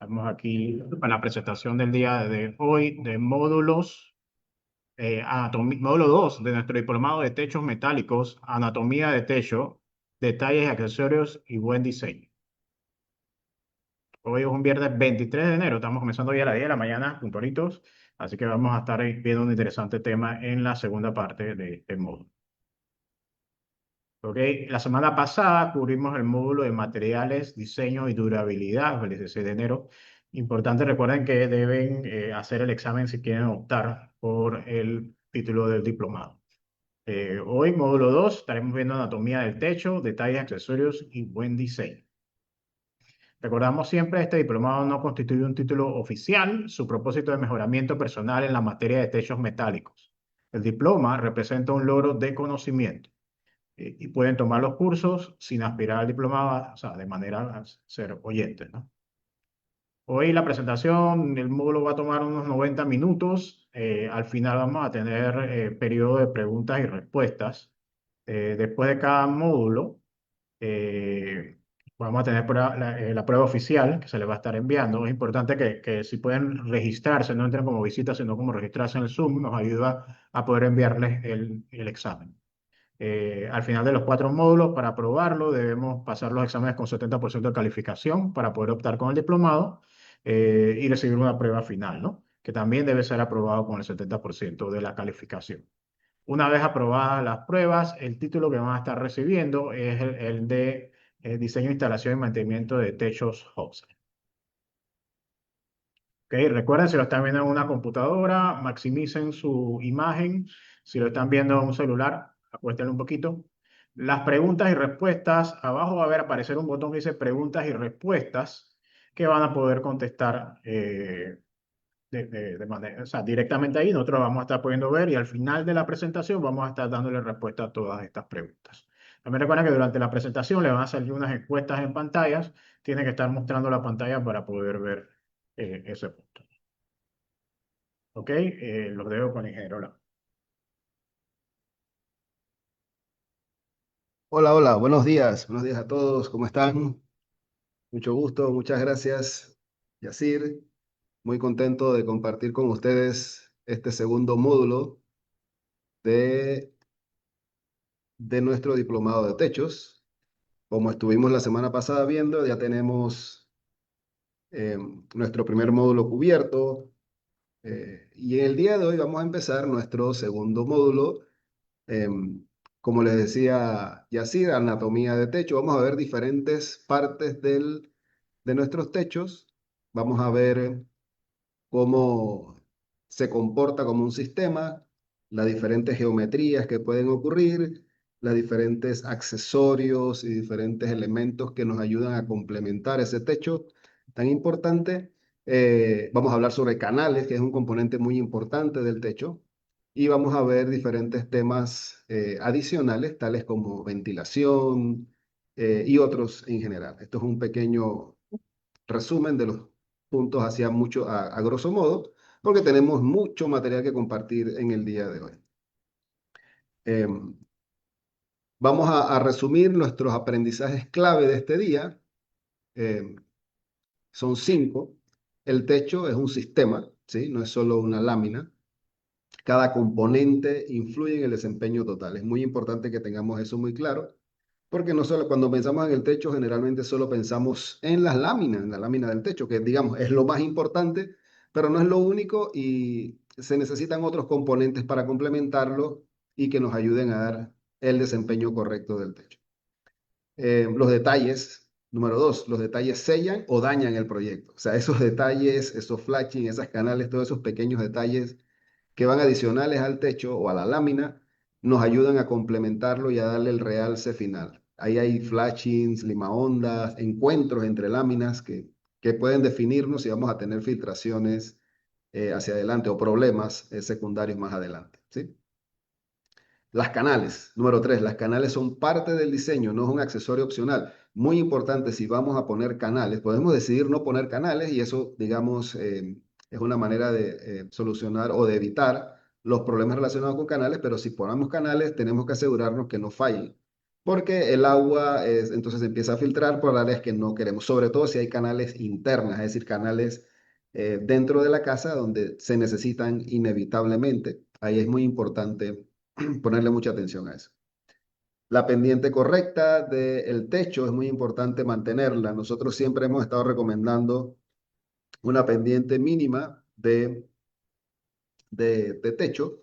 Estamos aquí con la presentación del día de hoy de módulos, módulo 2 de nuestro diplomado de techos metálicos, anatomía de techo, detalles, accesorios y buen diseño. Hoy es un viernes 23 de enero, estamos comenzando ya a las 10 de la mañana, puntualitos, así que vamos a estar ahí viendo un interesante tema en la segunda parte de este módulo. Ok, la semana pasada cubrimos el módulo de materiales, diseño y durabilidad, el 16 de enero. Importante, recuerden que deben hacer el examen si quieren optar por el título del diplomado. Hoy, módulo 2, estaremos viendo anatomía del techo, detalles, accesorios y buen diseño. Recordamos siempre, este diplomado no constituye un título oficial, su propósito de mejoramiento personal en la materia de techos metálicos. El diploma representa un logro de conocimiento y pueden tomar los cursos sin aspirar al diplomado, o sea, de manera a ser oyentes, ¿no? Hoy la presentación, el módulo va a tomar unos 90 minutos. Al final vamos a tener periodo de preguntas y respuestas. Después de cada módulo, eh, vamos a tener la prueba oficial que se les va a estar enviando. Es importante que si pueden registrarse, no entren como visitas, sino como registrarse en el Zoom, nos ayuda a poder enviarles el examen. Al final de los 4 módulos, para aprobarlo, debemos pasar los exámenes con 70% de calificación para poder optar con el diplomado y recibir una prueba final, ¿no? Que también debe ser aprobado con el 70% de la calificación. Una vez aprobadas las pruebas, el título que van a estar recibiendo es el de diseño, instalación y mantenimiento de techos Hobson. Ok, recuerden, si lo están viendo en una computadora, maximicen su imagen. Si lo están viendo en un celular, acuéstenlo un poquito. Las preguntas y respuestas, abajo va a ver aparecer un botón que dice preguntas y respuestas que van a poder contestar de manera, o sea, directamente ahí. Nosotros vamos a estar pudiendo ver y al final de la presentación vamos a estar dándole respuesta a todas estas preguntas. También recuerden que durante la presentación le van a salir unas encuestas en pantallas. Tienen que estar mostrando la pantalla para poder ver ese punto. Ok, los dejo con el ingeniero Lam. Hola, hola, buenos días a todos, ¿cómo están? Mucho gusto, muchas gracias, Yacir. Muy contento de compartir con ustedes este segundo módulo de, de nuestro diplomado de techos. Como estuvimos la semana pasada viendo, ya tenemos eh, nuestro primer módulo cubierto y en el día de hoy vamos a empezar nuestro segundo módulo. em, Como les decía Yacir, anatomía de techo. Vamos a ver diferentes partes de nuestros techos. Vamos a ver cómo se comporta como un sistema, las diferentes geometrías que pueden ocurrir, los diferentes accesorios y diferentes elementos que nos ayudan a complementar ese techo tan importante. Vamos a hablar sobre canales, que es un componente muy importante del techo. Y vamos a ver diferentes temas adicionales, tales como ventilación y otros en general. Esto es un pequeño resumen de los puntos hacia mucho, a grosso modo, porque tenemos mucho material que compartir en el día de hoy. Em, Vamos a resumir nuestros aprendizajes clave de este día. Em, Son 5. El techo es un sistema, ¿sí? No es solo una lámina. Cada componente influye en el desempeño total. Es muy importante que tengamos eso muy claro, porque no solo cuando pensamos en el techo, generalmente solo pensamos en las láminas, en la lámina del techo, que digamos es lo más importante, pero no es lo único y se necesitan otros componentes para complementarlo y que nos ayuden a dar el desempeño correcto del techo. Los detalles, número 2, los detalles sellan o dañan el proyecto. O sea, esos detalles, esos flashing, esas canales, todos esos pequeños detalles que van adicionales al techo o a la lámina, nos ayudan a complementarlo y a darle el realce final. Ahí hay flashings, limaondas, encuentros entre láminas que pueden definirnos si vamos a tener filtraciones hacia adelante o problemas secundarios más adelante, ¿sí? Las canales, número 3, las canales son parte del diseño, no es un accesorio opcional. Muy importante, si vamos a poner canales, podemos decidir no poner canales y eso, digamos, es una manera de solucionar o de evitar los problemas relacionados con canales, pero si ponemos canales, tenemos que asegurarnos que no fallen, porque el agua entonces empieza a filtrar por áreas que no queremos, sobre todo si hay canales internas, es decir, canales dentro de la casa donde se necesitan inevitablemente. Ahí es muy importante ponerle mucha atención a eso. La pendiente correcta del techo es muy importante mantenerla. Nosotros siempre hemos estado recomendando una pendiente mínima de techo,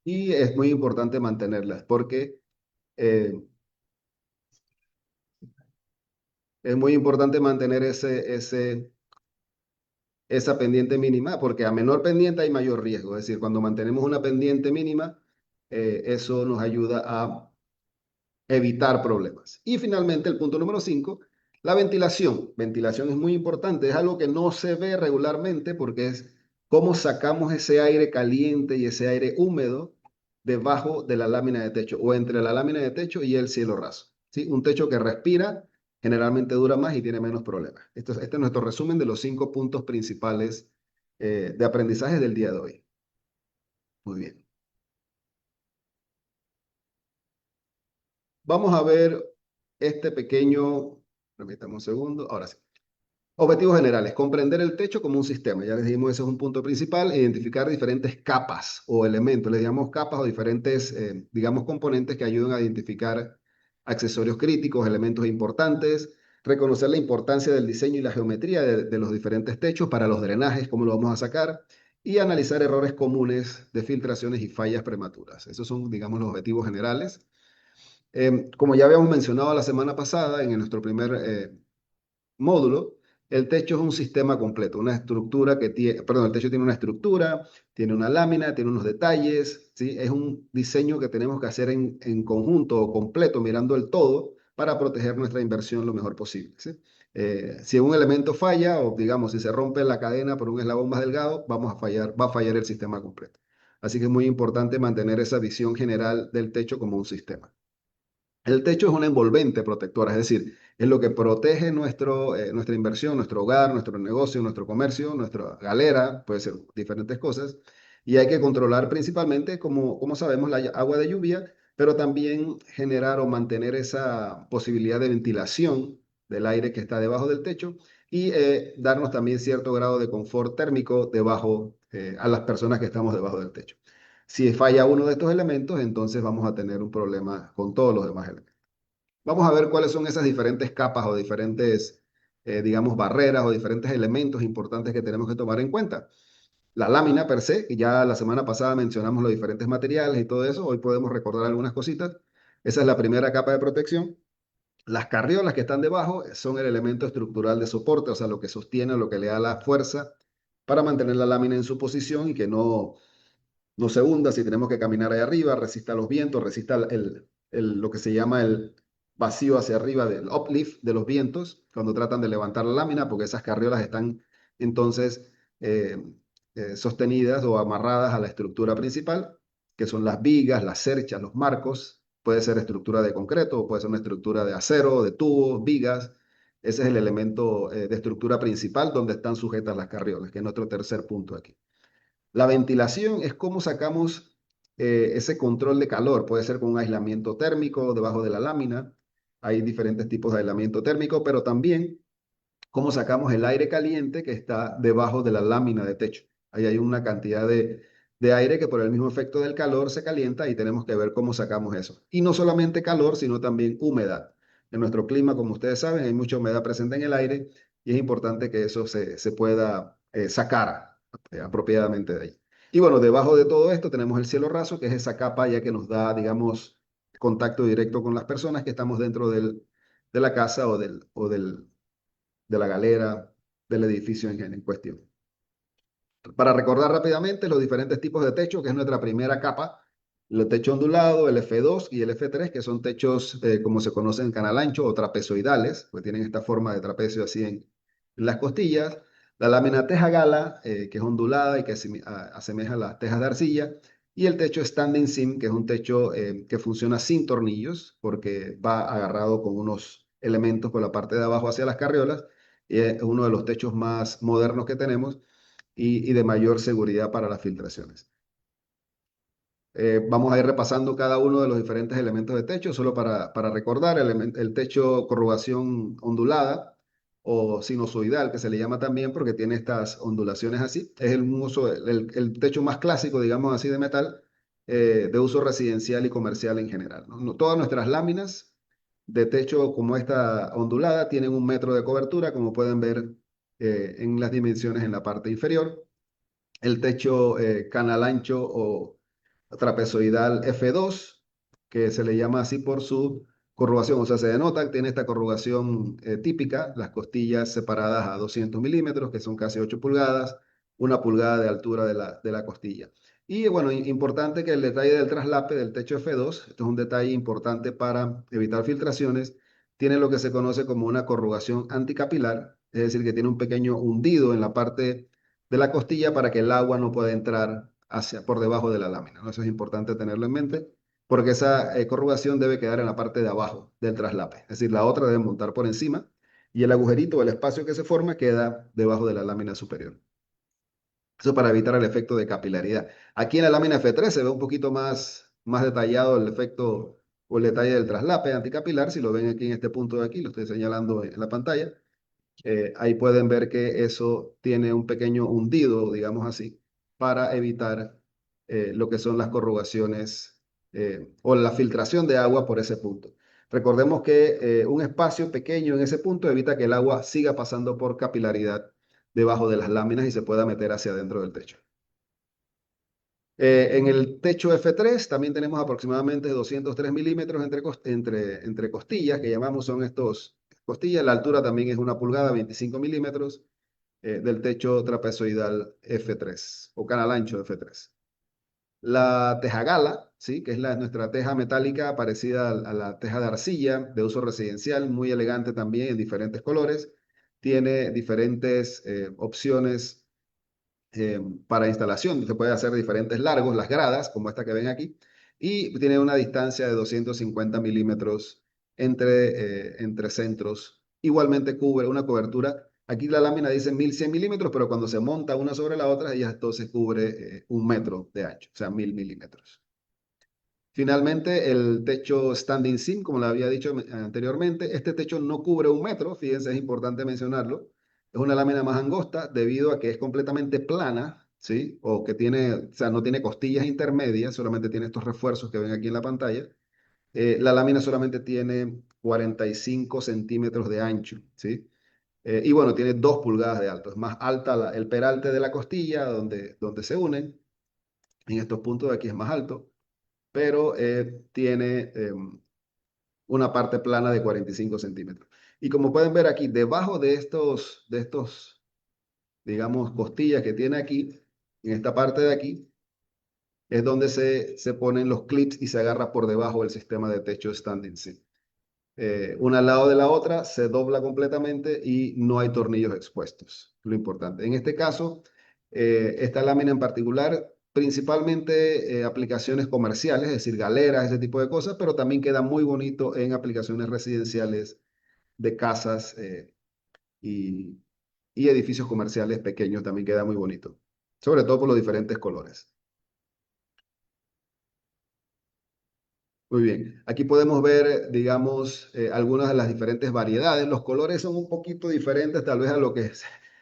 y es muy importante mantenerlas porque eh, es muy importante mantener esa pendiente mínima porque a menor pendiente hay mayor riesgo. Es decir, cuando mantenemos una pendiente mínima, eso nos ayuda a evitar problemas. Y finalmente, el punto número 5, la ventilación. Ventilación es muy importante, es algo que no se ve regularmente porque es cómo sacamos ese aire caliente y ese aire húmedo debajo de la lámina de techo o entre la lámina de techo y el cielo raso. ¿Sí? Un techo que respira generalmente dura más y tiene menos problemas. Este es nuestro resumen de los 5 puntos principales de aprendizaje del día de hoy. Muy bien. Vamos a ver este pequeño, permítame un segundo, ahora sí. Objetivos generales, comprender el techo como un sistema. Ya les dijimos, ese es un punto principal, identificar diferentes capas o elementos, les llamamos capas o diferentes, digamos, componentes que ayudan a identificar accesorios críticos, elementos importantes, reconocer la importancia del diseño y la geometría de los diferentes techos para los drenajes, cómo lo vamos a sacar, y analizar errores comunes de filtraciones y fallas prematuras. Esos son, digamos, los objetivos generales. Como ya habíamos mencionado la semana pasada en nuestro primer módulo, el techo es un sistema completo, una estructura que tiene, perdón, el techo tiene una estructura, tiene una lámina, tiene unos detalles, ¿sí? Es un diseño que tenemos que hacer en conjunto o completo, mirando el todo, para proteger nuestra inversión lo mejor posible, ¿sí? Si un elemento falla, o digamos, si se rompe la cadena por un eslabón más delgado, va a fallar el sistema completo. Así que es muy importante mantener esa visión general del techo como un sistema. El techo es una envolvente protectora, es decir, es lo que protege nuestra inversión, nuestro hogar, nuestro negocio, nuestro comercio, nuestra galera, puede ser diferentes cosas. Y hay que controlar principalmente, como sabemos, la agua de lluvia, pero también generar o mantener esa posibilidad de ventilación del aire que está debajo del techo y darnos también cierto grado de confort térmico debajo, a las personas que estamos debajo del techo. Si falla uno de estos elementos, entonces vamos a tener un problema con todos los demás elementos. Vamos a ver cuáles son esas diferentes capas o diferentes, digamos, barreras o diferentes elementos importantes que tenemos que tomar en cuenta. La lámina per se, que ya la semana pasada mencionamos los diferentes materiales y todo eso, hoy podemos recordar algunas cositas. Esa es la primera capa de protección. Las carriolas que están debajo son el elemento estructural de soporte, o sea, lo que sostiene, lo que le da la fuerza para mantener la lámina en su posición y que no se hunda si tenemos que caminar ahí arriba, resista los vientos, resista lo que se llama el vacío hacia arriba del uplift de los vientos cuando tratan de levantar la lámina, porque esas carriolas están entonces eh, sostenidas o amarradas a la estructura principal, que son las vigas, las cerchas, los marcos. Puede ser estructura de concreto, o puede ser una estructura de acero, de tubos, vigas. Ese es el elemento de estructura principal donde están sujetas las carriolas, que es nuestro tercer punto aquí. La ventilación es cómo sacamos ese control de calor. Puede ser con un aislamiento térmico debajo de la lámina. Hay diferentes tipos de aislamiento térmico, pero también cómo sacamos el aire caliente que está debajo de la lámina de techo. Ahí hay una cantidad de aire que por el mismo efecto del calor se calienta y tenemos que ver cómo sacamos eso. Y no solamente calor, sino también humedad. En nuestro clima, como ustedes saben, hay mucha humedad presente en el aire y es importante que eso se pueda sacar apropiadamente de ahí. Y bueno, debajo de todo esto tenemos el cielo raso, que es esa capa ya que nos da, digamos, contacto directo con las personas que estamos dentro de la casa de la galera, del edificio en cuestión. Para recordar rápidamente los diferentes tipos de techo, que es nuestra primera capa, el techo ondulado, el F2 y el F3, que son techos como se conocen en canal ancho o trapezoidales, pues tienen esta forma de trapecio así en las costillas. La lámina teja gala, que es ondulada y que asemeja a las tejas de arcilla. Y el techo standing seam, que es un techo que funciona sin tornillos, porque va agarrado con unos elementos por la parte de abajo hacia las carriolas. Y es uno de los techos más modernos que tenemos y de mayor seguridad para las filtraciones. Vamos a ir repasando cada uno de los diferentes elementos de techo, solo para recordar el techo corrugación ondulada o sinusoidal, que se le llama también porque tiene estas ondulaciones así. Es el uso, el techo más clásico, digamos así, de metal, de uso residencial y comercial en general, ¿no? Todas nuestras láminas de techo como esta ondulada tienen 1 metro de cobertura, como pueden ver en las dimensiones en la parte inferior. El techo canal ancho o trapezoidal F2, que se le llama así por su corrugación, o sea, se denota que tiene esta corrugación típica, las costillas separadas a 200 milímetros, que son casi 8 pulgadas, 1 pulgada de altura de la costilla. Y bueno, importante que el detalle del traslape del techo F2, esto es un detalle importante para evitar filtraciones, tiene lo que se conoce como una corrugación anticapilar, es decir, que tiene un pequeño hundido en la parte de la costilla para que el agua no pueda entrar hacia por debajo de la lámina, ¿no? Eso es importante tenerlo en mente porque esa corrugación debe quedar en la parte de abajo del traslape. Es decir, la otra debe montar por encima y el agujerito o el espacio que se forma queda debajo de la lámina superior. Eso para evitar el efecto de capilaridad. Aquí en la lámina F3 se ve un poquito más detallado el efecto o el detalle del traslape anticapilar. Si lo ven aquí en este punto de aquí, lo estoy señalando en la pantalla. Ahí pueden ver que eso tiene un pequeño hundido, digamos así, para evitar lo que son las corrugaciones o la filtración de agua por ese punto. Recordemos que un espacio pequeño en ese punto evita que el agua siga pasando por capilaridad debajo de las láminas y se pueda meter hacia adentro del techo. En el techo F3 también tenemos aproximadamente 203 milímetros entre costillas, que llamamos son estos costillas. La altura también es 1 pulgada, 25 milímetros del techo trapezoidal F3 o canal ancho F3. La teja gala, ¿sí? Que es nuestra teja metálica parecida a la teja de arcilla de uso residencial, muy elegante también en diferentes colores. Tiene diferentes opciones para instalación. Se puede hacer diferentes largos, las gradas, como esta que ven aquí, y tiene una distancia de 250 milímetros entre centros. Igualmente cubre una cobertura. Aquí la lámina dice 1100 milímetros, pero cuando se monta una sobre la otra, ella entonces cubre 1 metro de ancho, o sea, 1000 milímetros. Finalmente, el techo standing seam, como le había dicho anteriormente, este techo no cubre 1 metro, fíjense, es importante mencionarlo. Es una lámina más angosta debido a que es completamente plana, ¿sí? O que tiene, o sea, no tiene costillas intermedias, solamente tiene estos refuerzos que ven aquí en la pantalla. La lámina solamente tiene 45 centímetros de ancho, ¿sí? Y bueno, tiene 2 pulgadas de alto. Es más alta el peralte de la costilla donde se unen. En estos puntos de aquí es más alto, pero tiene una parte plana de 45 centímetros. Y como pueden ver aquí, debajo de estos, digamos, costillas que tiene aquí, en esta parte de aquí, es donde se ponen los clips y se agarra por debajo el sistema de techo standing seam. Una al lado de la otra se dobla completamente y no hay tornillos expuestos, lo importante. En este caso, esta lámina en particular, principalmente aplicaciones comerciales, es decir, galeras, ese tipo de cosas, pero también queda muy bonito en aplicaciones residenciales de casas y, y edificios comerciales pequeños, también queda muy bonito, sobre todo por los diferentes colores. Muy bien, aquí podemos ver, digamos, algunas de las diferentes variedades. Los colores son un poquito diferentes, tal vez a lo que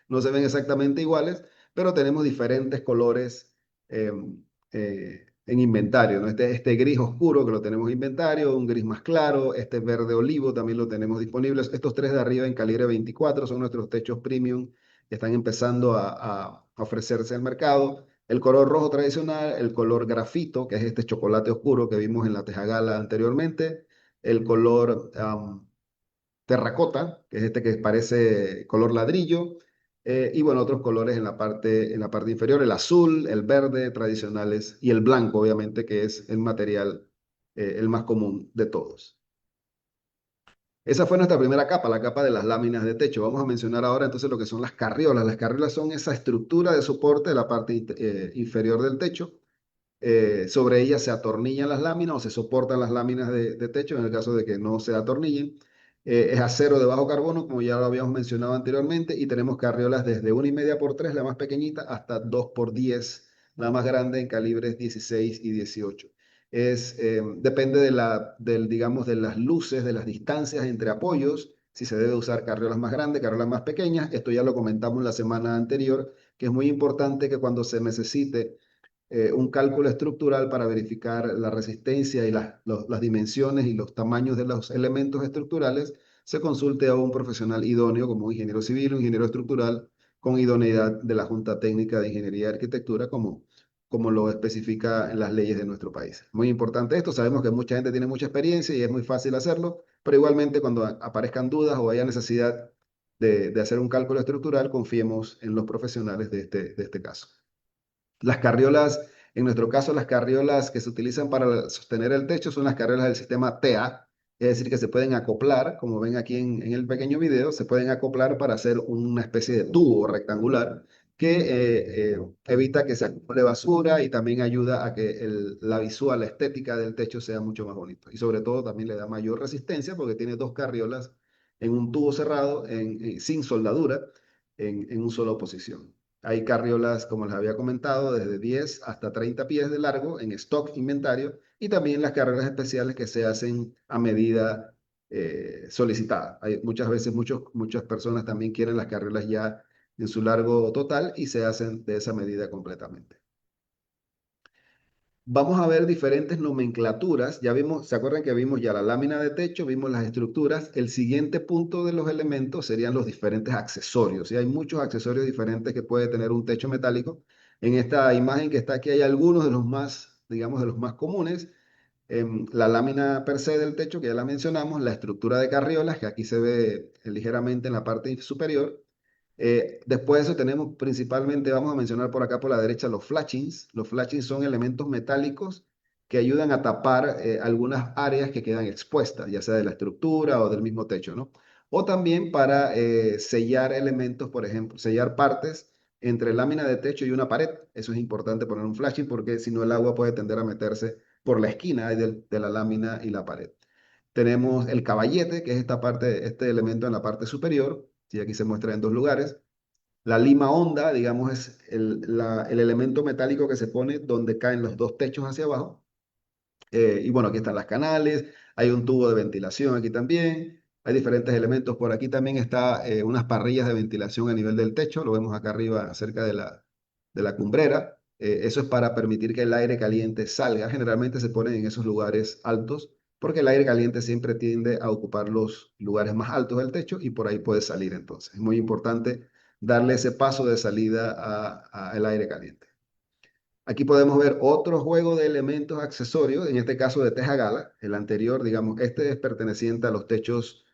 no se ven exactamente iguales, pero tenemos diferentes colores eh, en inventario, ¿no? Este gris oscuro que lo tenemos en inventario, un gris más claro, este verde olivo también lo tenemos disponible. Estos tres de arriba en calibre 24 son nuestros techos premium que están empezando a ofrecerse al mercado. El color rojo tradicional, el color grafito, que es este chocolate oscuro que vimos en la tejagala anteriormente, el color terracota, que es este que parece color ladrillo, y bueno, otros colores en la parte inferior, el azul, el verde tradicionales y el blanco, obviamente, que es el material el más común de todos. Esa fue nuestra primera capa, la capa de las láminas de techo. Vamos a mencionar ahora entonces lo que son las carriolas. Las carriolas son esa estructura de soporte de la parte inferior del techo. Sobre ellas se atornillan las láminas o se soportan las láminas de techo en el caso de que no se atornillen. Es acero de bajo carbono, como ya lo habíamos mencionado anteriormente, y tenemos carriolas desde 1,5 por 3, la más pequeñita, hasta 2 por 10, la más grande en calibres 16 y 18. Depende digamos, de las luces, de las distancias entre apoyos, si se debe usar carriolas más grandes, carriolas más pequeñas. Esto ya lo comentamos la semana anterior, que es muy importante que cuando se necesite un cálculo estructural para verificar la resistencia y las dimensiones y los tamaños de los elementos estructurales, se consulte a un profesional idóneo como un ingeniero civil, un ingeniero estructural con idoneidad de la Junta Técnica de Ingeniería y Arquitectura, como lo especifica en las leyes de nuestro país. Muy importante esto, sabemos que mucha gente tiene mucha experiencia y es muy fácil hacerlo, pero igualmente cuando aparezcan dudas o haya necesidad de hacer un cálculo estructural, confiemos en los profesionales de este caso. Las carriolas, en nuestro caso, las carriolas que se utilizan para sostener el techo son las carriolas del sistema TEA, es decir, que se pueden acoplar, como ven aquí en el pequeño video, se pueden acoplar para hacer una especie de tubo rectangular que evita que se acumule basura y también ayuda a que la visual, la estética del techo sea mucho más bonito. Y sobre todo también le da mayor resistencia porque tiene dos carriolas en un tubo cerrado, sin soldadura, en una sola posición. Hay carriolas, como les había comentado, desde 10 hasta 30 pies de largo en stock inventario y también las carreras especiales que se hacen a medida solicitada. Hay muchas veces muchas personas también quieren las carriolas ya en su largo total y se hacen de esa medida completamente. Vamos a ver diferentes nomenclaturas. Ya vimos, ¿se acuerdan que vimos ya la lámina de techo, vimos las estructuras? El siguiente punto de los elementos serían los diferentes accesorios. Y hay muchos accesorios diferentes que puede tener un techo metálico. En esta imagen que está aquí hay algunos de los más, digamos, de los más comunes. La lámina per se del techo, que ya la mencionamos, la estructura de carriolas, que aquí se ve ligeramente en la parte superior. Después de eso tenemos principalmente, vamos a mencionar por acá por la derecha, los flashings. Los flashings son elementos metálicos que ayudan a tapar algunas áreas que quedan expuestas, ya sea de la estructura o del mismo techo, ¿no? O también para sellar elementos, por ejemplo, sellar partes entre lámina de techo y una pared. Eso es importante poner un flashing porque si no el agua puede tender a meterse por la esquina de la lámina y la pared. Tenemos el caballete, que es esta parte, este elemento en la parte superior, y aquí se muestra en dos lugares. La lima honda, digamos, es el elemento metálico que se pone donde caen los dos techos hacia abajo. Y bueno, aquí están las canales, hay un tubo de ventilación aquí también, hay diferentes elementos. Por aquí también está unas parrillas de ventilación a nivel del techo, lo vemos acá arriba cerca de la cumbrera. Eso es para permitir que el aire caliente salga. Generalmente se ponen en esos lugares altos porque el aire caliente siempre tiende a ocupar los lugares más altos del techo y por ahí puede salir entonces. Es muy importante darle ese paso de salida al aire caliente. Aquí podemos ver otro juego de elementos accesorios, en este caso de teja gala. El anterior, digamos, este es perteneciente a los techos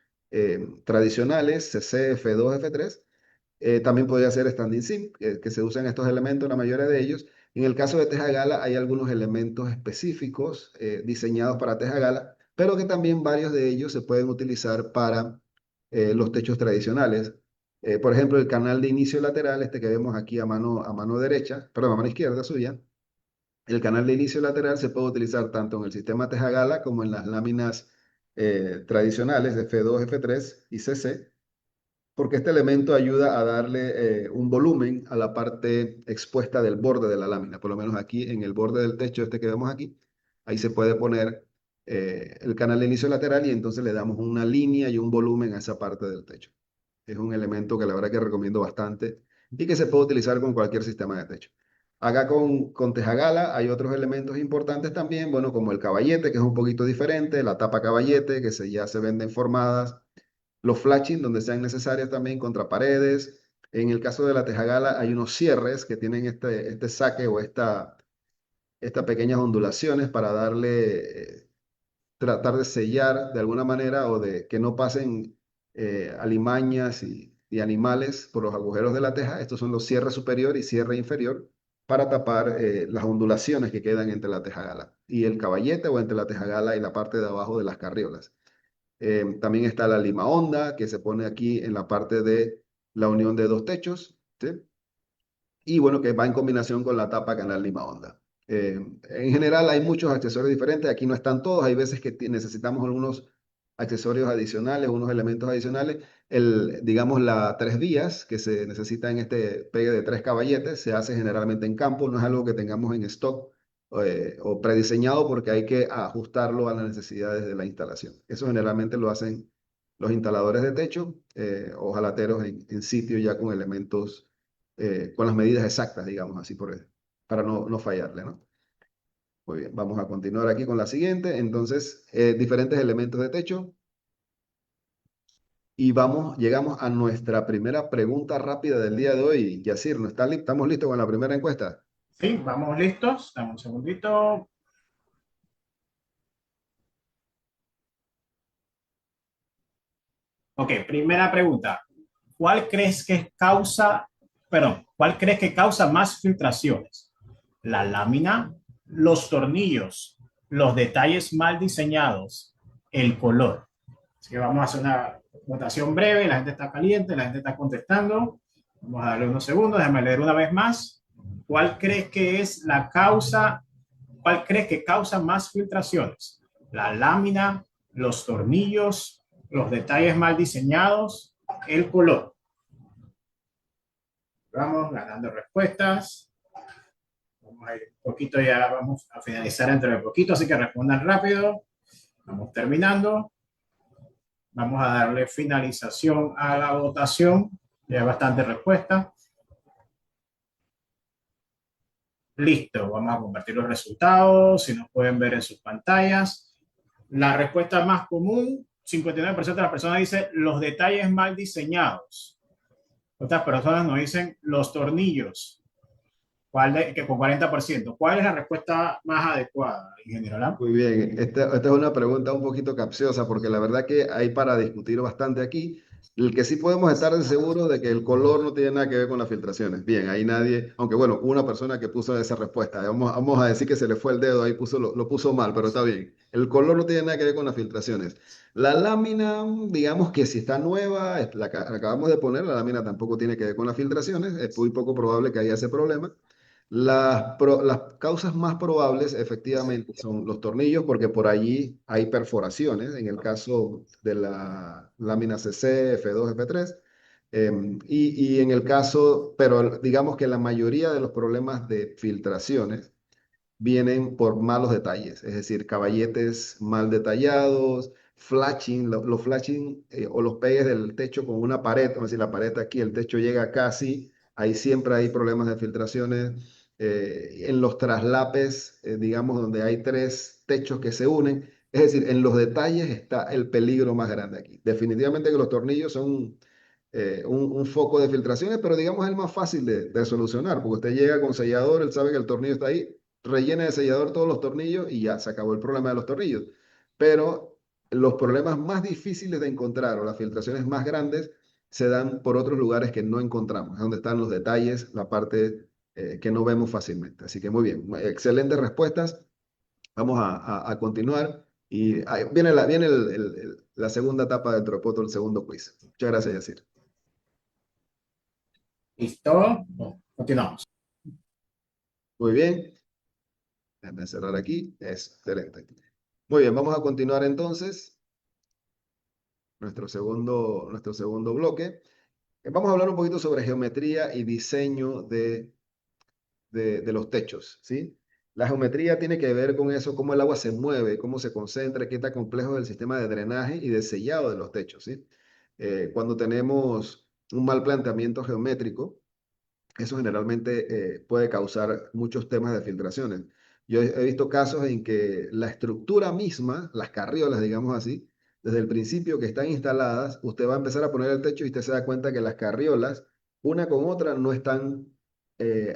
tradicionales, CC, F2, F3. También podría ser standing seam, que se usan estos elementos, la mayoría de ellos. En el caso de teja gala hay algunos elementos específicos diseñados para teja gala, pero que también varios de ellos se pueden utilizar para los techos tradicionales. Por ejemplo, el canal de inicio lateral, este que vemos aquí a mano derecha, perdón, a mano izquierda suya. El canal de inicio lateral se puede utilizar tanto en el sistema teja gala como en las láminas tradicionales de F2, F3 y CC, porque este elemento ayuda a darle un volumen a la parte expuesta del borde de la lámina. Por lo menos aquí en el borde del techo este que vemos aquí, ahí se puede poner el canal de inicio lateral y entonces le damos una línea y un volumen a esa parte del techo. Es un elemento que la verdad que recomiendo bastante y que se puede utilizar con cualquier sistema de techo. Acá con Tejagala hay otros elementos importantes también, bueno, como el caballete, que es un poquito diferente, la tapa caballete, que ya se venden formadas, los flashing, donde sean necesarias también contra paredes. En el caso de la Tejagala hay unos cierres que tienen este saque o estas pequeñas ondulaciones para tratar de sellar de alguna manera o de que no pasen alimañas y animales por los agujeros de la teja. Estos son los cierre superior y cierre inferior para tapar las ondulaciones que quedan entre la tejagala y el caballete o entre la tejagala y la parte de abajo de las carriolas. También está la lima honda que se pone aquí en la parte de la unión de dos techos, ¿sí? Y bueno, que va en combinación con la tapa canal lima honda. En general hay muchos accesorios diferentes, aquí no están todos, hay veces que necesitamos algunos accesorios adicionales, unos elementos adicionales. Digamos, la tres vías que se necesita en este pegue de tres caballetes se hace generalmente en campo, no es algo que tengamos en stock o prediseñado porque hay que ajustarlo a las necesidades de la instalación. Eso generalmente lo hacen los instaladores de techo o jalateros en sitio ya con elementos, con las medidas exactas, digamos así, para no fallarle, ¿no? Muy bien, vamos a continuar aquí con la siguiente. Entonces, diferentes elementos de techo. Y llegamos a nuestra primera pregunta rápida del día de hoy. Yacir, ¿no estamos listos con la primera encuesta? Sí, vamos listos. Dame un segundito. Ok, primera pregunta. ¿Cuál crees que causa, cuál crees que causa más filtraciones? ¿La lámina, los tornillos, los detalles mal diseñados, el color? Así que vamos a hacer una votación breve. La gente está caliente, la gente está contestando. Vamos a darle unos segundos. Déjame leer una vez más. ¿Cuál crees que es la causa? ¿Cuál crees que causa más filtraciones? ¿La lámina, los tornillos, los detalles mal diseñados, el color? Vamos ganando respuestas. Vamos a ir un poquito, ya vamos a finalizar entre de poquito, así que respondan rápido. Vamos terminando. Vamos a darle finalización a la votación. Ya hay bastante respuesta. Listo, vamos a compartir los resultados, si nos pueden ver en sus pantallas. La respuesta más común, 59% de las personas dice los detalles mal diseñados. Otras personas nos dicen los tornillos, que con 40%. ¿Cuál es la respuesta más adecuada, ingeniero Lam? Muy bien, esta es una pregunta un poquito capciosa porque la verdad que hay para discutir bastante aquí. El que sí podemos estar seguros de que el color no tiene nada que ver con las filtraciones. Bien, ahí nadie, aunque bueno, una persona que puso esa respuesta. Vamos a decir que se le fue el dedo, ahí lo puso mal, pero está bien. El color no tiene nada que ver con las filtraciones. La lámina, digamos que si está nueva, la acabamos de poner, la lámina tampoco tiene que ver con las filtraciones, es muy poco probable que haya ese problema. Las causas más probables efectivamente son los tornillos, porque por allí hay perforaciones, en el caso de la lámina CC, F2, F3, y en el caso, pero digamos que la mayoría de los problemas de filtraciones vienen por malos detalles, es decir, caballetes mal detallados, flashing, los flashing o los pegues del techo con una pared, vamos a decir, la pared aquí, el techo llega casi, ahí siempre hay problemas de filtraciones. En los traslapes, digamos, donde hay tres techos que se unen, es decir, en los detalles está el peligro más grande aquí. Definitivamente que los tornillos son un foco de filtraciones, pero digamos es el más fácil de solucionar, porque usted llega con sellador, él sabe que el tornillo está ahí, rellena de sellador todos los tornillos y ya se acabó el problema de los tornillos. Pero los problemas más difíciles de encontrar o las filtraciones más grandes se dan por otros lugares que no encontramos, es donde están los detalles, la parte que no vemos fácilmente. Así que muy bien, excelentes respuestas. Vamos a continuar. Y ahí viene la segunda etapa del Tropoto, el segundo quiz. Muchas gracias, Yacir. ¿Listo? Continuamos. Muy bien. Déjame cerrar aquí. Excelente. Muy bien, vamos a continuar entonces nuestro segundo bloque. Vamos a hablar un poquito sobre geometría y diseño de los techos, ¿sí? La geometría tiene que ver con eso, cómo el agua se mueve, cómo se concentra, qué tan complejo es el sistema de drenaje y de sellado de los techos, ¿sí? Cuando tenemos un mal planteamiento geométrico, eso generalmente puede causar muchos temas de filtraciones. Yo he visto casos en que la estructura misma, las carriolas, digamos así, desde el principio que están instaladas, usted va a empezar a poner el techo y usted se da cuenta que las carriolas, una con otra, no están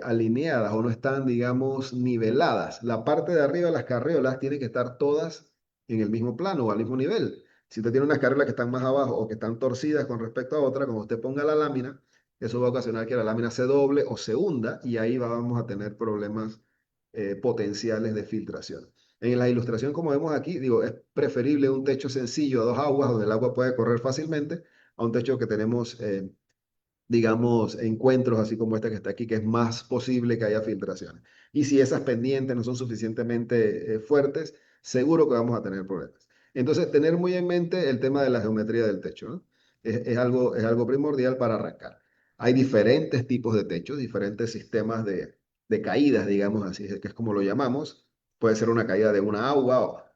alineadas o no están, digamos, niveladas. La parte de arriba de las carriolas tiene que estar todas en el mismo plano o al mismo nivel. Si usted tiene unas carriolas que están más abajo o que están torcidas con respecto a otra, cuando usted ponga la lámina, eso va a ocasionar que la lámina se doble o se hunda y ahí vamos a tener problemas potenciales de filtración. En la ilustración, como vemos aquí, digo, es preferible un techo sencillo a dos aguas donde el agua puede correr fácilmente a un techo que tenemos, digamos, encuentros así como este que está aquí, que es más posible que haya filtraciones. Y si esas pendientes no son suficientemente fuertes, seguro que vamos a tener problemas. Entonces, tener muy en mente el tema de la geometría del techo, ¿no? Es algo primordial para arrancar. Hay diferentes tipos de techos, diferentes sistemas de caídas, digamos así, que es como lo llamamos. Puede ser una caída de una agua.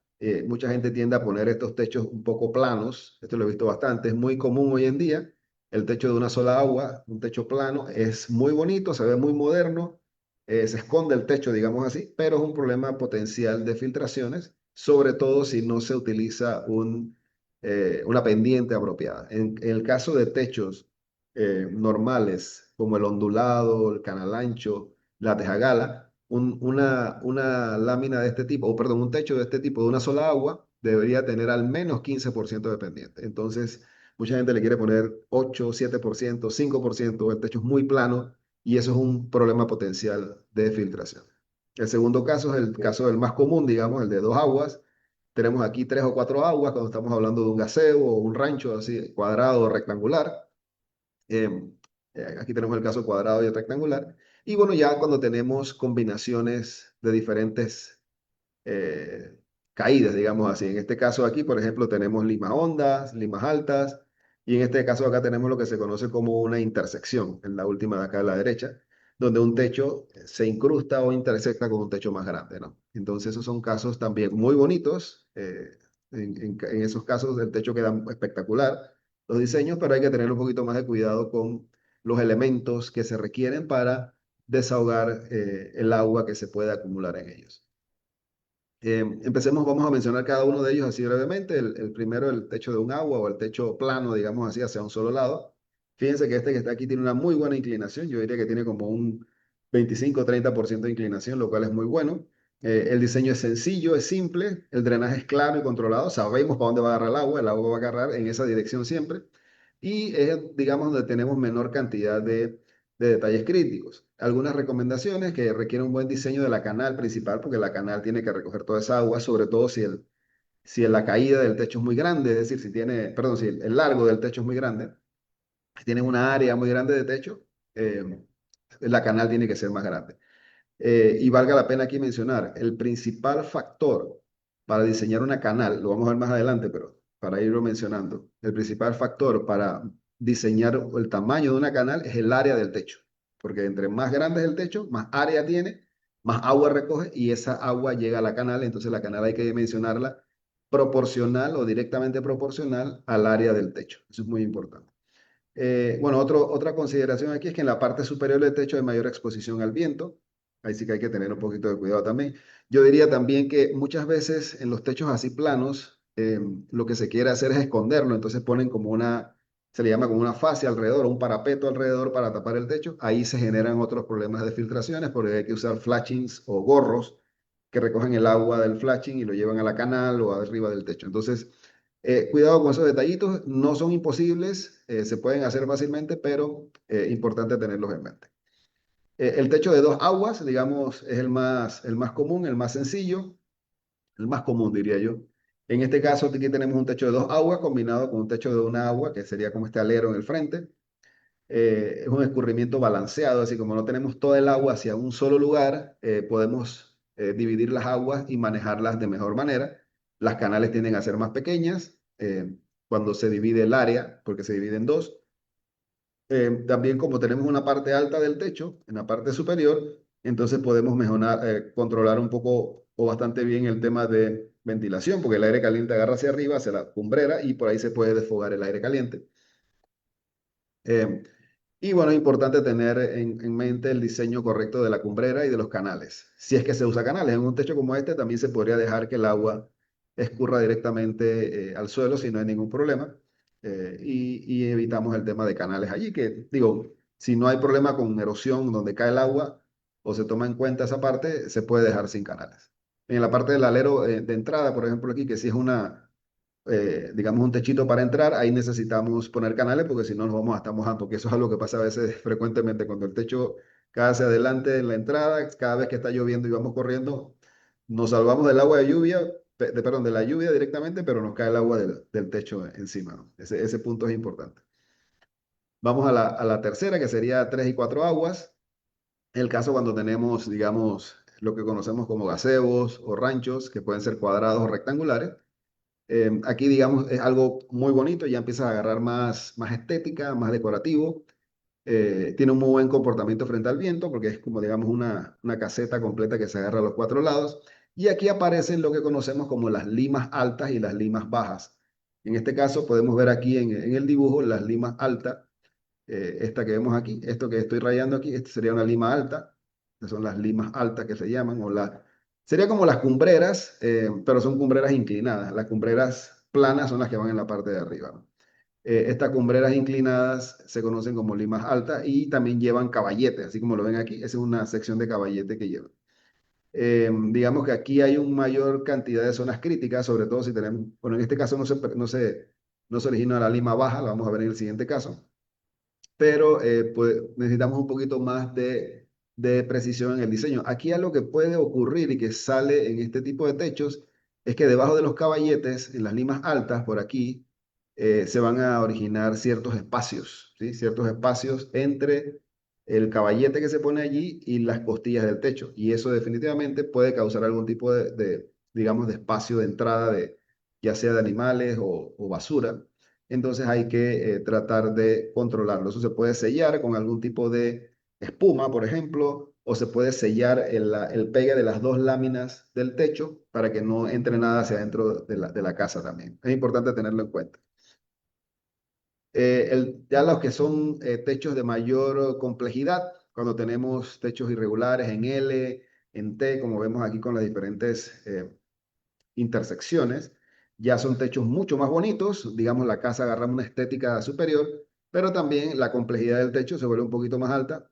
Mucha gente tiende a poner estos techos un poco planos. Esto lo he visto bastante. Es muy común hoy en día. El techo de una sola agua, un techo plano, es muy bonito, se ve muy moderno, se esconde el techo, digamos así, pero es un problema potencial de filtraciones, sobre todo si no se utiliza una pendiente apropiada. En el caso de techos normales, como el ondulado, el canal ancho, la tejagala, una lámina de este tipo, o perdón, un techo de este tipo de una sola agua, debería tener al menos 15% de pendiente. Entonces, mucha gente le quiere poner 8, 7%, 5%, el techo es muy plano y eso es un problema potencial de filtración. El segundo caso es el caso del más común, digamos, el de dos aguas. Tenemos aquí tres o cuatro aguas cuando estamos hablando de un gazebo o un rancho así cuadrado o rectangular. Eh, Aquí tenemos el caso cuadrado y rectangular. Y bueno, ya cuando tenemos combinaciones de diferentes eh, caídas, digamos así. En este caso aquí, por ejemplo, tenemos limas hondas, limas altas, y en este caso acá tenemos lo que se conoce como una intersección, en la última de acá a la derecha, donde un techo se incrusta o intersecta con un techo más grande, ¿no? Entonces esos son casos también muy bonitos. En esos casos el techo queda espectacular, los diseños, pero hay que tener un poquito más de cuidado con los elementos que se requieren para desahogar el agua que se puede acumular en ellos. Empecemos, vamos a mencionar cada uno de ellos así brevemente. El primero, el techo de un agua o el techo plano, digamos así, hacia un solo lado. Fíjense que este que está aquí tiene una muy buena inclinación. Yo diría que tiene como un 25-30% de inclinación, lo cual es muy bueno. El diseño es sencillo, es simple. El drenaje es claro y controlado. Sabemos para dónde va a agarrar el agua. El agua va a agarrar en esa dirección siempre. Y es, digamos, donde tenemos menor cantidad de detalles críticos. Algunas recomendaciones que requieren un buen diseño de la canal principal, porque la canal tiene que recoger toda esa agua, sobre todo si la caída del techo es muy grande, es decir, si tiene, perdón, si el largo del techo es muy grande, si tiene una área muy grande de techo, la canal tiene que ser más grande. Y valga la pena aquí mencionar, el principal factor para diseñar una canal, lo vamos a ver más adelante, pero para irlo mencionando, el principal factor para diseñar el tamaño de una canal es el área del techo, porque entre más grande es el techo, más área tiene, más agua recoge y esa agua llega a la canal, entonces la canal hay que dimensionarla proporcional o directamente proporcional al área del techo. Eso es muy importante. Bueno, otra consideración aquí es que en la parte superior del techo hay mayor exposición al viento. Ahí sí que hay que tener un poquito de cuidado también. Yo diría también que muchas veces en los techos así planos, lo que se quiere hacer es esconderlo. Entonces ponen como se le llama como una fascia alrededor, un parapeto alrededor para tapar el techo. Ahí se generan otros problemas de filtraciones porque hay que usar flashings o gorros que recogen el agua del flashing y lo llevan a la canal o arriba del techo. Entonces, cuidado con esos detallitos, no son imposibles, se pueden hacer fácilmente, pero importante tenerlos en mente. El techo de dos aguas, digamos, es el más común, el más sencillo, el más común, diría yo. En este caso, aquí tenemos un techo de dos aguas combinado con un techo de una agua, que sería como este alero en el frente. Es un escurrimiento balanceado, así como no tenemos toda el agua hacia un solo lugar, podemos dividir las aguas y manejarlas de mejor manera. Las canales tienden a ser más pequeñas cuando se divide el área, porque se divide en dos. También como tenemos una parte alta del techo, en la parte superior, entonces podemos mejorar, controlar un poco o bastante bien el tema de ventilación, porque el aire caliente agarra hacia arriba, hacia la cumbrera, y por ahí se puede desfogar el aire caliente. Eh, y bueno, es importante tener en mente el diseño correcto de la cumbrera y de los canales. Si es que se usa canales, en un techo como este también se podría dejar que el agua escurra directamente al suelo si no hay ningún problema. Y evitamos el tema de canales allí, que digo, si no hay problema con erosión donde cae el agua o se toma en cuenta esa parte, se puede dejar sin canales. En la parte del alero de entrada, por ejemplo, aquí, que si es digamos, un techito para entrar, ahí necesitamos poner canales porque si no nos vamos a estar mojando, porque eso es algo que pasa a veces frecuentemente cuando el techo cae hacia adelante en la entrada, cada vez que está lloviendo y vamos corriendo, nos salvamos del agua de lluvia, perdón, de la lluvia directamente, pero nos cae el agua del techo encima, ¿no? Ese punto es importante. Vamos a la tercera, que sería tres y cuatro aguas. El caso cuando tenemos, digamos, lo que conocemos como gazebos o ranchos, que pueden ser cuadrados o rectangulares. Aquí, digamos, es algo muy bonito, ya empieza a agarrar más estética, más decorativo. Tiene un muy buen comportamiento frente al viento porque es como, digamos, una caseta completa que se agarra a los cuatro lados. Y aquí aparecen lo que conocemos como las limas altas y las limas bajas. En este caso podemos ver aquí en el dibujo las limas altas, esta que vemos aquí, esto que estoy rayando aquí, esta sería una lima alta, que son las limas altas que se llaman, sería como las cumbreras, pero son cumbreras inclinadas. Las cumbreras planas son las que van en la parte de arriba, ¿no? Estas cumbreras inclinadas se conocen como limas altas y también llevan caballete, así como lo ven aquí. Esa es una sección de caballete que lleva. Digamos que aquí hay una mayor cantidad de zonas críticas, sobre todo si tenemos, bueno, en este caso no se origina la lima baja, lo vamos a ver en el siguiente caso, pero pues, necesitamos un poquito más de precisión en el diseño. Aquí algo que puede ocurrir y que sale en este tipo de techos es que debajo de los caballetes, en las limas altas, por aquí, se van a originar ciertos espacios, ¿sí? Ciertos espacios entre el caballete que se pone allí y las costillas del techo. Y eso definitivamente puede causar algún tipo digamos, de espacio de entrada ya sea de animales o basura. Entonces hay que tratar de controlarlo. Eso se puede sellar con algún tipo de espuma, por ejemplo, o se puede sellar el pegue de las dos láminas del techo para que no entre nada hacia adentro de la casa también. Es importante tenerlo en cuenta. Ya los que son techos de mayor complejidad, cuando tenemos techos irregulares en L, en T, como vemos aquí con las diferentes intersecciones, ya son techos mucho más bonitos, digamos, la casa agarra una estética superior, pero también la complejidad del techo se vuelve un poquito más alta.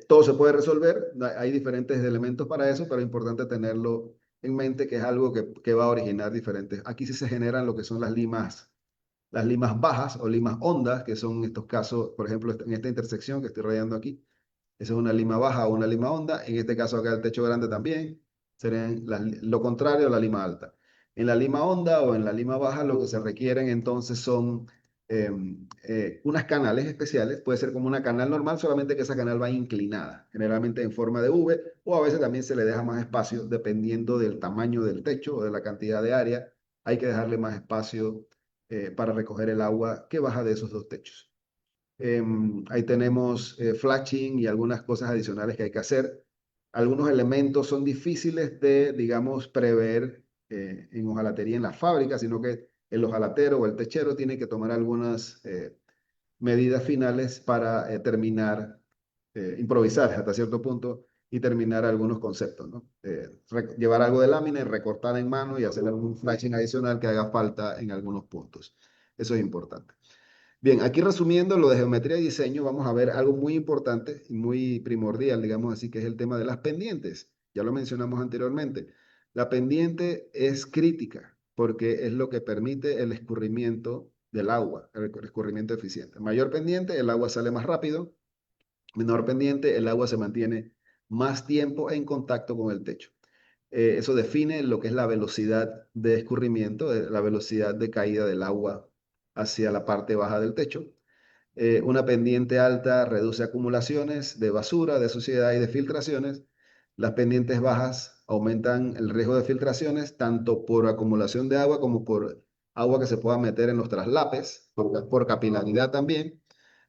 Todo se puede resolver, hay diferentes elementos para eso, pero es importante tenerlo en mente que es algo que va a originar diferentes. Aquí sí se generan lo que son las limas bajas o limas hondas, que son estos casos, por ejemplo, en esta intersección que estoy rayando aquí. Esa es una lima baja o una lima honda. En este caso acá el techo grande también. Serían lo contrario a la lima alta. En la lima honda o en la lima baja lo que se requieren entonces son unas canales especiales. Puede ser como una canal normal, solamente que esa canal va inclinada, generalmente en forma de V, o a veces también se le deja más espacio dependiendo del tamaño del techo o de la cantidad de área. Hay que dejarle más espacio para recoger el agua que baja de esos dos techos. Ahí tenemos flashing y algunas cosas adicionales que hay que hacer. Algunos elementos son difíciles de, digamos, prever en hojalatería en la fábrica, sino que el hojalatero o el techero tiene que tomar algunas medidas finales para terminar, improvisar hasta cierto punto y terminar algunos conceptos, ¿no? Llevar algo de lámina y recortar en mano y hacer algún flashing adicional que haga falta en algunos puntos. Eso es importante. Bien, aquí resumiendo lo de geometría y diseño, vamos a ver algo muy importante y muy primordial, digamos así, que es el tema de las pendientes. Ya lo mencionamos anteriormente. La pendiente es crítica porque es lo que permite el escurrimiento del agua, el escurrimiento eficiente. Mayor pendiente, el agua sale más rápido. Menor pendiente, el agua se mantiene más tiempo en contacto con el techo. Eso define lo que es la velocidad de escurrimiento, la velocidad de caída del agua hacia la parte baja del techo. Una pendiente alta reduce acumulaciones de basura, de suciedad y de filtraciones. Las pendientes bajas aumentan el riesgo de filtraciones, tanto por acumulación de agua como por agua que se pueda meter en los traslapes, por capilaridad también.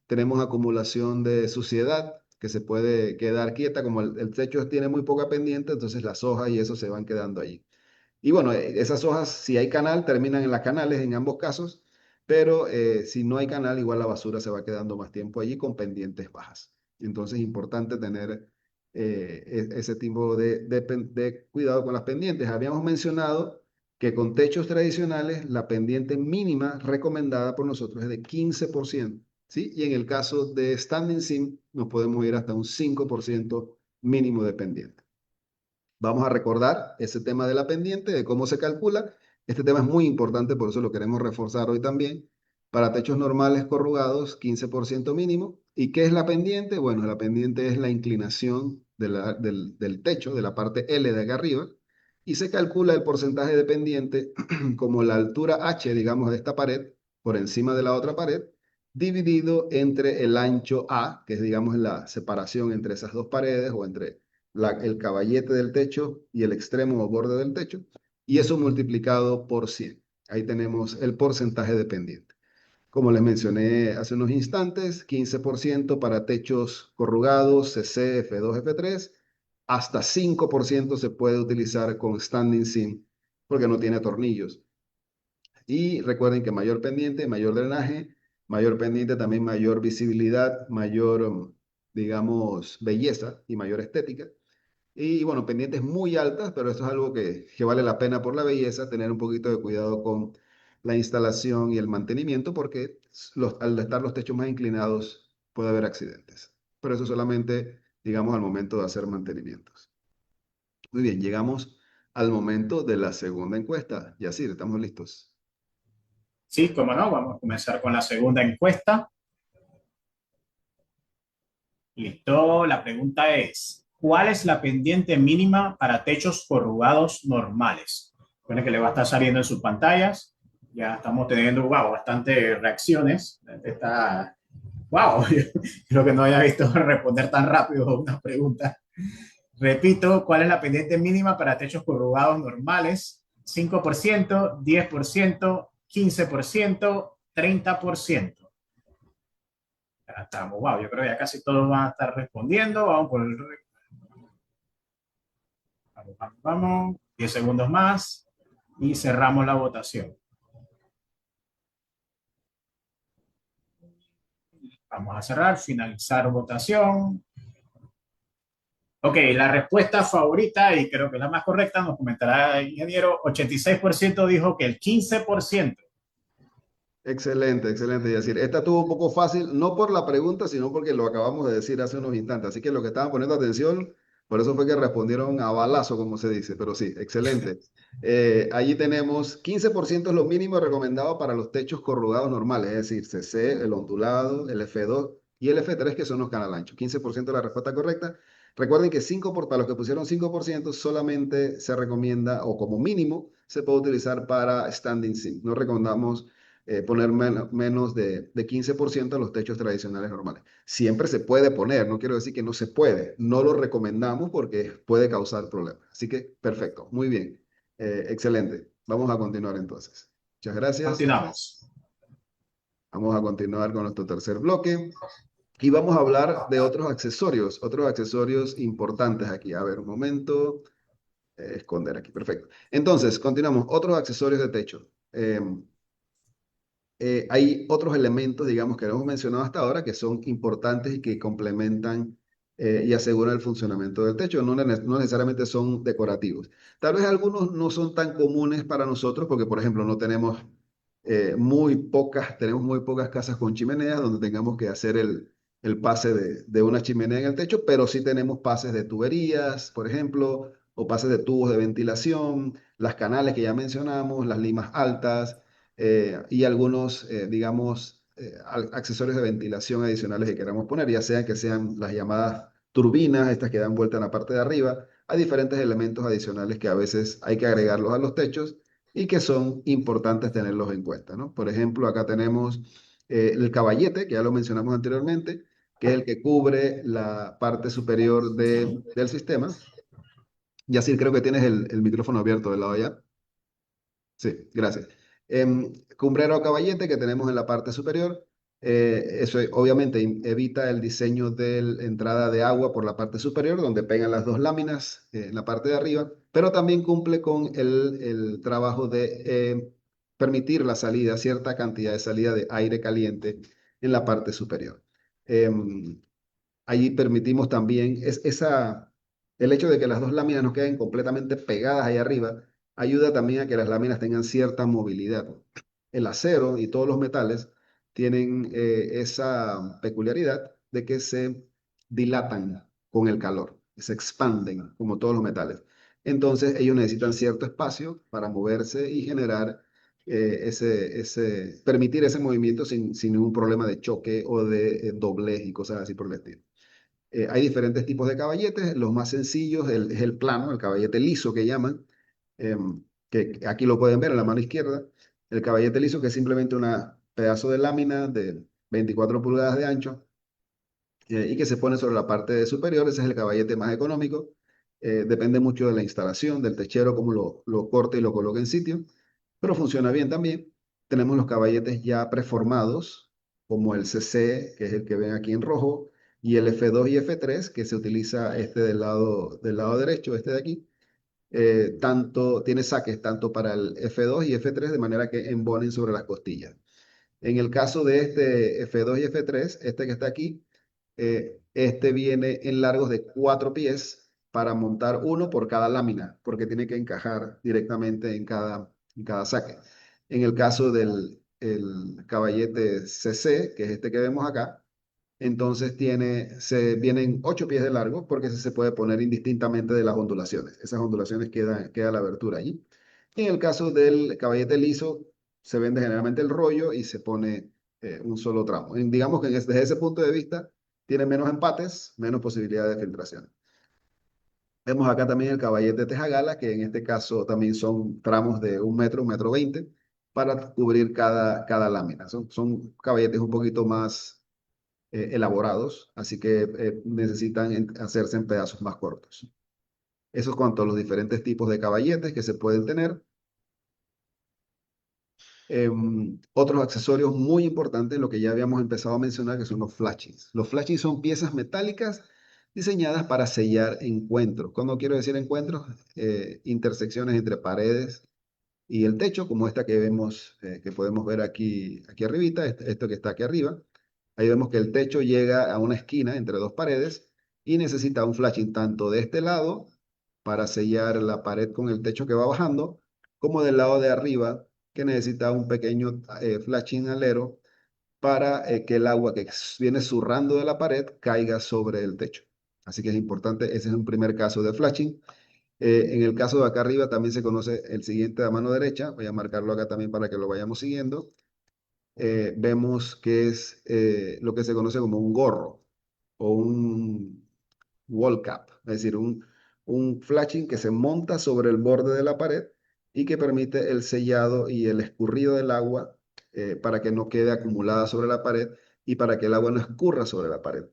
Tenemos acumulación de suciedad que se puede quedar quieta, como el techo tiene muy poca pendiente, entonces las hojas y eso se van quedando allí. Y bueno, esas hojas, si hay canal, terminan en las canales en ambos casos, pero si no hay canal, igual la basura se va quedando más tiempo allí con pendientes bajas. Entonces es importante tener ese tipo de cuidado con las pendientes. Habíamos mencionado que con techos tradicionales la pendiente mínima recomendada por nosotros es de 15%, ¿sí? Y en el caso de standing seam nos podemos ir hasta un 5% mínimo de pendiente. Vamos a recordar ese tema de la pendiente, de cómo se calcula. Este tema es muy importante, por eso lo queremos reforzar hoy también. Para techos normales corrugados, 15% mínimo. ¿Y qué es la pendiente? Bueno, la pendiente es la inclinación del techo, de la parte L de acá arriba, y se calcula el porcentaje de pendiente como la altura H, digamos, de esta pared por encima de la otra pared, dividido entre el ancho A, que es, digamos, la separación entre esas dos paredes o entre el caballete del techo y el extremo o borde del techo, y eso multiplicado por 100. Ahí tenemos el porcentaje de pendiente. Como les mencioné hace unos instantes, 15% para techos corrugados, CC, F2, F3, hasta 5% se puede utilizar con standing seam porque no tiene tornillos. Y recuerden que mayor pendiente, mayor drenaje, mayor pendiente también mayor visibilidad, mayor, digamos, belleza y mayor estética. Y bueno, pendientes muy altas, pero esto es algo que vale la pena por la belleza, tener un poquito de cuidado con la instalación y el mantenimiento, porque al estar los techos más inclinados puede haber accidentes. Pero eso solamente, digamos, al momento de hacer mantenimientos. Muy bien, llegamos al momento de la segunda encuesta. Yacir, ¿estamos listos? Sí, cómo no, vamos a comenzar con la segunda encuesta. Listo, la pregunta es, ¿cuál es la pendiente mínima para techos corrugados normales? Recuerden que le va a estar saliendo en sus pantallas. Ya estamos teniendo, wow, bastantes reacciones. Está, wow, creo que no había visto responder tan rápido una pregunta. Repito, ¿cuál es la pendiente mínima para techos corrugados normales? 5%, 10%, 15%, 30%. Ya estamos, wow, yo creo que ya casi todos van a estar respondiendo. Vamos por el... Vamos, vamos, vamos. 10 segundos más y cerramos la votación. Vamos a cerrar, finalizar votación. Ok, la respuesta favorita, y creo que es la más correcta, nos comentará el ingeniero, 86% dijo que el 15%. Excelente, excelente, Yacir. Esta estuvo un poco fácil, no por la pregunta, sino porque lo acabamos de decir hace unos instantes. Así que lo que estaban poniendo atención, por eso fue que respondieron a balazo, como se dice. Pero sí, excelente. Allí tenemos 15% es lo mínimo recomendado para los techos corrugados normales, es decir, CC, el ondulado, el F2 y el F3, que son los canal anchos. 15% es la respuesta correcta. Recuerden que para los que pusieron 5% solamente se recomienda, o como mínimo, se puede utilizar para standing seam. No recomendamos poner menos de 15% a los techos tradicionales normales. Siempre se puede poner, no quiero decir que no se puede, no lo recomendamos porque puede causar problemas. Así que perfecto, muy bien, excelente. Vamos a continuar entonces. Muchas gracias. Continuamos. Vamos a continuar con nuestro tercer bloque y vamos a hablar de otros accesorios importantes aquí. A ver, un momento. Esconder aquí, perfecto. Entonces, continuamos. Otros accesorios de techo. Hay otros elementos, digamos, que no hemos mencionado hasta ahora, que son importantes y que complementan y aseguran el funcionamiento del techo. No necesariamente son decorativos. Tal vez algunos no son tan comunes para nosotros porque, por ejemplo, no tenemos tenemos muy pocas casas con chimeneas donde tengamos que hacer el pase de una chimenea en el techo, pero sí tenemos pases de tuberías, por ejemplo, o pases de tubos de ventilación, las canales que ya mencionamos, las limas altas y algunos, digamos, accesorios de ventilación adicionales que queramos poner, ya sean que sean las llamadas turbinas, estas que dan vuelta en la parte de arriba. Hay diferentes elementos adicionales que a veces hay que agregarlos a los techos y que son importantes tenerlos en cuenta, ¿no? Por ejemplo, acá tenemos el caballete, que ya lo mencionamos anteriormente, que es el que cubre la parte superior del sistema. Yacir, creo que tienes el micrófono abierto del lado de allá. Sí, gracias. Cumbrero o caballete que tenemos en la parte superior. Eso obviamente evita el diseño de la entrada de agua por la parte superior, donde pegan las dos láminas en la parte de arriba, pero también cumple con el trabajo de permitir la salida, cierta cantidad de salida de aire caliente en la parte superior. Em, Allí permitimos también el hecho de que las dos láminas no queden completamente pegadas ahí arriba, ayuda también a que las láminas tengan cierta movilidad. El acero y todos los metales tienen esa peculiaridad de que se dilatan con el calor, se expanden como todos los metales. Entonces ellos necesitan cierto espacio para moverse y generar permitir ese movimiento sin ningún problema de choque o de doblez y cosas así por el estilo. Hay diferentes tipos de caballetes. Los más sencillos es el plano, el caballete liso que llaman, que aquí lo pueden ver en la mano izquierda. El caballete liso que es simplemente un pedazo de lámina de 24 pulgadas de ancho y que se pone sobre la parte superior. Ese es el caballete más económico. Depende mucho de la instalación, del techero, cómo lo corte y lo coloque en sitio, pero funciona bien también. Tenemos los caballetes ya preformados, como el CC, que es el que ven aquí en rojo, y el F2 y F3, que se utiliza este del lado derecho, este de aquí. Tiene saques tanto para el F2 y F3 de manera que embonen sobre las costillas. En el caso de este F2 y F3, este que está aquí, este viene en largos de 4 pies para montar uno por cada lámina, porque tiene que encajar directamente en cada saque. En el caso del el caballete CC, que es este que vemos acá, entonces vienen 8 pies de largo porque se puede poner indistintamente de las ondulaciones. Esas ondulaciones queda la abertura allí. En el caso del caballete liso, se vende generalmente el rollo y se pone un solo tramo. Digamos que desde ese punto de vista tiene menos empates, menos posibilidad de filtración. Vemos acá también el caballete tejagala, que en este caso también son tramos de 1 metro, 1,20 m, para cubrir cada lámina. Son caballetes un poquito más elaborados, así que necesitan hacerse en pedazos más cortos. Eso es cuanto a los diferentes tipos de caballetes que se pueden tener. Otros accesorios muy importantes, lo que ya habíamos empezado a mencionar, que son los flashings. Los flashings son piezas metálicas diseñadas para sellar encuentros. Cuando quiero decir encuentros, intersecciones entre paredes y el techo, como esta que vemos, que podemos ver aquí arribita, esto que está aquí arriba. Ahí vemos que el techo llega a una esquina entre dos paredes y necesita un flashing tanto de este lado para sellar la pared con el techo que va bajando, como del lado de arriba que necesita un pequeño flashing alero para que el agua que viene zurrando de la pared caiga sobre el techo. Así que es importante, ese es un primer caso de flashing. En el caso de acá arriba también se conoce el siguiente a mano derecha, voy a marcarlo acá también para que lo vayamos siguiendo. Vemos que es lo que se conoce como un gorro o un wall cap, es decir, un flashing que se monta sobre el borde de la pared y que permite el sellado y el escurrido del agua para que no quede acumulada sobre la pared y para que el agua no escurra sobre la pared.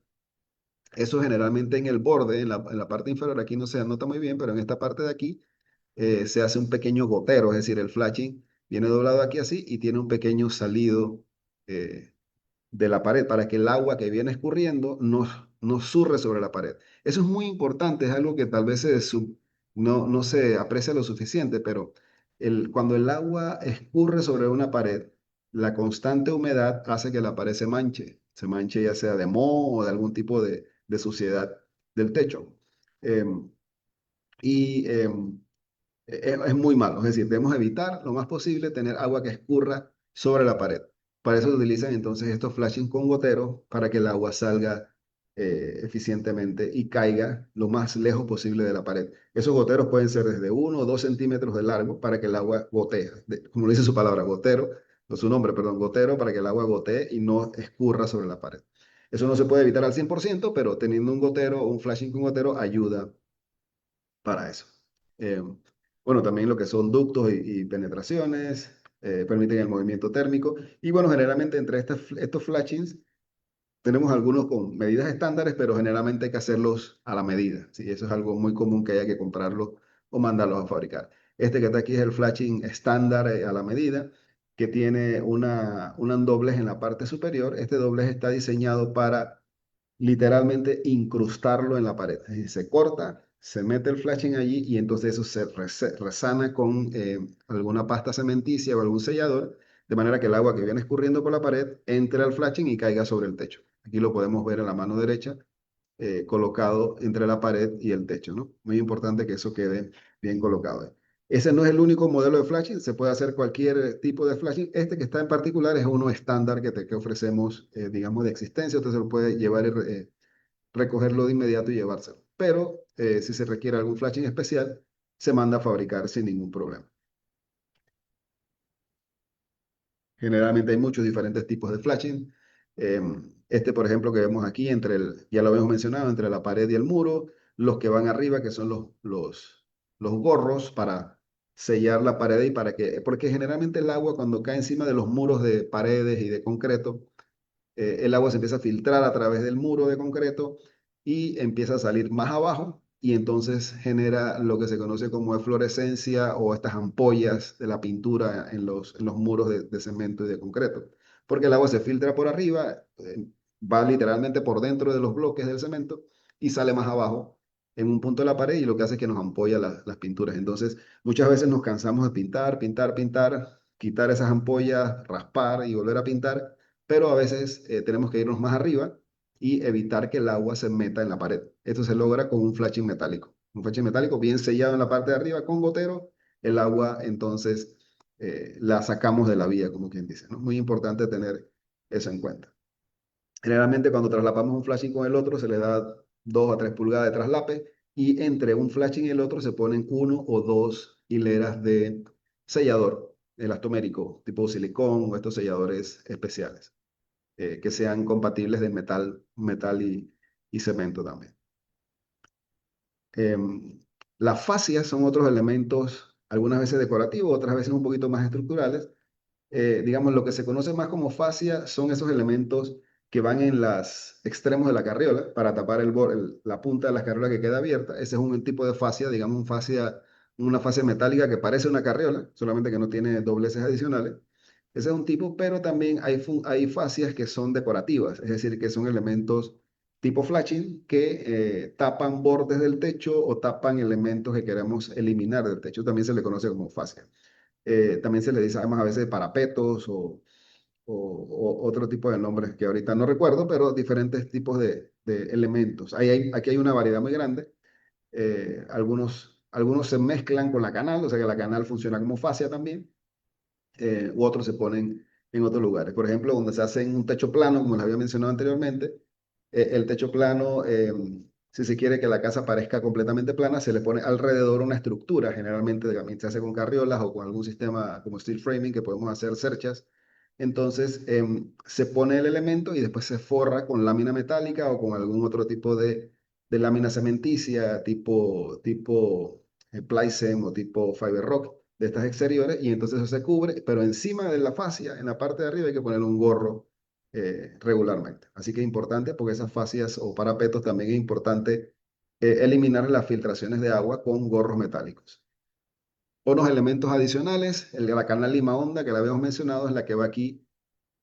Eso generalmente en el borde, en la parte inferior, aquí no se nota muy bien, pero en esta parte de aquí se hace un pequeño gotero, es decir, el flashing viene doblado aquí así y tiene un pequeño salido eh, de la pared para que el agua que viene escurriendo no surre sobre la pared. Eso es muy importante, es algo que tal vez no se aprecia lo suficiente, pero cuando el agua escurre sobre una pared, la constante humedad hace que la pared se manche ya sea de moho o de algún tipo de suciedad del techo. Em, y es muy malo. Es decir, debemos evitar lo más posible tener agua que escurra sobre la pared. Para eso se utilizan entonces estos flashings con goteros para que el agua salga eficientemente y caiga lo más lejos posible de la pared. Esos goteros pueden ser desde 1 o 2 centímetros de largo para que el agua gotee. Como lo dice su palabra, gotero, o su nombre, perdón, gotero, para que el agua gotee y no escurra sobre la pared. Eso no se puede evitar al 100%, pero teniendo un gotero o un flashing con gotero ayuda para eso. Eh, bueno, también lo que son ductos y penetraciones, permiten el movimiento térmico. Y bueno, generalmente entre estos flashings tenemos algunos con medidas estándares, pero generalmente hay que hacerlos a la medida. ¿Sí? Eso es algo muy común que haya que comprarlos o mandarlos a fabricar. Este que está aquí es el flashing estándar a la medida, que tiene un doblez en la parte superior. Este doblez está diseñado para literalmente incrustarlo en la pared. Es decir, se corta, se mete el flashing allí y entonces eso se resana con alguna pasta cementicia o algún sellador, de manera que el agua que viene escurriendo por la pared entre al flashing y caiga sobre el techo. Aquí lo podemos ver en la mano derecha, colocado entre la pared y el techo, ¿no? Muy importante que eso quede bien colocado ahí. Ese no es el único modelo de flashing, se puede hacer cualquier tipo de flashing. Este que está en particular es uno estándar que ofrecemos, digamos, de existencia. Usted se lo puede llevar y recogerlo de inmediato y llevárselo. Pero si se requiere algún flashing especial, se manda a fabricar sin ningún problema. Generalmente hay muchos diferentes tipos de flashing. Este, por ejemplo, que vemos aquí, ya lo habíamos mencionado, entre la pared y el muro, los que van arriba, que son los gorros para sellar la pared y porque generalmente el agua cuando cae encima de los muros de paredes y de concreto, el agua se empieza a filtrar a través del muro de concreto y empieza a salir más abajo y entonces genera lo que se conoce como eflorescencia o estas ampollas de la pintura en los muros de cemento y de concreto. Porque el agua se filtra por arriba, va literalmente por dentro de los bloques del cemento y sale más abajo en un punto de la pared y lo que hace es que nos ampolla las pinturas. Entonces, muchas veces nos cansamos de pintar, pintar, pintar, quitar esas ampollas, raspar y volver a pintar, pero a veces tenemos que irnos más arriba y evitar que el agua se meta en la pared. Esto se logra con un flashing metálico. Un flashing metálico bien sellado en la parte de arriba con gotero, el agua entonces la sacamos de la vía, como quien dice, ¿no? Muy importante tener eso en cuenta. Generalmente cuando traslapamos un flashing con el otro se le da 2 a 3 pulgadas de traslape y entre un flashing y el otro se ponen 1 o 2 hileras de sellador elastomérico tipo silicón o estos selladores especiales que sean compatibles de metal y cemento también. Em, las fascias son otros elementos, algunas veces decorativos, otras veces un poquito más estructurales. Digamos, lo que se conoce más como fascia son esos elementos que van en los extremos de la carriola para tapar la punta de la carriola que queda abierta. Ese es un tipo de fascia, digamos, una fascia metálica que parece una carriola, solamente que no tiene dobleces adicionales. Ese es un tipo, pero también hay fascias que son decorativas, es decir, que son elementos tipo flashing que tapan bordes del techo o tapan elementos que queremos eliminar del techo. También se le conoce como fascia. También se le dice además a veces parapetos o otro tipo de nombres que ahorita no recuerdo, pero diferentes tipos de elementos. Aquí hay una variedad muy grande. Algunos se mezclan con la canal, o sea que la canal funciona como fascia también, u otros se ponen en otros lugares. Por ejemplo, donde se hace en un techo plano, como les había mencionado anteriormente, el techo plano, si se quiere que la casa parezca completamente plana, se le pone alrededor una estructura, generalmente también se hace con carriolas o con algún sistema como steel framing que podemos hacer cerchas. Entonces, se pone el elemento y después se forra con lámina metálica o con algún otro tipo de lámina cementicia, tipo Plycem o tipo Fiber Rock de estas exteriores, y entonces eso se cubre, pero encima de la fascia, en la parte de arriba, hay que poner un gorro regularmente. Así que es importante porque esas fascias o parapetos también es importante eliminar las filtraciones de agua con gorros metálicos. Unos elementos adicionales, la canal lima honda que la habíamos mencionado es la que va aquí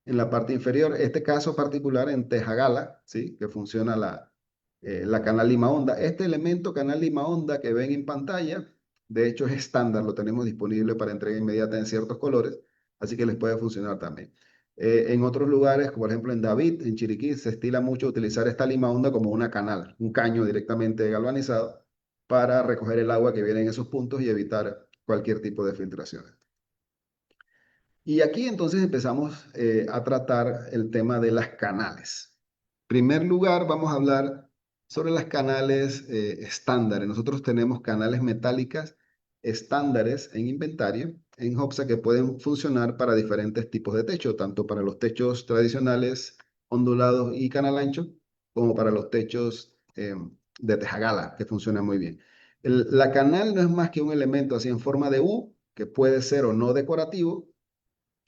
en la parte inferior. Este caso particular en Tejagala, ¿sí? Que funciona la canal lima honda. Este elemento canal lima honda que ven en pantalla, de hecho es estándar, lo tenemos disponible para entrega inmediata en ciertos colores, así que les puede funcionar también. En otros lugares, como por ejemplo en David, en Chiriquí, se estila mucho utilizar esta lima honda como una canal, un caño directamente galvanizado para recoger el agua que viene en esos puntos y evitar cualquier tipo de filtraciones. Y aquí entonces empezamos a tratar el tema de las canales. En primer lugar, vamos a hablar sobre las canales estándares. Nosotros tenemos canales metálicas estándares en inventario en Hopsa que pueden funcionar para diferentes tipos de techo, tanto para los techos tradicionales, ondulados y canal ancho, como para los techos de tejagala, que funcionan muy bien. La canal no es más que un elemento así en forma de U, que puede ser o no decorativo.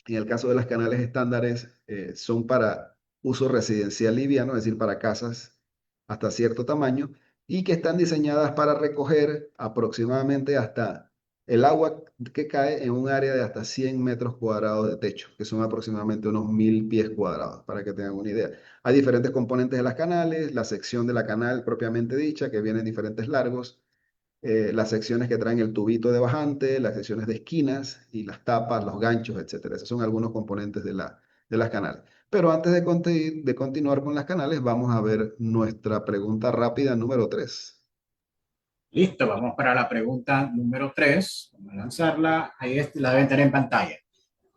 En el caso de las canales estándares, son para uso residencial liviano, es decir, para casas hasta cierto tamaño, y que están diseñadas para recoger aproximadamente hasta el agua que cae en un área de hasta 100 metros cuadrados de techo, que son aproximadamente unos 1000 pies cuadrados, para que tengan una idea. Hay diferentes componentes de las canales, la sección de la canal propiamente dicha, que viene en diferentes largos, las secciones que traen el tubito de bajante, las secciones de esquinas y las tapas, los ganchos, etcétera. Esos son algunos componentes de las canales. Pero antes de continuar con las canales, vamos a ver nuestra pregunta rápida número 3. Listo, vamos para la pregunta número 3. Vamos a lanzarla. Ahí la deben tener en pantalla.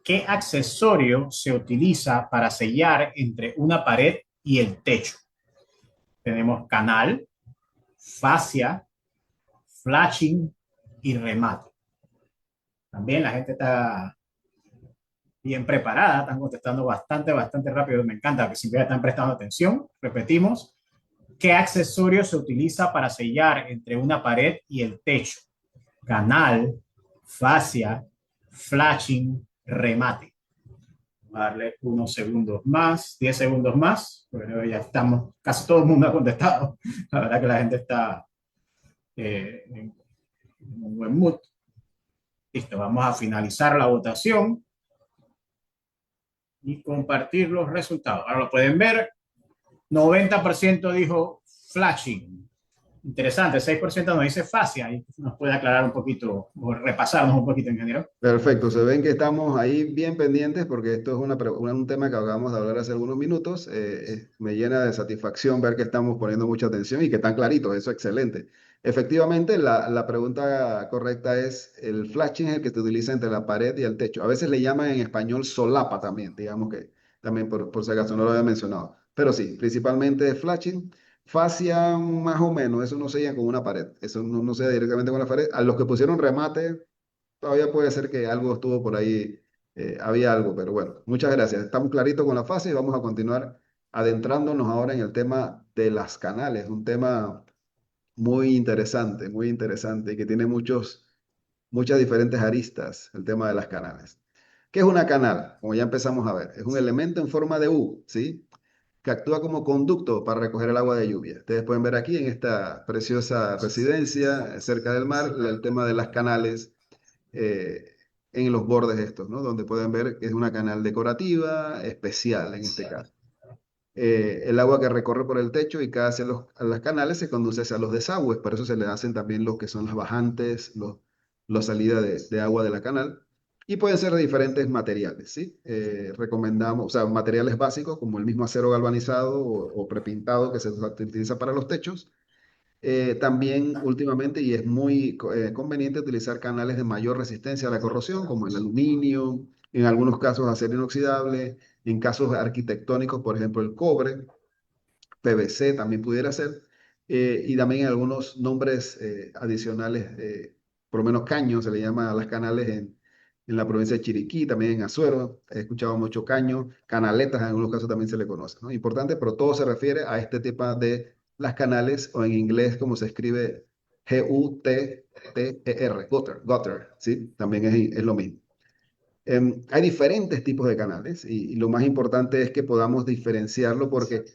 ¿Qué accesorio se utiliza para sellar entre una pared y el techo? Tenemos canal, fascia, flashing y remate. También la gente está bien preparada, están contestando bastante rápido. Me encanta que siempre están prestando atención. Repetimos, ¿qué accesorio se utiliza para sellar entre una pared y el techo? Canal, fascia, flashing, remate. Vamos a darle unos segundos más, 10 segundos más, porque ya estamos, casi todo el mundo ha contestado. La verdad que la gente está en un buen mood. Listo, vamos a finalizar la votación y compartir los resultados. Ahora lo pueden ver, 90% dijo flashing. Interesante, 6% nos dice fascia. Ahí nos puede aclarar un poquito o repasarnos un poquito, ingeniero. Perfecto, se ven que estamos ahí bien pendientes porque esto es un tema que acabamos de hablar hace algunos minutos. Me llena de satisfacción ver que estamos poniendo mucha atención y que están claritos, eso es excelente. Efectivamente, la pregunta correcta es el flashing es el que se utiliza entre la pared y el techo. A veces le llaman en español solapa también, digamos que también por si acaso no lo había mencionado. Pero sí, principalmente flashing. Fascia más o menos, eso no se llama con una pared, eso no se da directamente con la pared. A los que pusieron remate, todavía puede ser que algo estuvo por ahí, había algo, pero bueno, muchas gracias. Estamos claritos con la fase y vamos a continuar adentrándonos ahora en el tema de las canales, un tema muy interesante y que tiene muchas diferentes aristas, el tema de las canales. ¿Qué es una canal? Como ya empezamos a ver, es un elemento en forma de U, ¿sí? Que actúa como conducto para recoger el agua de lluvia. Ustedes pueden ver aquí en esta preciosa residencia cerca del mar el tema de las canales eh, en los bordes estos, ¿no? Donde pueden ver que es una canal decorativa especial en este caso. El agua que recorre por el techo y cae hacia a las canales se conduce hacia los desagües, por eso se le hacen también lo que son las bajantes, los salidas de agua de la canal. Y pueden ser de diferentes materiales, ¿sí? Recomendamos, o sea, materiales básicos como el mismo acero galvanizado o prepintado que se utiliza para los techos, también últimamente, y es muy conveniente utilizar canales de mayor resistencia a la corrosión, como el aluminio, en algunos casos acero inoxidable, en casos arquitectónicos, por ejemplo, el cobre, PVC también pudiera ser, y también algunos nombres adicionales, por lo menos caño, se le llama a las canales en la provincia de Chiriquí, también en Azuero, he escuchado mucho caño, canaletas en algunos casos también se le conoce, ¿no? Importante, pero todo se refiere a este tipo de las canales, o en inglés como se escribe Gutter, gutter, ¿sí? También es lo mismo. Hay diferentes tipos de canales y lo más importante es que podamos diferenciarlo porque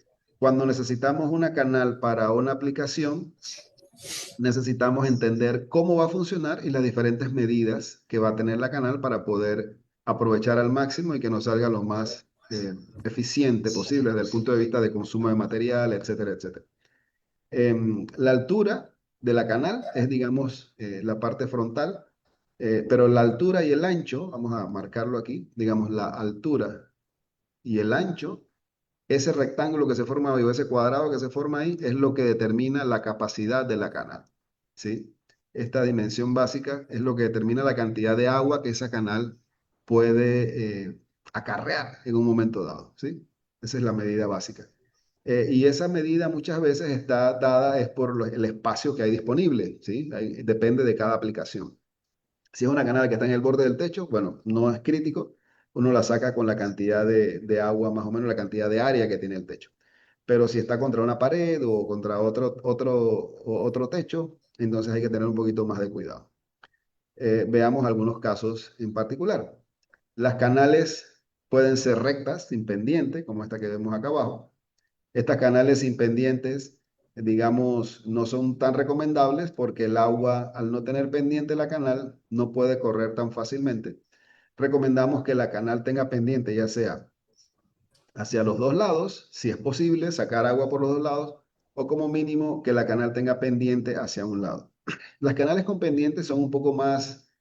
cuando necesitamos una canal para una aplicación, necesitamos entender cómo va a funcionar y las diferentes medidas que va a tener la canal para poder aprovechar al máximo y que nos salga lo más eficiente posible desde el punto de vista de consumo de material, etcétera, etcétera. La altura de la canal es, digamos, la parte frontal, pero la altura y el ancho, vamos a marcarlo aquí, digamos, la altura y el ancho, ese rectángulo que se forma ahí o ese cuadrado que se forma ahí es lo que determina la capacidad de la canal, ¿sí? Esta dimensión básica es lo que determina la cantidad de agua que esa canal puede acarrear en un momento dado, ¿sí? Esa es la medida básica. Y esa medida muchas veces está dada es por el espacio que hay disponible, ¿sí? Depende de cada aplicación. Si es una canal que está en el borde del techo, bueno, no es crítico, uno la saca con la cantidad de agua, más o menos la cantidad de área que tiene el techo. Pero si está contra una pared o contra otro techo, entonces hay que tener un poquito más de cuidado. Veamos algunos casos en particular. Las canales pueden ser rectas, sin pendiente, como esta que vemos acá abajo. Estas canales sin pendientes, digamos, no son tan recomendables porque el agua, al no tener pendiente la canal, no puede correr tan fácilmente. Recomendamos que la canal tenga pendiente, ya sea hacia los dos lados, si es posible, sacar agua por los dos lados, o como mínimo que la canal tenga pendiente hacia un lado. Las canales con pendientes son un poco más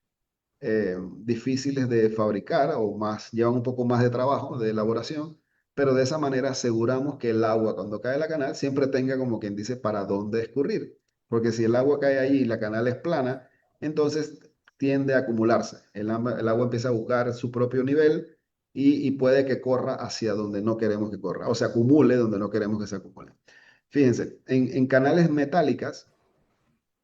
difíciles de fabricar o más, llevan un poco más de trabajo, de elaboración, pero de esa manera aseguramos que el agua cuando cae en la canal siempre tenga como quien dice para dónde escurrir, porque si el agua cae allí y la canal es plana, entonces tiende a acumularse. El agua empieza a buscar su propio nivel y puede que corra hacia donde no queremos que corra, o se acumule donde no queremos que se acumule. Fíjense, en canales metálicas,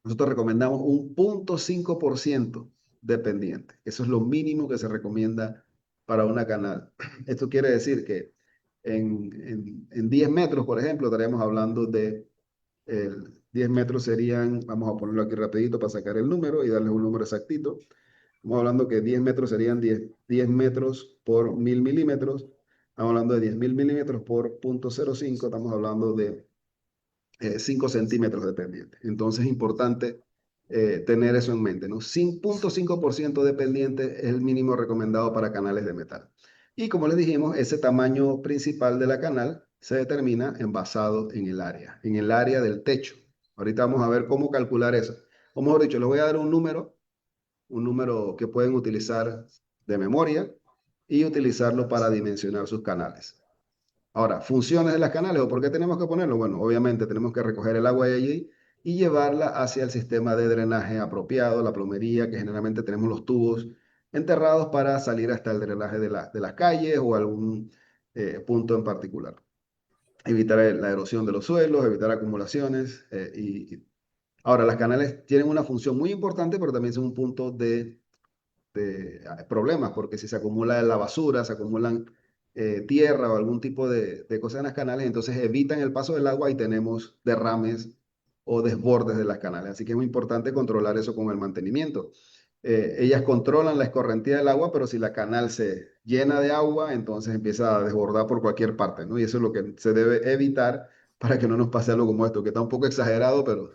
nosotros recomendamos un 0,5% de pendiente. Eso es lo mínimo que se recomienda para una canal. Esto quiere decir que en 10 metros, por ejemplo, estaríamos hablando de 10 metros serían, vamos a ponerlo aquí rapidito para sacar el número y darles un número exactito. Estamos hablando que 10 metros serían 10 metros por 1000 milímetros. Estamos hablando de 10.000 milímetros por 0,05. Estamos hablando de 5 centímetros de pendiente. Entonces es importante tener eso en mente, ¿no? 5.5% de pendiente es el mínimo recomendado para canales de metal. Y como les dijimos, ese tamaño principal de la canal se determina basado en el área del techo. Ahorita vamos a ver cómo calcular eso. O mejor dicho, les voy a dar un número que pueden utilizar de memoria y utilizarlo para dimensionar sus canales. Ahora, funciones de las canales o por qué tenemos que ponerlo. Bueno, obviamente tenemos que recoger el agua de allí y llevarla hacia el sistema de drenaje apropiado, la plomería, que generalmente tenemos los tubos enterrados para salir hasta el drenaje de las calles o algún punto en particular. Evitar la erosión de los suelos, evitar acumulaciones. Ahora, las canales tienen una función muy importante, pero también son un punto de problemas, porque si se acumula la basura, se acumulan tierra o algún tipo de cosas en las canales, entonces evitan el paso del agua y tenemos derrames o desbordes de las canales. Así que es muy importante controlar eso con el mantenimiento. Ellas controlan la escorrentía del agua, pero si la canal se llena de agua, entonces empieza a desbordar por cualquier parte, ¿no? Y eso es lo que se debe evitar para que no nos pase algo como esto, que está un poco exagerado, pero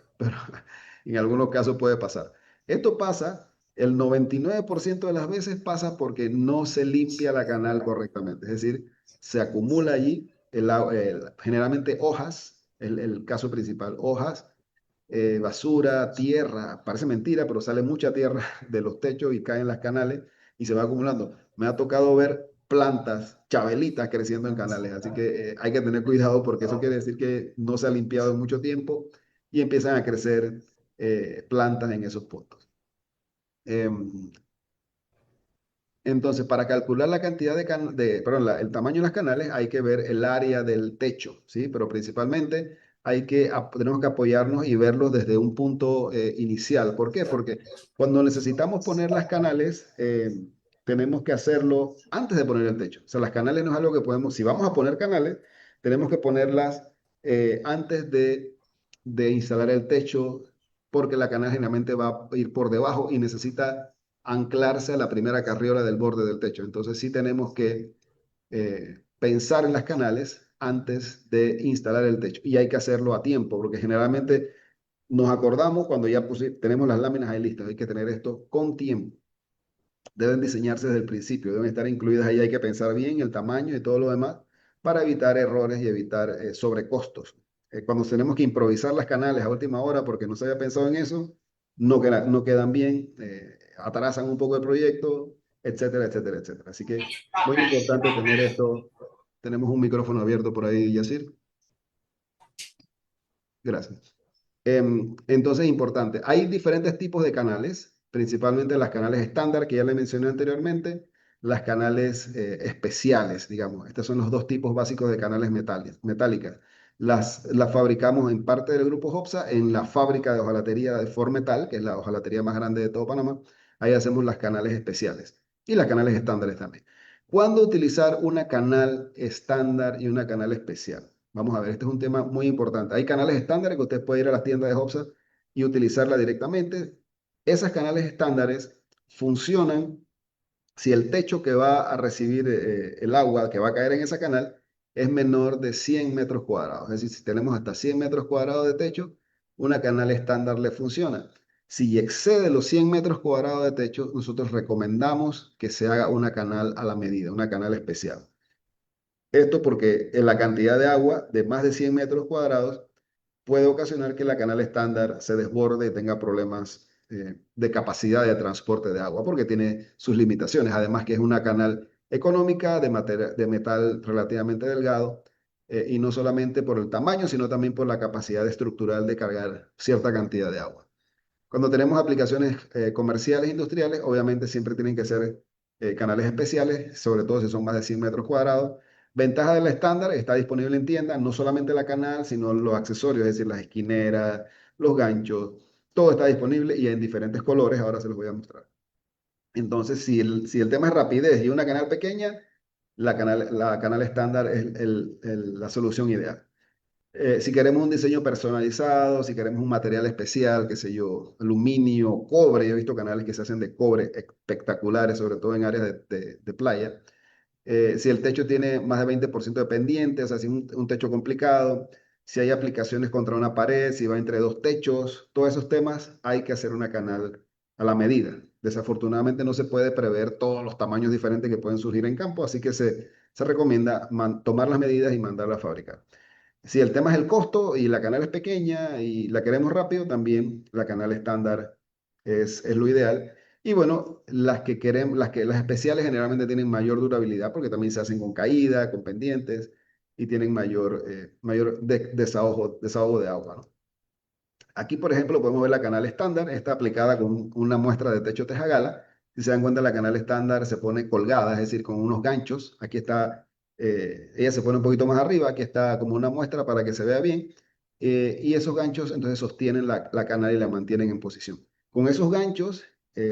en algunos casos puede pasar. Esto pasa, el 99% de las veces pasa porque no se limpia la canal correctamente, es decir, se acumula allí generalmente hojas, el caso principal, hojas, basura, tierra, parece mentira, pero sale mucha tierra de los techos y cae en las canales y se va acumulando. Me ha tocado ver plantas, chabelitas creciendo en canales, así que hay que tener cuidado porque eso quiere decir que no se ha limpiado en mucho tiempo y empiezan a crecer plantas en esos puntos. Em, entonces, para calcular la cantidad perdón, el tamaño de las canales, hay que ver el área del techo, ¿sí? Pero principalmente tenemos que apoyarnos y verlos desde un punto inicial. ¿Por qué? Porque cuando necesitamos poner las canales, tenemos que hacerlo antes de poner el techo. O sea, las canales no es algo que podemos, si vamos a poner canales, tenemos que ponerlas antes de instalar el techo, porque la canal generalmente va a ir por debajo y necesita anclarse a la primera carriola del borde del techo. Entonces sí tenemos que pensar en las canales antes de instalar el techo y hay que hacerlo a tiempo porque generalmente nos acordamos cuando ya tenemos las láminas ahí listas. Hay que tener esto con tiempo. Deben diseñarse desde el principio, deben estar incluidas ahí. Hay que pensar bien el tamaño y todo lo demás para evitar errores y evitar sobrecostos. Cuando tenemos que improvisar las canales a última hora porque no se había pensado en eso, no quedan bien, atrasan un poco el proyecto, etcétera, etcétera, etcétera. Así que muy importante tener esto. Tenemos un micrófono abierto por ahí, Yacir. Gracias. Entonces, importante. Hay diferentes tipos de canales, principalmente las canales estándar que ya le mencioné anteriormente, las canales especiales, digamos. Estos son los dos tipos básicos de canales metálicas. Las fabricamos en parte del grupo Hopsa en la fábrica de hojalatería de Formetal, que es la hojalatería más grande de todo Panamá. Ahí hacemos las canales especiales y las canales estándares también. ¿Cuándo utilizar una canal estándar y una canal especial? Vamos a ver, este es un tema muy importante. Hay canales estándares que usted puede ir a las tiendas de Hopsa y utilizarla directamente. Esas canales estándares funcionan si el techo que va a recibir el agua que va a caer en esa canal es menor de 100 metros cuadrados. Es decir, si tenemos hasta 100 metros cuadrados de techo, una canal estándar le funciona. Si excede los 100 metros cuadrados de techo, nosotros recomendamos que se haga una canal a la medida, una canal especial. Esto porque en la cantidad de agua de más de 100 metros cuadrados puede ocasionar que la canal estándar se desborde y tenga problemas de capacidad de transporte de agua, porque tiene sus limitaciones. Además que es una canal económica de metal relativamente delgado, y no solamente por el tamaño, sino también por la capacidad estructural de cargar cierta cantidad de agua. Cuando tenemos aplicaciones comerciales e industriales, obviamente siempre tienen que ser canales especiales, sobre todo si son más de 100 metros cuadrados. Ventaja del estándar, está disponible en tiendas, no solamente la canal, sino los accesorios, es decir, las esquineras, los ganchos, todo está disponible y en diferentes colores, ahora se los voy a mostrar. Entonces, si el tema es rapidez y una canal pequeña, la canal estándar es la solución ideal. Si queremos un diseño personalizado, si queremos un material especial, qué sé yo, aluminio, cobre, yo he visto canales que se hacen de cobre espectaculares, sobre todo en áreas de playa. Si el techo tiene más de 20% de pendiente, o sea, si es un techo complicado, si hay aplicaciones contra una pared, si va entre dos techos, todos esos temas hay que hacer una canal a la medida. Desafortunadamente no se puede prever todos los tamaños diferentes que pueden surgir en campo, así que se recomienda tomar las medidas y mandarla a fabricar. Si el tema es el costo y la canal es pequeña y la queremos rápido, también la canal estándar es lo ideal. Y bueno, las que queremos, las especiales generalmente tienen mayor durabilidad porque también se hacen con caída, con pendientes y tienen mayor desahogo de agua, ¿no? Aquí, por ejemplo, podemos ver la canal estándar, está aplicada con una muestra de techo Tejagala. Si se dan cuenta, la canal estándar se pone colgada, es decir, con unos ganchos. Aquí está, ella se pone un poquito más arriba, aquí está como una muestra para que se vea bien. Y esos ganchos entonces sostienen la canal y la mantienen en posición. Con esos ganchos,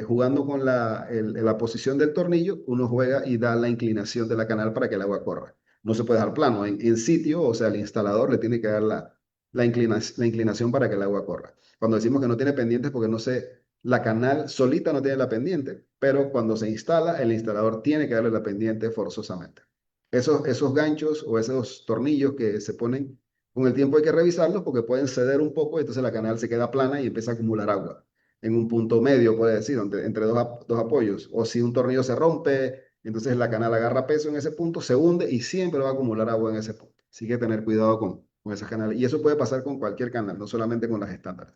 jugando con la posición del tornillo, uno juega y da la inclinación de la canal para que el agua corra. No se puede dejar plano, en sitio, o sea, el instalador le tiene que dar la inclinación para que el agua corra. Cuando decimos que no tiene pendientes, porque no sé, la canal solita no tiene la pendiente, pero cuando se instala, el instalador tiene que darle la pendiente forzosamente. Esos ganchos o esos tornillos que se ponen, con el tiempo hay que revisarlos porque pueden ceder un poco y entonces la canal se queda plana y empieza a acumular agua. En un punto medio, puede decir, entre dos apoyos. O si un tornillo se rompe, entonces la canal agarra peso en ese punto, se hunde y siempre va a acumular agua en ese punto. Así que tener cuidado con esas canales. Y eso puede pasar con cualquier canal, no solamente con las estándares.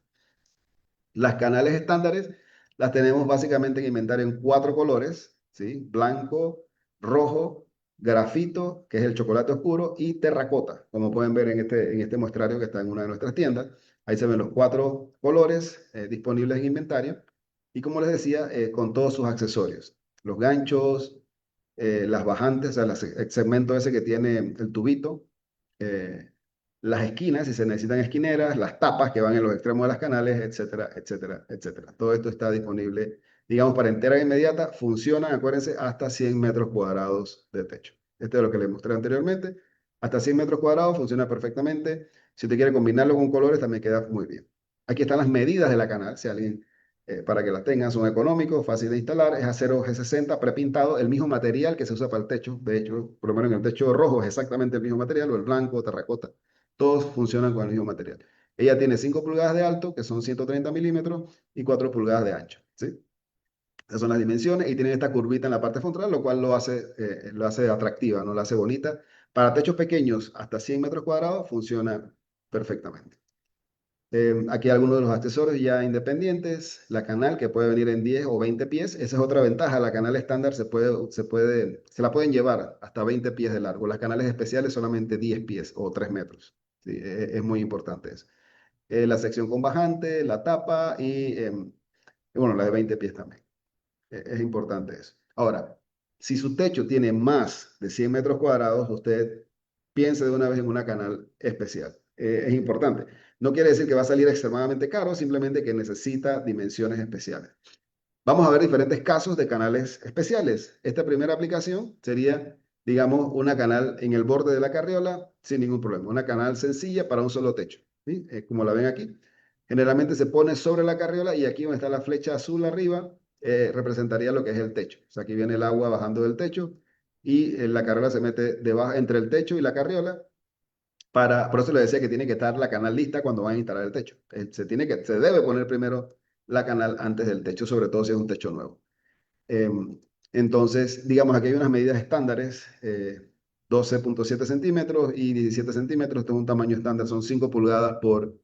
Las canales estándares las tenemos básicamente en inventario en cuatro colores, ¿sí? Blanco, rojo, grafito, que es el chocolate oscuro, y terracota, como pueden ver en este muestrario que está en una de nuestras tiendas. Ahí se ven los cuatro colores disponibles en inventario. Y como les decía, con todos sus accesorios. Los ganchos, las bajantes, o sea, el segmento ese que tiene el tubito, eh, las esquinas, si se necesitan esquineras, las tapas que van en los extremos de las canales, etcétera, etcétera, etcétera. Todo esto está disponible, digamos, para entrega inmediata. Funcionan, acuérdense, hasta 100 metros cuadrados de techo. Este es lo que les mostré anteriormente. Hasta 100 metros cuadrados funciona perfectamente. Si usted quiere combinarlo con colores, también queda muy bien. Aquí están las medidas de la canal, si alguien, para que las tengan, son económicos, fácil de instalar. Es acero G60 prepintado, el mismo material que se usa para el techo. De hecho, por lo menos en el techo rojo es exactamente el mismo material, o el blanco, terracota. Todos funcionan con el mismo material. Ella tiene 5 pulgadas de alto, que son 130 milímetros, y 4 pulgadas de ancho, ¿sí? Esas son las dimensiones y tiene esta curvita en la parte frontal, lo cual lo hace atractiva, ¿no? Lo hace bonita. Para techos pequeños, hasta 100 metros cuadrados, funciona perfectamente. Aquí algunos de los accesorios ya independientes, la canal que puede venir en 10 o 20 pies, esa es otra ventaja, la canal estándar se la pueden llevar hasta 20 pies de largo, las canales especiales solamente 10 pies o 3 metros, sí, es muy importante eso. La sección con bajante, la tapa y bueno, la de 20 pies también, es importante eso. Ahora, si su techo tiene más de 100 metros cuadrados, usted piense de una vez en una canal especial. Es importante. No quiere decir que va a salir extremadamente caro, simplemente que necesita dimensiones especiales. Vamos a ver diferentes casos de canales especiales. Esta primera aplicación sería, digamos, una canal en el borde de la carriola sin ningún problema. Una canal sencilla para un solo techo, ¿sí? Como la ven aquí. Generalmente se pone sobre la carriola y aquí donde está la flecha azul arriba representaría lo que es el techo. O sea, aquí viene el agua bajando del techo y la carriola se mete debajo, entre el techo y la carriola. Por eso le decía que tiene que estar la canal lista cuando van a instalar el techo. Se debe poner primero la canal antes del techo, sobre todo si es un techo nuevo. Entonces, digamos, aquí hay unas medidas estándares, 12,7 centímetros y 17 centímetros. Este es un tamaño estándar, son 5 pulgadas por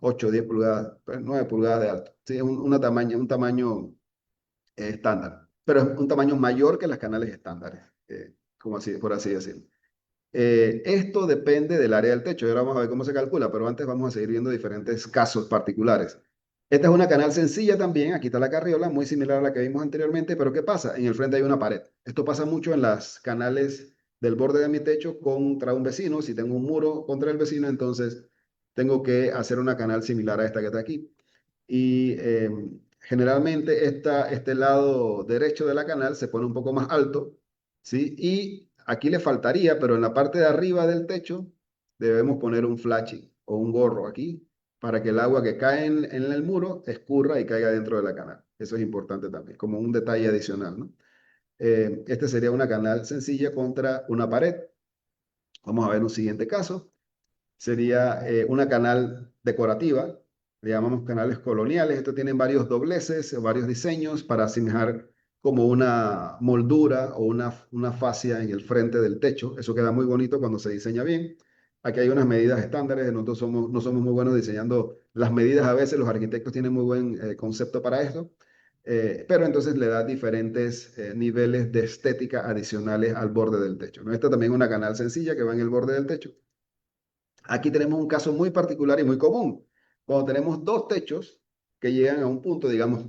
8 o 10 pulgadas, 9 pulgadas de alto. Sí, es un tamaño estándar, pero es un tamaño mayor que las canales estándares, como así, por así decirlo. Esto depende del área del techo. Y ahora vamos a ver cómo se calcula, pero antes vamos a seguir viendo diferentes casos particulares. Esta es una canal sencilla también. Aquí está la carriola, muy similar a la que vimos anteriormente, pero ¿qué pasa? En el frente hay una pared. Esto pasa mucho en las canales del borde de mi techo contra un vecino. Si tengo un muro contra el vecino, entonces tengo que hacer una canal similar a esta que está aquí. Y generalmente este lado derecho de la canal se pone un poco más alto, ¿sí? Y aquí le faltaría, pero en la parte de arriba del techo debemos poner un flashing o un gorro aquí para que el agua que cae en el muro escurra y caiga dentro de la canal. Eso es importante también, como un detalle adicional, ¿no? Este sería una canal sencilla contra una pared. Vamos a ver un siguiente caso. sería una canal decorativa, le llamamos canales coloniales. Estos tienen varios dobleces, varios diseños para asemejar como una moldura o una fascia en el frente del techo. Eso queda muy bonito cuando se diseña bien. Aquí hay unas medidas estándares, nosotros no somos muy buenos diseñando las medidas a veces, los arquitectos tienen muy buen concepto para esto, pero entonces le da diferentes niveles de estética adicionales al borde del techo, ¿no? Esta también es una canal sencilla que va en el borde del techo. Aquí tenemos un caso muy particular y muy común. Cuando tenemos dos techos que llegan a un punto, digamos,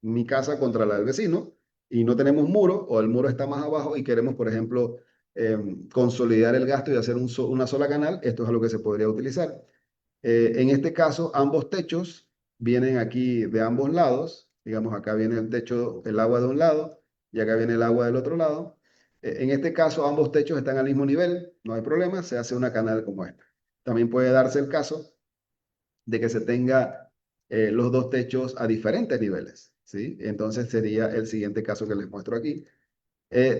mi casa contra la del vecino, y no tenemos muro, o el muro está más abajo y queremos, por ejemplo, consolidar el gasto y hacer una sola canal, esto es algo que se podría utilizar. En este caso, ambos techos vienen aquí de ambos lados. Digamos, acá viene el techo, el agua de un lado y acá viene el agua del otro lado. En este caso, ambos techos están al mismo nivel, no hay problema, se hace una canal como esta. También puede darse el caso de que se tenga los dos techos a diferentes niveles, ¿sí? Entonces sería el siguiente caso que les muestro aquí,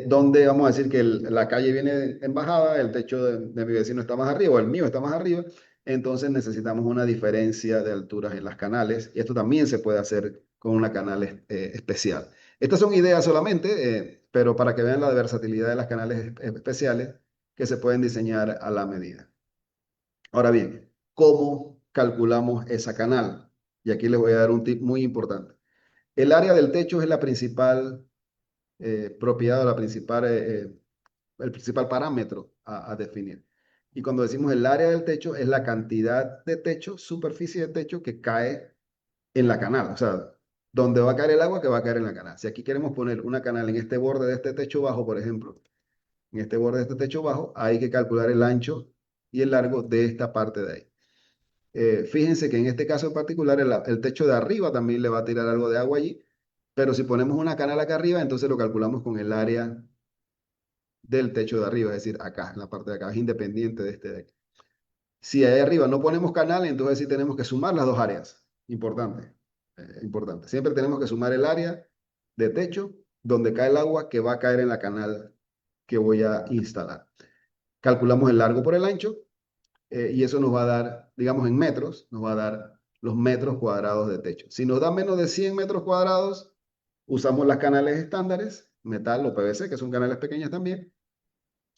donde vamos a decir que la calle viene en bajada, el techo de mi vecino está más arriba, o el mío está más arriba, entonces necesitamos una diferencia de alturas en las canales, y esto también se puede hacer con una canal especial. Estas son ideas solamente, pero para que vean la versatilidad de las canales especiales que se pueden diseñar a la medida. Ahora bien, ¿cómo calculamos esa canal? Y aquí les voy a dar un tip muy importante. El área del techo es la principal propiedad o el principal parámetro a definir. Y cuando decimos el área del techo, es la cantidad de techo, superficie de techo que cae en la canal. O sea, donde va a caer el agua que va a caer en la canal. Si aquí queremos poner una canal en este borde de este techo bajo, por ejemplo, en este borde de este techo bajo, hay que calcular el ancho y el largo de esta parte de ahí. Fíjense que en este caso en particular el techo de arriba también le va a tirar algo de agua allí, pero si ponemos una canal acá arriba, entonces lo calculamos con el área del techo de arriba, es decir, acá, en la parte de acá, es independiente de este de aquí. Si ahí arriba no ponemos canal, entonces sí tenemos que sumar las dos áreas. Importante, importante. Siempre tenemos que sumar el área de techo donde cae el agua que va a caer en la canal que voy a instalar. Calculamos el largo por el ancho y eso nos va a dar, digamos en metros, nos va a dar los metros cuadrados de techo. Si nos da menos de 100 metros cuadrados, usamos las canales estándares, metal o PVC, que son canales pequeños también.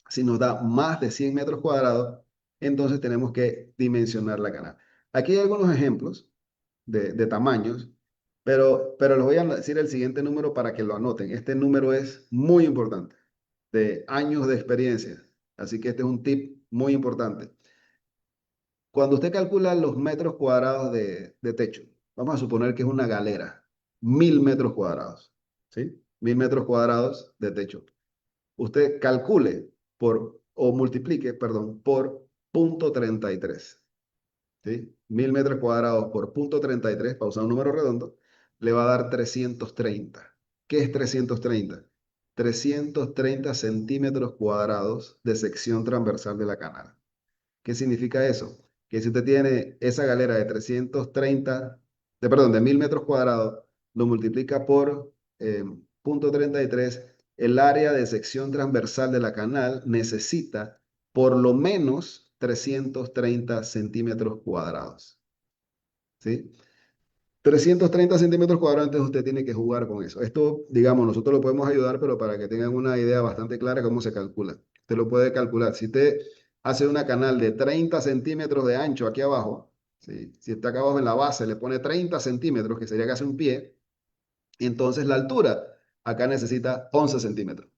Si nos da más de 100 metros cuadrados, entonces tenemos que dimensionar la canal. Aquí hay algunos ejemplos de tamaños, pero les voy a decir el siguiente número para que lo anoten. Este número es muy importante, de años de experiencia. Así que este es un tip muy importante. Cuando usted calcula los metros cuadrados de techo, vamos a suponer que es una galera, 1000 metros cuadrados, ¿sí? 1000 metros cuadrados de techo. Usted calcule o multiplique, perdón, por 0,33, ¿sí? 1000 metros cuadrados por 0,33, para usar un número redondo, le va a dar 330. ¿Qué es 330? 330 centímetros cuadrados de sección transversal de la canal. ¿Qué significa eso? Que si usted tiene esa galera de 330, perdón, de 1000 metros cuadrados, lo multiplica por 0,33, el área de sección transversal de la canal necesita por lo menos 330 centímetros cuadrados. ¿Sí? 330 centímetros cuadrados, entonces usted tiene que jugar con eso. Esto, digamos, nosotros lo podemos ayudar, pero para que tengan una idea bastante clara cómo se calcula. Usted lo puede calcular. Si usted hace una canal de 30 centímetros de ancho aquí abajo, ¿sí? Si está acá abajo en la base, le pone 30 centímetros, que sería casi un pie, entonces la altura acá necesita 11 centímetros.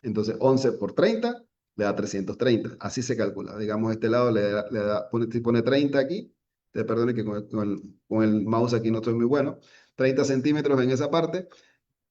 Entonces 11 por 30 le da 330. Así se calcula. Digamos, este lado si pone 30 aquí. Te perdone que con el mouse aquí no estoy muy bueno. 30 centímetros en esa parte.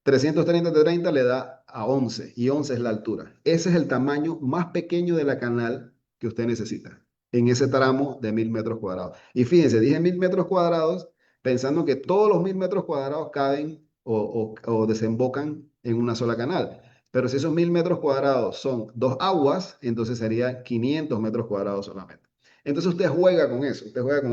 330 de 30 le da a 11 y 11 es la altura. Ese es el tamaño más pequeño de la canal que usted necesita en ese tramo de 1000 metros cuadrados. Y fíjense, dije 1000 metros cuadrados pensando que todos los 1000 metros cuadrados caben o desembocan en una sola canal. Pero si esos 1000 metros cuadrados son dos aguas, entonces sería 500 metros cuadrados solamente. Entonces usted juega con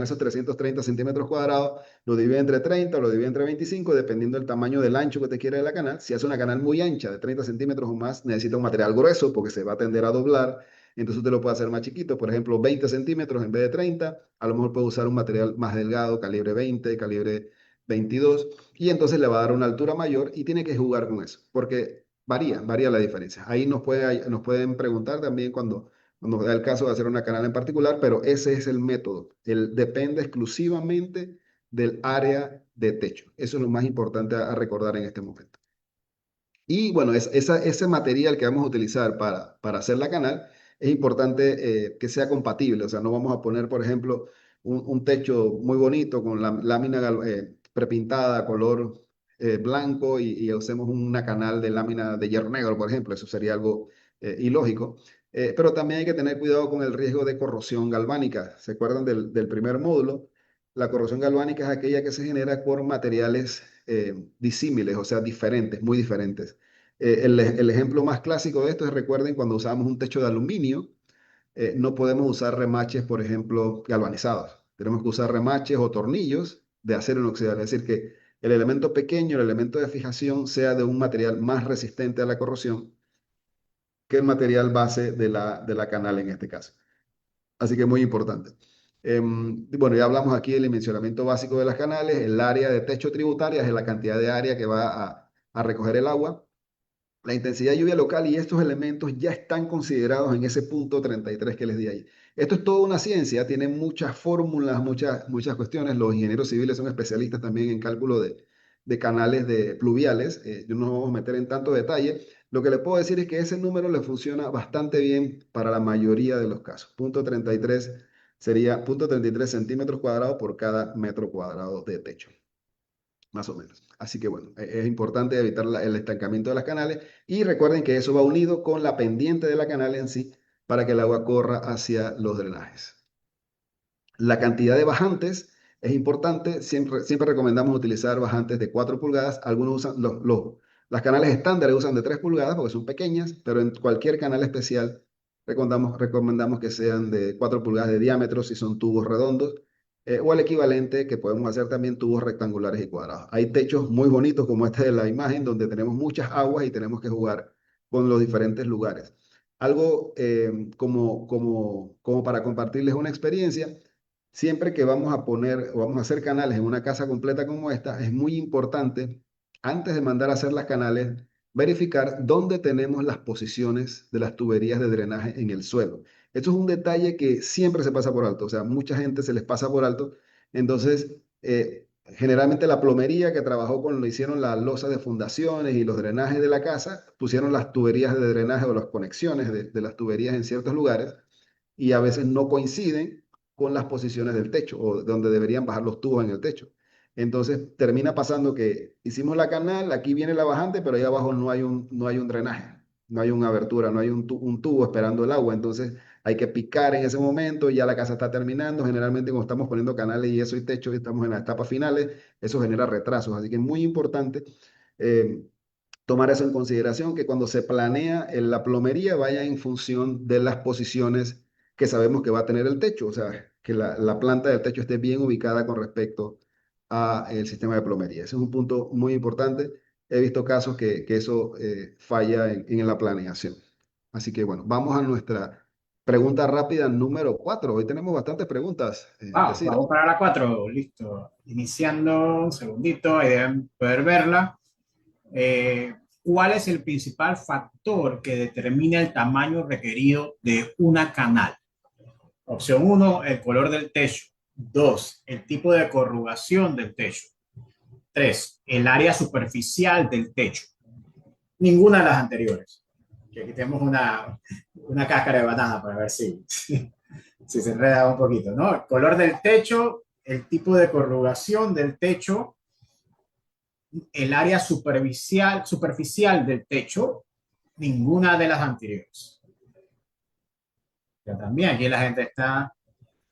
esos 330 centímetros cuadrados, lo divide entre 30 o lo divide entre 25, dependiendo del tamaño del ancho que usted quiere de la canal. Si hace una canal muy ancha, de 30 centímetros o más, necesita un material grueso porque se va a tender a doblar. entonces usted lo puede hacer más chiquito, por ejemplo, 20 centímetros en vez de 30, a lo mejor puede usar un material más delgado, calibre 20, calibre 22, y entonces le va a dar una altura mayor y tiene que jugar con eso, porque varía la diferencia. Ahí nos pueden preguntar también cuando da el caso de hacer una canal en particular, pero ese es el método. Depende exclusivamente del área de techo. Eso es lo más importante a recordar en este momento. Y bueno, ese material que vamos a utilizar para hacer la canal es importante que sea compatible. O sea, no vamos a poner, por ejemplo, un techo muy bonito con la lámina prepintada color blanco y usemos una canal de lámina de hierro negro, por ejemplo. Eso sería algo ilógico. Pero también hay que tener cuidado con el riesgo de corrosión galvánica. ¿Se acuerdan del primer módulo? La corrosión galvánica es aquella que se genera por materiales disímiles, o sea, diferentes, muy diferentes. El ejemplo más clásico de esto es, recuerden, cuando usábamos un techo de aluminio, no podemos usar remaches, por ejemplo, galvanizados. Tenemos que usar remaches o tornillos de acero inoxidable. Es decir, que el elemento pequeño, el elemento de fijación, sea de un material más resistente a la corrosión que el material base de la canal en este caso. Así que muy importante. Bueno, ya hablamos aquí del dimensionamiento básico de las canales. El área de techo tributaria es la cantidad de área que va a recoger el agua. La intensidad de lluvia local y estos elementos ya están considerados en ese punto 33 que les di ahí. Esto es toda una ciencia, tiene muchas fórmulas, muchas cuestiones. Los ingenieros civiles son especialistas también en cálculo de canales pluviales. Yo no nos vamos a meter en tanto detalle. Lo que le puedo decir es que ese número le funciona bastante bien para la mayoría de los casos. Punto 33 sería punto 33 centímetros cuadrados por cada metro cuadrado de techo más o menos. Así que bueno, es importante evitar el estancamiento de las canales y recuerden que eso va unido con la pendiente de la canal en sí para que el agua corra hacia los drenajes. La cantidad de bajantes es importante, siempre recomendamos utilizar bajantes de 4 pulgadas, algunos usan las canales estándares usan de 3 pulgadas porque son pequeñas, pero en cualquier canal especial recomendamos que sean de 4 pulgadas de diámetro si son tubos redondos o el equivalente que podemos hacer también tubos rectangulares y cuadrados. Hay techos muy bonitos como este de la imagen donde tenemos muchas aguas y tenemos que jugar con los diferentes lugares. Algo como para compartirles una experiencia, siempre que vamos a poner o vamos a hacer canales en una casa completa como esta, es muy importante, antes de mandar a hacer las canales, verificar dónde tenemos las posiciones de las tuberías de drenaje en el suelo. Esto es un detalle que siempre se pasa por alto, o sea, mucha gente se les pasa por alto. Entonces, generalmente la plomería que trabajó lo hicieron las losas de fundaciones y los drenajes de la casa, pusieron las tuberías de drenaje o las conexiones de las tuberías en ciertos lugares y a veces no coinciden con las posiciones del techo o donde deberían bajar los tubos en el techo. Entonces termina pasando que hicimos la canal, aquí viene la bajante, pero ahí abajo no hay un drenaje, no hay una abertura, no hay un tubo esperando el agua. Entonces hay que picar en ese momento, ya la casa está terminando. Generalmente cuando estamos poniendo canales y eso y techo, estamos en las etapas finales, eso genera retrasos. Así que es muy importante eh, tomar eso en consideración, que cuando se planea la plomería vaya en función de las posiciones que sabemos que va a tener el techo, o sea, que la planta del techo esté bien ubicada con respecto al sistema de plomería. Ese es un punto muy importante. He visto casos que eso falla en la planeación. Así que bueno, vamos a nuestra pregunta rápida número 4. Hoy tenemos bastantes preguntas, Wow, Yacir. vamos para la 4, listo. Iniciando, un segundito, ahí deben poder verla. ¿Cuál es el principal factor que determina el tamaño requerido de una canal? Opción uno, el color del techo. 2, el tipo de corrugación del techo. 3, el área superficial del techo. Ninguna de las anteriores. Que aquí tenemos una cáscara de banana para ver si se enreda un poquito, ¿no? El color del techo, el tipo de corrugación del techo, el área superficial del techo, ninguna de las anteriores. Ya también aquí la gente está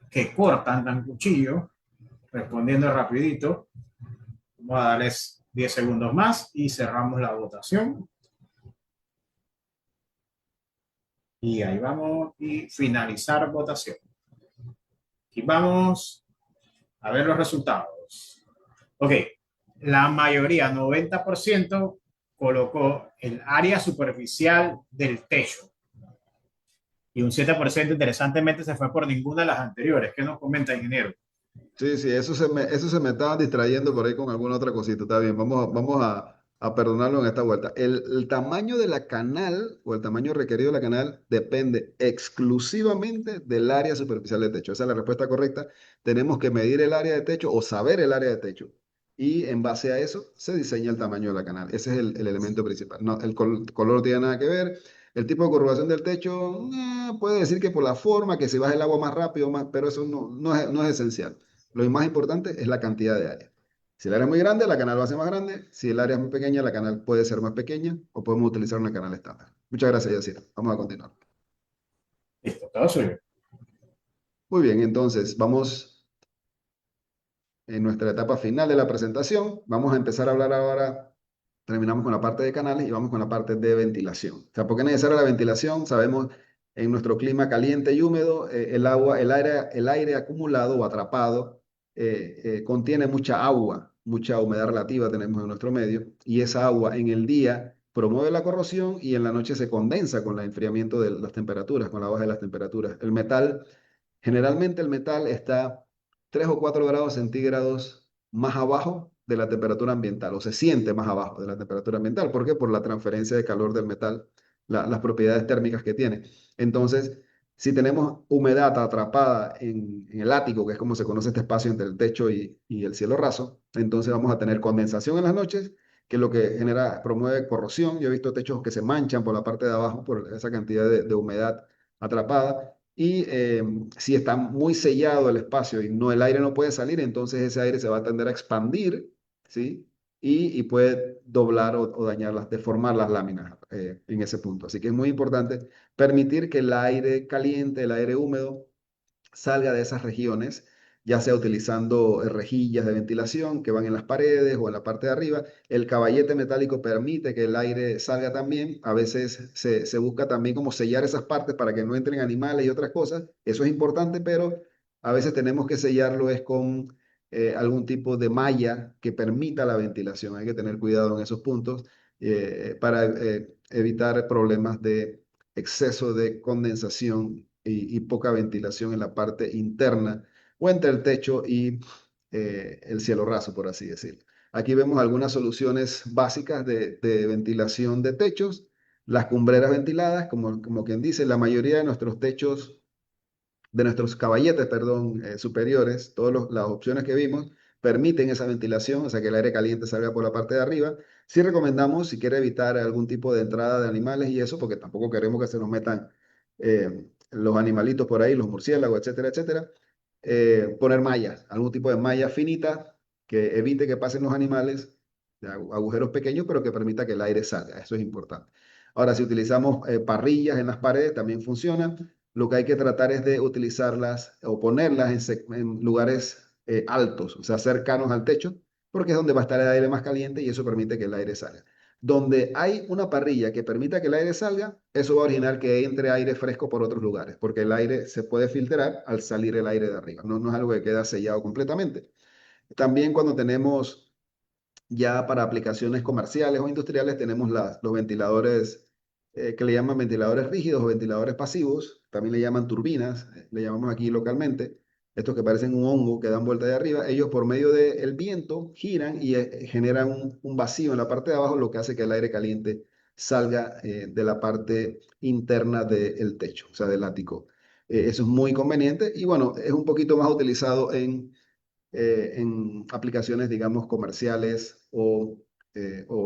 que cortan tan cuchillo, respondiendo rapidito. Vamos a darles 10 segundos más y cerramos la votación. Y ahí vamos y finalizar votación. Y vamos a ver los resultados. Ok, la mayoría, 90%, colocó el área superficial del techo. Y un 7% interesantemente se fue por ninguna de las anteriores. ¿Qué nos comenta, ingeniero? Sí, sí, eso se me estaba distrayendo por ahí con alguna otra cosita. Está bien, a perdonarlo en esta vuelta. El tamaño de la canal o el tamaño requerido de la canal depende exclusivamente del área superficial de techo. Esa es la respuesta correcta. Tenemos que medir el área de techo o saber el área de techo. Y en base a eso se diseña el tamaño de la canal. Ese es el elemento principal. No, color no tiene nada que ver. El tipo de curvación del techo, puede decir que por la forma, que si baja el agua más rápido, más, pero eso no es esencial. Lo más importante es la cantidad de área. Si el área es muy grande, la canal va a ser más grande. Si el área es muy pequeña, la canal puede ser más pequeña o podemos utilizar una canal estándar. Muchas gracias, Yacira. Vamos a continuar. Listo, todo suyo. Muy bien, entonces vamos en nuestra etapa final de la presentación. Vamos a empezar a hablar ahora. Terminamos con la parte de canales y vamos con la parte de ventilación. O sea, ¿por qué es necesaria la ventilación? Sabemos, en nuestro clima caliente y húmedo, el aire acumulado o atrapado contiene mucha agua, mucha humedad relativa tenemos en nuestro medio, y esa agua en el día promueve la corrosión y en la noche se condensa con el enfriamiento de las temperaturas, con la baja de las temperaturas. Generalmente el metal está 3 o 4 grados centígrados más abajo de la temperatura ambiental, o se siente más abajo de la temperatura ambiental. ¿Por qué? Por la transferencia de calor del metal, las propiedades térmicas que tiene. Entonces, si tenemos humedad atrapada en el ático, que es como se conoce este espacio entre el techo y el cielo raso, entonces vamos a tener condensación en las noches, que es lo que promueve corrosión. Yo he visto techos que se manchan por la parte de abajo por esa cantidad de humedad atrapada. Y si está muy sellado el espacio y no el aire no puede salir, entonces ese aire se va a tender a expandir, ¿sí? Y puede doblar o dañarlas, deformar las láminas en ese punto. Así que es muy importante permitir que el aire caliente, el aire húmedo, salga de esas regiones, ya sea utilizando rejillas de ventilación que van en las paredes o en la parte de arriba. El caballete metálico permite que el aire salga también. A veces se busca también como sellar esas partes para que no entren animales y otras cosas. Eso es importante, pero a veces tenemos que sellarlo es con algún tipo de malla que permita la ventilación. Hay que tener cuidado en esos puntos para evitar problemas de exceso de condensación y poca ventilación en la parte interna o entre el techo y el cielo raso, por así decirlo. Aquí vemos algunas soluciones básicas de ventilación de techos. Las cumbreras ventiladas, como quien dice, la mayoría de nuestros techos, de nuestros caballetes, perdón, superiores, todas las opciones que vimos permiten esa ventilación, o sea que el aire caliente salga por la parte de arriba. Sí recomendamos, si quiere evitar algún tipo de entrada de animales y eso, porque tampoco queremos que se nos metan los animalitos por ahí, los murciélagos, etcétera, etcétera, poner mallas, algún tipo de malla finita que evite que pasen los animales, de agujeros pequeños, pero que permita que el aire salga. Eso es importante. Ahora, si utilizamos parrillas en las paredes, también funciona. Lo que hay que tratar es de utilizarlas o ponerlas en lugares altos, o sea, cercanos al techo, porque es donde va a estar el aire más caliente y eso permite que el aire salga. Donde hay una parrilla que permita que el aire salga, eso va a originar que entre aire fresco por otros lugares, porque el aire se puede filtrar al salir el aire de arriba. No es algo que queda sellado completamente. También cuando tenemos ya para aplicaciones comerciales o industriales tenemos los ventiladores que le llaman ventiladores rígidos o ventiladores pasivos, también le llaman turbinas, le llamamos aquí localmente, estos que parecen un hongo que dan vuelta de arriba. Ellos por medio del viento giran y generan un vacío en la parte de abajo, lo que hace que el aire caliente salga de la parte interna del techo, o sea, del ático. Eso es muy conveniente y bueno, es un poquito más utilizado en aplicaciones, digamos, comerciales o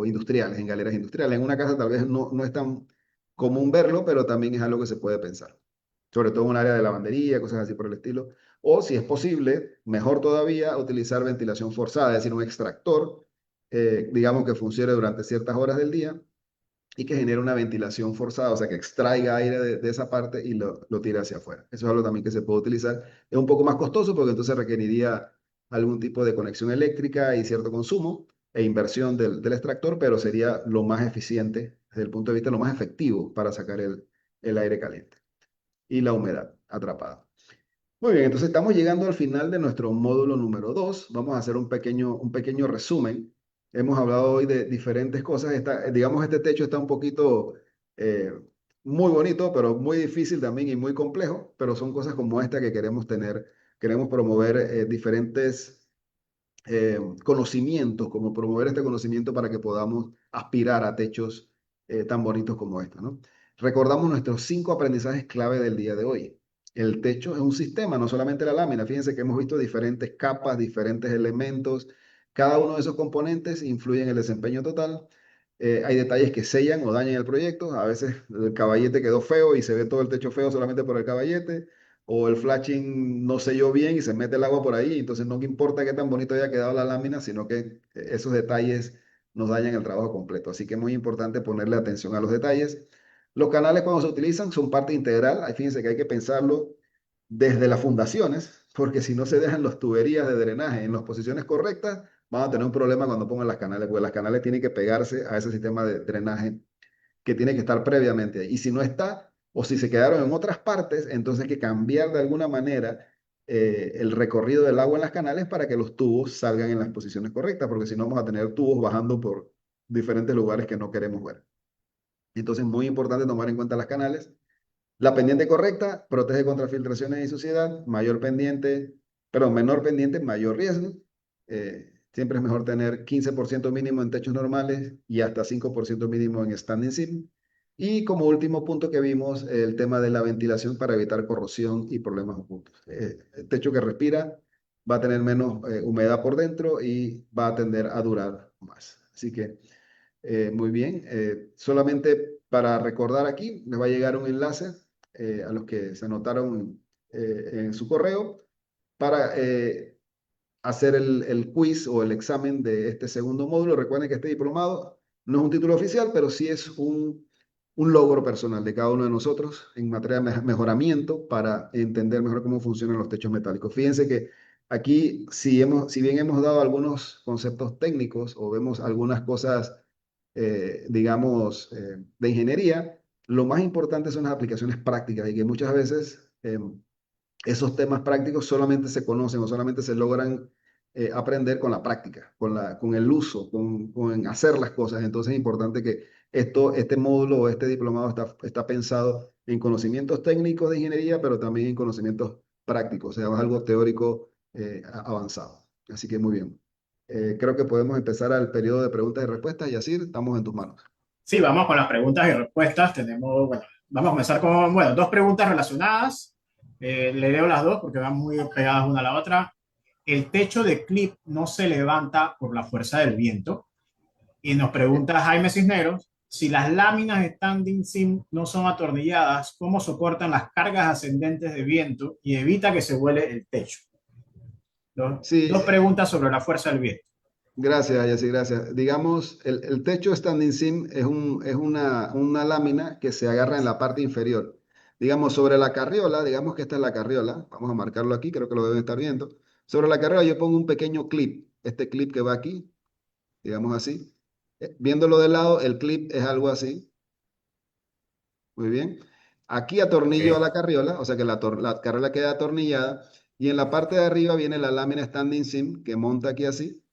industriales, en galeras industriales. En una casa tal vez no es tan común verlo, pero también es algo que se puede pensar, sobre todo en un área de lavandería, cosas así por el estilo. O si es posible, mejor todavía, utilizar ventilación forzada, es decir, un extractor, digamos, que funcione durante ciertas horas del día y que genere una ventilación forzada, o sea, que extraiga aire de esa parte y lo tire hacia afuera. Eso es algo también que se puede utilizar. Es un poco más costoso porque entonces requeriría algún tipo de conexión eléctrica y cierto consumo e inversión del extractor, pero sería lo más eficiente desde el punto de vista lo más efectivo para sacar el aire caliente y la humedad atrapada. Muy bien, entonces estamos llegando al final de nuestro módulo número 2. Vamos a hacer un pequeño resumen. Hemos hablado hoy de diferentes cosas. Digamos, este techo está un poquito muy bonito, pero muy difícil también y muy complejo, pero son cosas como esta que queremos tener, queremos promover diferentes conocimientos, como promover este conocimiento para que podamos aspirar a techos tan bonitos como este, ¿no? Recordamos nuestros 5 aprendizajes clave del día de hoy. El techo es un sistema, no solamente la lámina. Fíjense que hemos visto diferentes capas, diferentes elementos. Cada uno de esos componentes influye en el desempeño total. Hay detalles que sellan o dañan el proyecto. A veces el caballete quedó feo y se ve todo el techo feo solamente por el caballete, o el flashing no selló bien y se mete el agua por ahí, entonces no importa qué tan bonito haya quedado la lámina, sino que esos detalles nos dañan el trabajo completo. Así que es muy importante ponerle atención a los detalles. Los canales cuando se utilizan son parte integral. Ahí fíjense que hay que pensarlo desde las fundaciones, porque si no se dejan las tuberías de drenaje en las posiciones correctas, van a tener un problema cuando pongan las canales, porque las canales tienen que pegarse a ese sistema de drenaje que tiene que estar previamente ahí. Y si no está, o si se quedaron en otras partes, entonces hay que cambiar de alguna manera el recorrido del agua en las canales para que los tubos salgan en las posiciones correctas, porque si no vamos a tener tubos bajando por diferentes lugares que no queremos ver. Entonces, muy importante tomar en cuenta las canales. La pendiente correcta protege contra filtraciones y suciedad. Mayor pendiente, perdón, menor pendiente, mayor riesgo. Siempre es mejor tener 15% mínimo en techos normales y hasta 5% mínimo en standing seam. Y como último punto que vimos, el tema de la ventilación para evitar corrosión y problemas ocultos. El techo que respira va a tener menos humedad por dentro y va a tender a durar más. Así que muy bien. Solamente para recordar aquí, me va a llegar un enlace a los que se anotaron en su correo para hacer el quiz o el examen de este segundo módulo. Recuerden que este diplomado no es un título oficial, pero sí es un logro personal de cada uno de nosotros en materia de mejoramiento para entender mejor cómo funcionan los techos metálicos. Fíjense que aquí, si bien hemos dado algunos conceptos técnicos o vemos algunas cosas digamos, de ingeniería, lo más importante son las aplicaciones prácticas y que muchas veces esos temas prácticos solamente se conocen o solamente se logran aprender con la práctica, con el uso, con hacer las cosas. Entonces es importante que este módulo o este diplomado está pensado en conocimientos técnicos de ingeniería, pero también en conocimientos prácticos, o sea, es algo teórico avanzado. Así que muy bien. Creo que podemos empezar al periodo de preguntas y respuestas. Yacir, estamos en tus manos. Sí, vamos con las preguntas y respuestas. Tenemos, bueno, vamos a comenzar con, bueno, dos preguntas relacionadas. Le leo las dos porque van muy pegadas una a la otra. El techo de clip no se levanta por la fuerza del viento. Y nos Eh, pregunta Jaime Cisneros, si las láminas standing seam no son atornilladas, ¿cómo soportan las cargas ascendentes de viento y evita que se vuele el techo? Sí, Dos preguntas sobre la fuerza del viento. gracias, Yacir, gracias. Digamos, el techo standing seam es una lámina que se agarra en la parte inferior. Digamos, sobre la carriola, digamos que esta es la carriola, vamos a marcarlo aquí, creo que lo deben estar viendo. Sobre la carriola yo pongo un pequeño clip, este clip que va aquí, digamos así. Viéndolo de lado, el clip es algo así, muy bien. Aquí atornillo a Okay. la carriola, o sea que la carriola queda atornillada, y en la parte de arriba viene la lámina standing seam que monta aquí así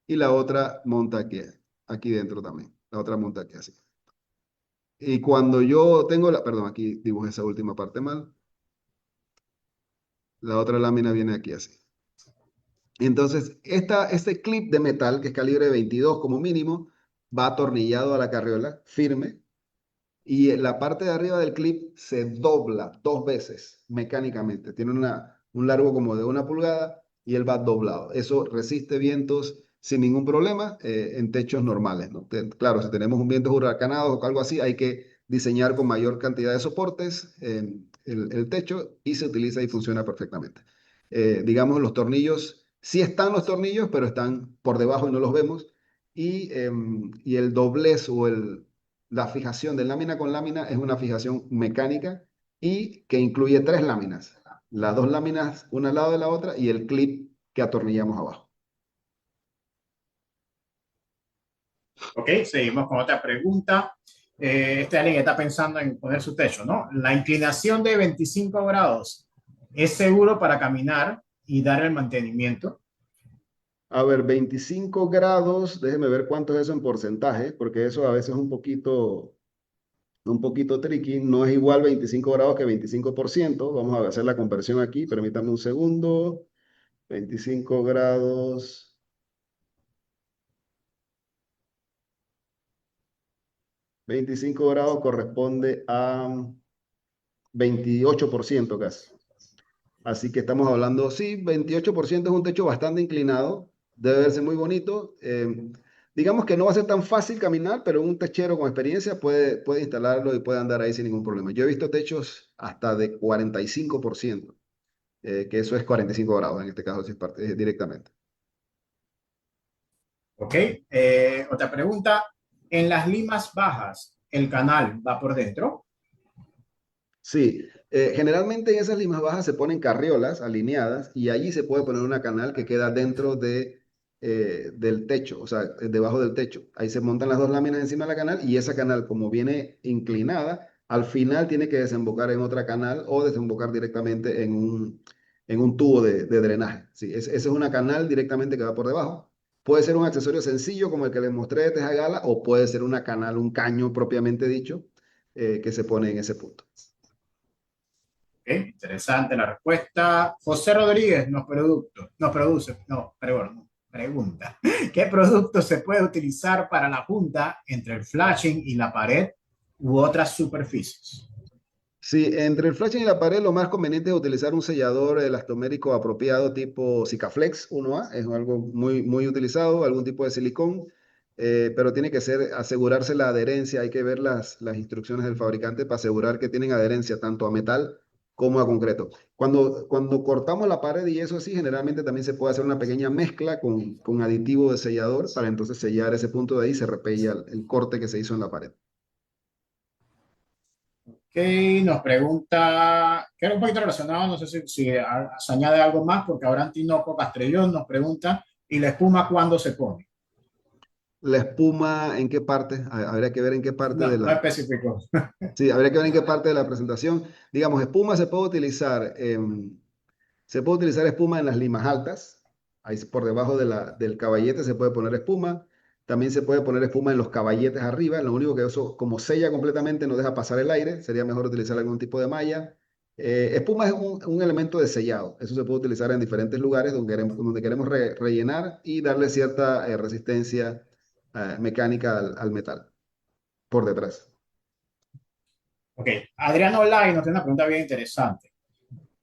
y la otra monta aquí, aquí dentro también. La otra monta aquí así. Y cuando yo tengo perdón, aquí dibujé esa última parte mal. La otra lámina viene aquí así. Entonces, este clip de metal, que es calibre 22 como mínimo, va atornillado a la carriola, firme, y la parte de arriba del clip se dobla 2 veces mecánicamente. Tiene un largo como de 1 pulgada y él va doblado. Eso resiste vientos sin ningún problema en techos normales, ¿no? Claro, si tenemos un viento huracanado o algo así, hay que diseñar con mayor cantidad de soportes en el techo y se utiliza y funciona perfectamente. Digamos, los tornillos, sí están los tornillos, pero están por debajo y no los vemos. Y el doblez o la fijación de lámina con lámina es una fijación mecánica y que incluye 3 láminas. Las 2 láminas una al lado de la otra y el clip que atornillamos abajo. Ok, seguimos con otra pregunta. Alguien está pensando en poner su techo, ¿no? La inclinación de 25 grados es seguro para caminar y dar el mantenimiento. A ver, 25 grados, déjeme ver cuánto es eso en porcentaje, porque eso a veces es un poquito. un poquito tricky, no es igual 25 grados que 25%. Vamos a hacer la conversión aquí, permítame un segundo. 25 grados, 25 grados corresponde a 28% casi. Así que estamos hablando, sí, 28% es un techo bastante inclinado, debe verse muy bonito. Digamos que no va a ser tan fácil caminar, pero un techero con experiencia puede instalarlo y puede andar ahí sin ningún problema. Yo he visto techos hasta de 45%, que eso es 45 grados en este caso, si es directamente. ¿Ok? Otra pregunta. En las limas bajas, ¿el canal va por dentro? Sí, generalmente en esas limas bajas se ponen carriolas alineadas y allí se puede poner una canal que queda dentro del techo, o sea, debajo del techo. Ahí se montan las dos láminas encima de la canal y esa canal, como viene inclinada, al final tiene que desembocar en otra canal o desembocar directamente en un tubo de drenaje. Sí, esa es una canal directamente que va por debajo. Puede ser un accesorio sencillo como el que les mostré de Teja Gala o puede ser una canal, un caño propiamente dicho, que se pone en ese punto. Ok, interesante la respuesta. José Rodríguez perdón, no, pregunta. ¿Qué producto se puede utilizar para la junta entre el flashing y la pared u otras superficies? Sí, entre el flashing y la pared lo más conveniente es utilizar un sellador elastomérico apropiado tipo Sikaflex 1A, es algo muy, muy utilizado, algún tipo de silicón, pero tiene que ser, asegurarse la adherencia, hay que ver las instrucciones del fabricante para asegurar que tienen adherencia tanto a metal como a concreto. Cuando cortamos la pared y eso así, generalmente también se puede hacer una pequeña mezcla con aditivo de sellador para entonces sellar ese punto de ahí y se repella el corte que se hizo en la pared. Ok, nos pregunta, que era un poquito relacionado, no sé si se añade algo más, porque ahora Tinoco Castrellón nos pregunta, ¿y la espuma cuándo se pone? La espuma, ¿en qué parte? Habría que ver en qué parte No, de no la... especificó. Sí, habría que ver en qué parte de la presentación. Digamos, espuma se puede utilizar, se puede utilizar espuma en las limas altas. Ahí por debajo del caballete se puede poner espuma. También se puede poner espuma en los caballetes arriba. Lo único que eso, como sella completamente, no deja pasar el aire. Sería mejor utilizar algún tipo de malla. Espuma es un elemento de sellado. Eso se puede utilizar en diferentes lugares donde queremos rellenar y darle cierta resistencia mecánica al metal por detrás. Ok, Adriano Lai nos tiene una pregunta bien interesante.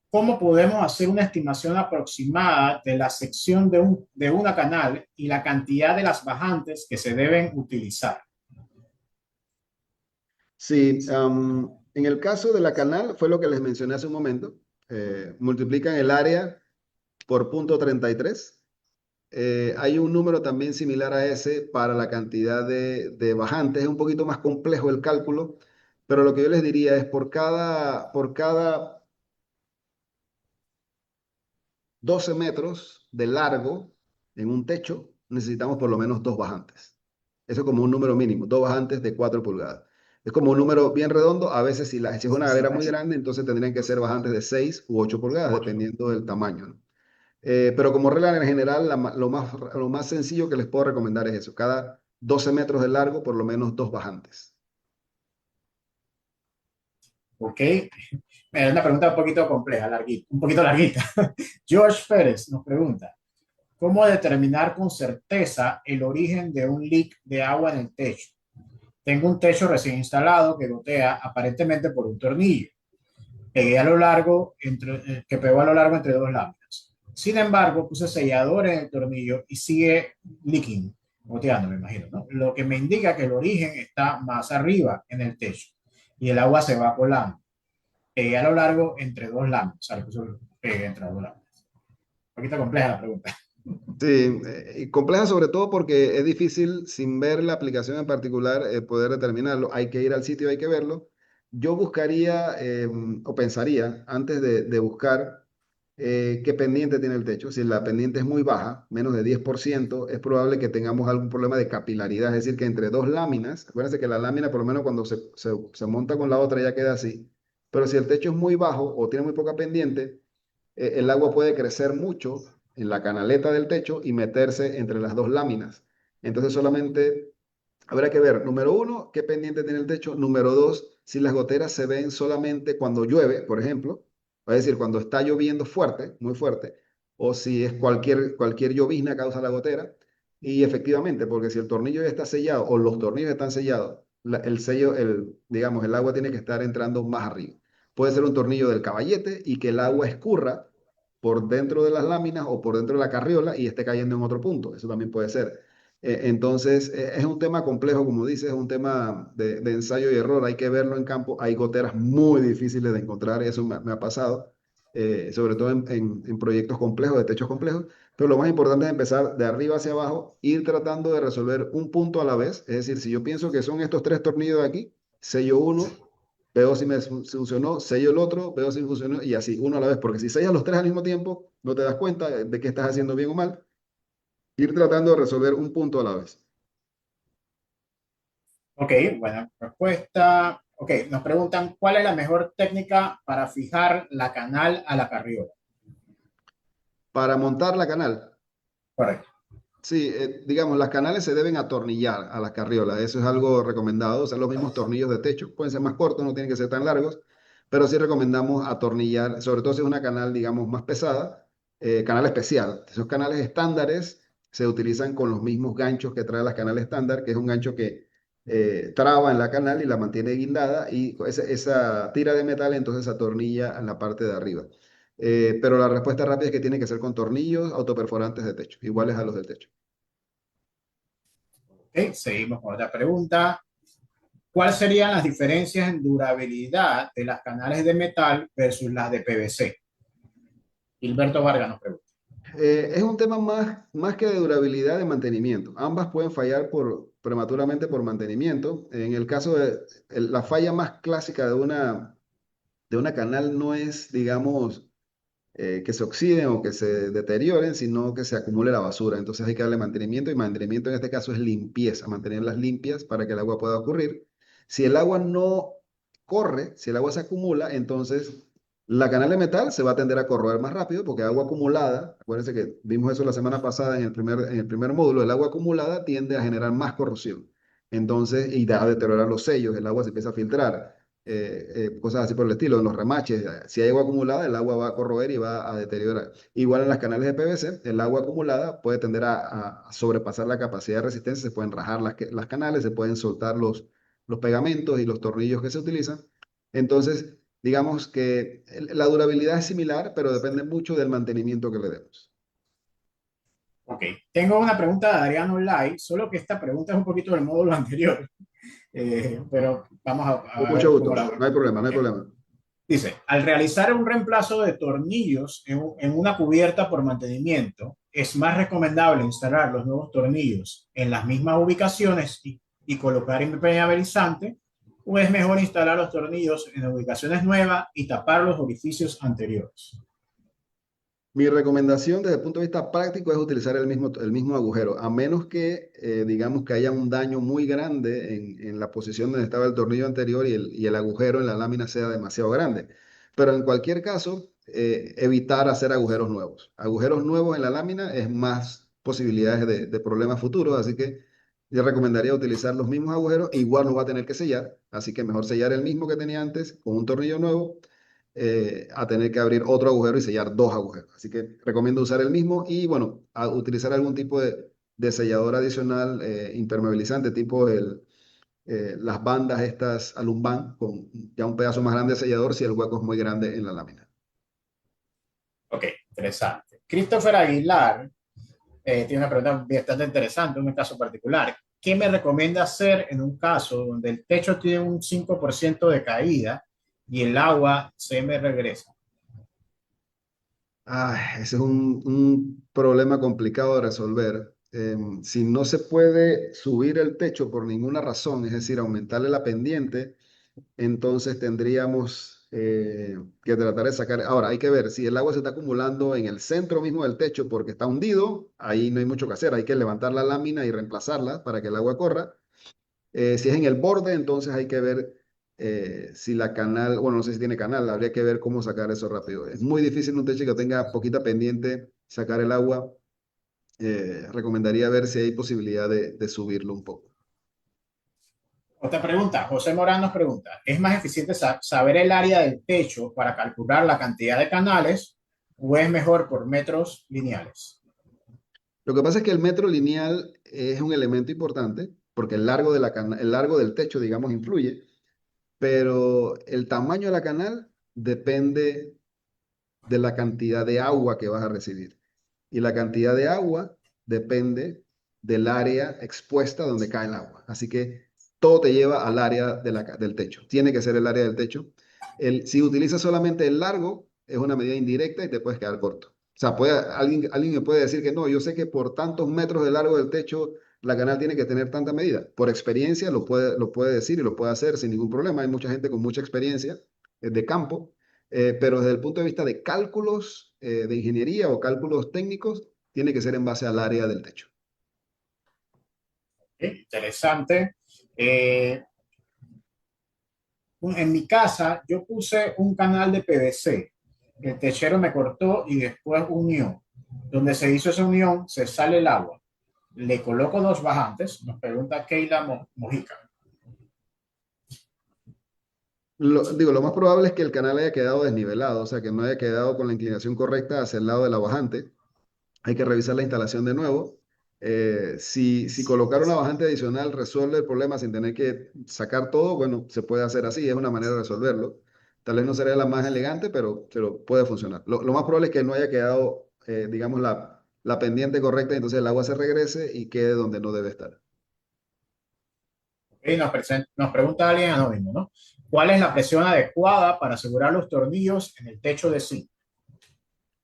¿Cómo podemos hacer una estimación aproximada de la sección de una canal y la cantidad de las bajantes que se deben utilizar? Sí, en el caso de la canal fue lo que les mencioné hace un momento. Multiplican el área por 0,33. Hay un número también similar a ese para la cantidad de bajantes. Es un poquito más complejo el cálculo, pero lo que yo les diría es por cada 12 metros de largo en un techo, necesitamos por lo menos dos bajantes. Eso es como un número mínimo, dos bajantes de 4 pulgadas. Es como un número bien redondo. A veces, si es una galera muy grande, entonces tendrían que ser bajantes de 6 u 8 pulgadas, dependiendo del tamaño, ¿no? Pero como regla en general, lo más sencillo que les puedo recomendar es eso. Cada 12 metros de largo, por lo menos dos bajantes. Ok, es una pregunta un poquito compleja, larguita, un poquito larguita. George Pérez nos pregunta, ¿cómo determinar con certeza el origen de un leak de agua en el techo? Tengo un techo recién instalado que gotea aparentemente por un tornillo que pegó a lo largo entre dos láminas. Sin embargo, puse sellador en el tornillo y sigue leaking, goteando, me imagino, ¿no? Lo que me indica que el origen está más arriba en el techo y el agua se va colando. Pegué a lo largo entre dos láminas, o sea, le puse pegué entre dos láminas. Un poquito compleja la pregunta. Sí, y compleja sobre todo porque es difícil sin ver la aplicación en particular poder determinarlo. Hay que ir al sitio, hay que verlo. Yo buscaría o pensaría antes de buscar qué pendiente tiene el techo. Si la pendiente es muy baja, menos de 10%, es probable que tengamos algún problema de capilaridad. Es decir, que entre dos láminas, acuérdense que la lámina por lo menos cuando se monta con la otra ya queda así. Pero si el techo es muy bajo o tiene muy poca pendiente, el agua puede crecer mucho en la canaleta del techo y meterse entre las dos láminas. Entonces solamente Habrá que ver, número uno, qué pendiente tiene el techo. Número dos, si las goteras se ven solamente cuando llueve, por ejemplo, es decir, cuando está lloviendo fuerte, muy fuerte, o si es cualquier llovizna causa la gotera. Y efectivamente, porque si el tornillo ya está sellado o los tornillos están sellados, el sello, digamos, el agua tiene que estar entrando más arriba. Puede ser un tornillo del caballete y que el agua escurra por dentro de las láminas o por dentro de la carriola y esté cayendo en otro punto. Eso también puede ser. Entonces, es un tema complejo, como dices, es un tema de ensayo y error, hay que verlo en campo, hay goteras muy difíciles de encontrar, y eso me ha pasado, sobre todo en proyectos complejos, de techos complejos, pero lo más importante es empezar de arriba hacia abajo, ir tratando de resolver un punto a la vez, es decir, si yo pienso que son estos tres tornillos de aquí, sello uno, veo si me funcionó, sello el otro, veo si funcionó, y así, uno a la vez, porque si sellas los tres al mismo tiempo, no te das cuenta de qué estás haciendo bien o mal, ir tratando de resolver un punto a la vez. Ok, buena respuesta. Ok, nos preguntan cuál es la mejor técnica para fijar la canal a la carriola. Para montar la canal, Correcto. sí, digamos, las canales se deben atornillar a las carriolas. Eso es algo recomendado. Usar los mismos tornillos de techo. Pueden ser más cortos, no tienen que ser tan largos, pero sí recomendamos atornillar, sobre todo si es una canal, digamos, más pesada, canal especial. Esos canales estándares se utilizan con los mismos ganchos que trae las canales estándar, que es un gancho que traba en la canal y la mantiene guindada, y esa tira de metal entonces se atornilla en la parte de arriba. Pero la respuesta rápida es que tiene que ser con tornillos autoperforantes de techo, iguales a los del techo. Ok, seguimos con otra pregunta. ¿Cuáles serían las diferencias en durabilidad de las canales de metal versus las de PVC? Gilberto Vargas nos pregunta. Es un tema más que de durabilidad, de mantenimiento. Ambas pueden fallar prematuramente por mantenimiento. En el caso de la falla más clásica de una canal no es, digamos, que se oxiden o que se deterioren, sino que se acumule la basura. Entonces hay que darle mantenimiento, y mantenimiento en este caso es limpieza, mantenerlas limpias para que el agua pueda ocurrir. Si el agua no corre, si el agua se acumula, entonces la canal de metal se va a tender a corroer más rápido porque agua acumulada, acuérdense que vimos eso la semana pasada en el primer módulo, el agua acumulada tiende a generar más corrosión. Entonces, y a deteriorar los sellos, el agua se empieza a filtrar, cosas así por el estilo, en los remaches. Si hay agua acumulada, el agua va a corroer y va a deteriorar. Igual en las canales de PVC, el agua acumulada puede tender a sobrepasar la capacidad de resistencia, se pueden rajar las canales, se pueden soltar los pegamentos y los tornillos que se utilizan. Entonces, digamos que la durabilidad es similar, pero depende mucho del mantenimiento que le demos. Ok, tengo una pregunta de Adriano Lai, solo que esta pregunta es un poquito del módulo anterior, pero vamos Con a mucho ver cómo gusto, la no vemos. hay problema, no hay Ok, problema. dice, al realizar un reemplazo de tornillos en una cubierta por mantenimiento, es más recomendable instalar los nuevos tornillos en las mismas ubicaciones y colocar impermeabilizante, o es mejor instalar los tornillos en ubicaciones nuevas y tapar los orificios anteriores. Mi recomendación desde el punto de vista práctico es utilizar el mismo agujero, a menos que digamos que haya un daño muy grande en la posición donde estaba el tornillo anterior y el agujero en la lámina sea demasiado grande. Pero en cualquier caso, evitar hacer agujeros nuevos. Agujeros nuevos en la lámina es más posibilidades de problemas futuros, así que yo recomendaría utilizar los mismos agujeros. Igual no va a tener que sellar, así que mejor sellar el mismo que tenía antes con un tornillo nuevo, a tener que abrir otro agujero y sellar dos agujeros. Así que recomiendo usar el mismo y, bueno, utilizar algún tipo de sellador adicional, impermeabilizante, tipo las bandas estas Alumbán, con ya un pedazo más grande de sellador si el hueco es muy grande en la lámina. Ok, interesante. Christopher Aguilar tiene una pregunta bastante interesante, en un caso particular. ¿Qué me recomienda hacer en un caso donde el techo tiene un 5% de caída y el agua se me regresa? Ese es un problema complicado de resolver. Si no se puede subir el techo por ninguna razón, es decir, aumentarle la pendiente, entonces tendríamos que tratar de sacar. Ahora, hay que ver si el agua se está acumulando en el centro mismo del techo porque está hundido, ahí no hay mucho que hacer, hay que levantar la lámina y reemplazarla para que el agua corra. Si es en el borde, entonces hay que ver si la canal, bueno, no sé si tiene canal, habría que ver cómo sacar eso rápido. Es muy difícil en un techo que tenga poquita pendiente sacar el agua. Recomendaría ver si hay posibilidad de subirlo un poco. Otra pregunta, José Morán nos pregunta, ¿es más eficiente saber el área del techo para calcular la cantidad de canales o es mejor por metros lineales? Lo que pasa es que el metro lineal es un elemento importante porque el largo del techo, digamos, influye, pero el tamaño de la canal depende de la cantidad de agua que vas a recibir. Y la cantidad de agua depende del área expuesta donde cae el agua. Así que todo te lleva al área del techo. Tiene que ser el área del techo. Si utilizas solamente el largo, es una medida indirecta y te puedes quedar corto. O sea, alguien me puede decir que no, yo sé que por tantos metros de largo del techo la canal tiene que tener tanta medida. Por experiencia lo puede decir y lo puede hacer sin ningún problema. Hay mucha gente con mucha experiencia de campo, pero desde el punto de vista de cálculos de ingeniería o cálculos técnicos, tiene que ser en base al área del techo. Interesante. Eh, en mi casa yo puse un canal de PVC. El techero me cortó y después unió. Donde se hizo esa unión se sale el agua. Le coloco dos bajantes, nos pregunta Keila Mojica. Lo más probable es que el canal haya quedado desnivelado, o sea, que no haya quedado con la inclinación correcta hacia el lado de la bajante. Hay que revisar la instalación de nuevo. Si colocar una bajante adicional resuelve el problema sin tener que sacar todo, bueno, se puede hacer así, es una manera de resolverlo. Tal vez no sería la más elegante, pero puede funcionar. Lo más probable es que no haya quedado, digamos, la pendiente correcta, y entonces el agua se regrese y quede donde no debe estar. Y nos pregunta alguien anónimo, ¿no? ¿Cuál es la presión adecuada para asegurar los tornillos en el techo de zinc?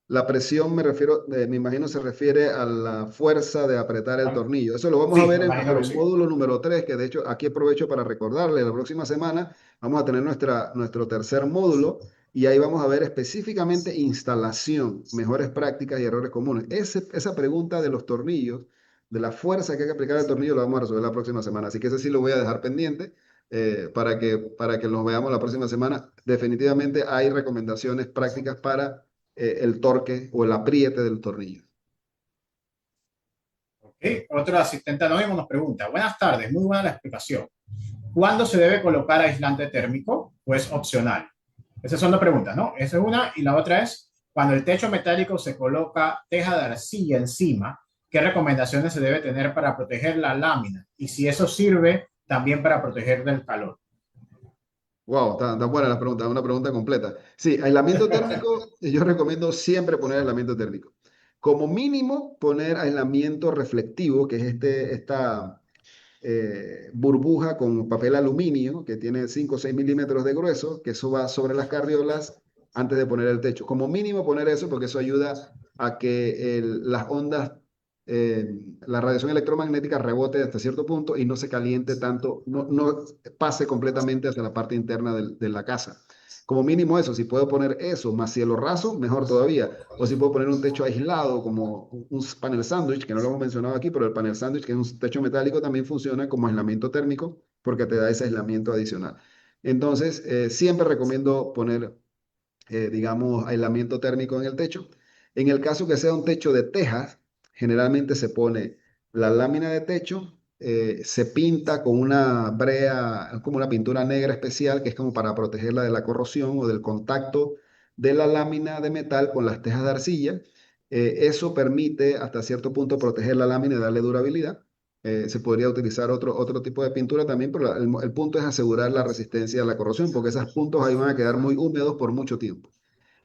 La presión, me imagino se refiere a la fuerza de apretar el tornillo. Eso lo vamos a Sí, ver me en imagino nuestro que sí. módulo número 3, que de hecho aquí aprovecho para recordarle, la próxima semana vamos a tener nuestro tercer módulo y ahí vamos a ver específicamente instalación, mejores prácticas y errores comunes. Esa pregunta de los tornillos, de la fuerza que hay que aplicar al tornillo, la vamos a resolver la próxima semana. Así que ese sí lo voy a dejar pendiente para que nos veamos la próxima semana. Definitivamente hay recomendaciones prácticas para el torque o el apriete del tornillo. Okay. Otro asistente anónimo nos pregunta, buenas tardes, muy buena la explicación. ¿Cuándo se debe colocar aislante térmico o es opcional? Esas son dos preguntas, ¿no? Esa es una. Y la otra es, cuando el techo metálico se coloca teja de arcilla encima, ¿qué recomendaciones se debe tener para proteger la lámina? Y si eso sirve también para proteger del calor. Wow, está buena la pregunta, una pregunta completa. Sí, aislamiento térmico, yo recomiendo siempre poner aislamiento térmico. Como mínimo, poner aislamiento reflectivo, que es esta burbuja con papel aluminio que tiene 5 o 6 milímetros de grueso, que eso va sobre las carriolas antes de poner el techo. Como mínimo poner eso porque eso ayuda a que las ondas, la radiación electromagnética rebote hasta cierto punto y no se caliente tanto, no pase completamente hacia la parte interna de la casa. Como mínimo eso, si puedo poner eso más cielo raso, mejor todavía. O si puedo poner un techo aislado como un panel sándwich, que no lo hemos mencionado aquí, pero el panel sándwich, que es un techo metálico, también funciona como aislamiento térmico porque te da ese aislamiento adicional. Entonces, siempre recomiendo poner, digamos, aislamiento térmico en el techo. En el caso que sea un techo de tejas, generalmente se pone la lámina de techo, se pinta con una brea, como una pintura negra especial, que es como para protegerla de la corrosión o del contacto de la lámina de metal con las tejas de arcilla. Eso permite hasta cierto punto proteger la lámina y darle durabilidad. Se podría utilizar otro tipo de pintura también, pero el punto es asegurar la resistencia a la corrosión, porque esos puntos ahí van a quedar muy húmedos por mucho tiempo.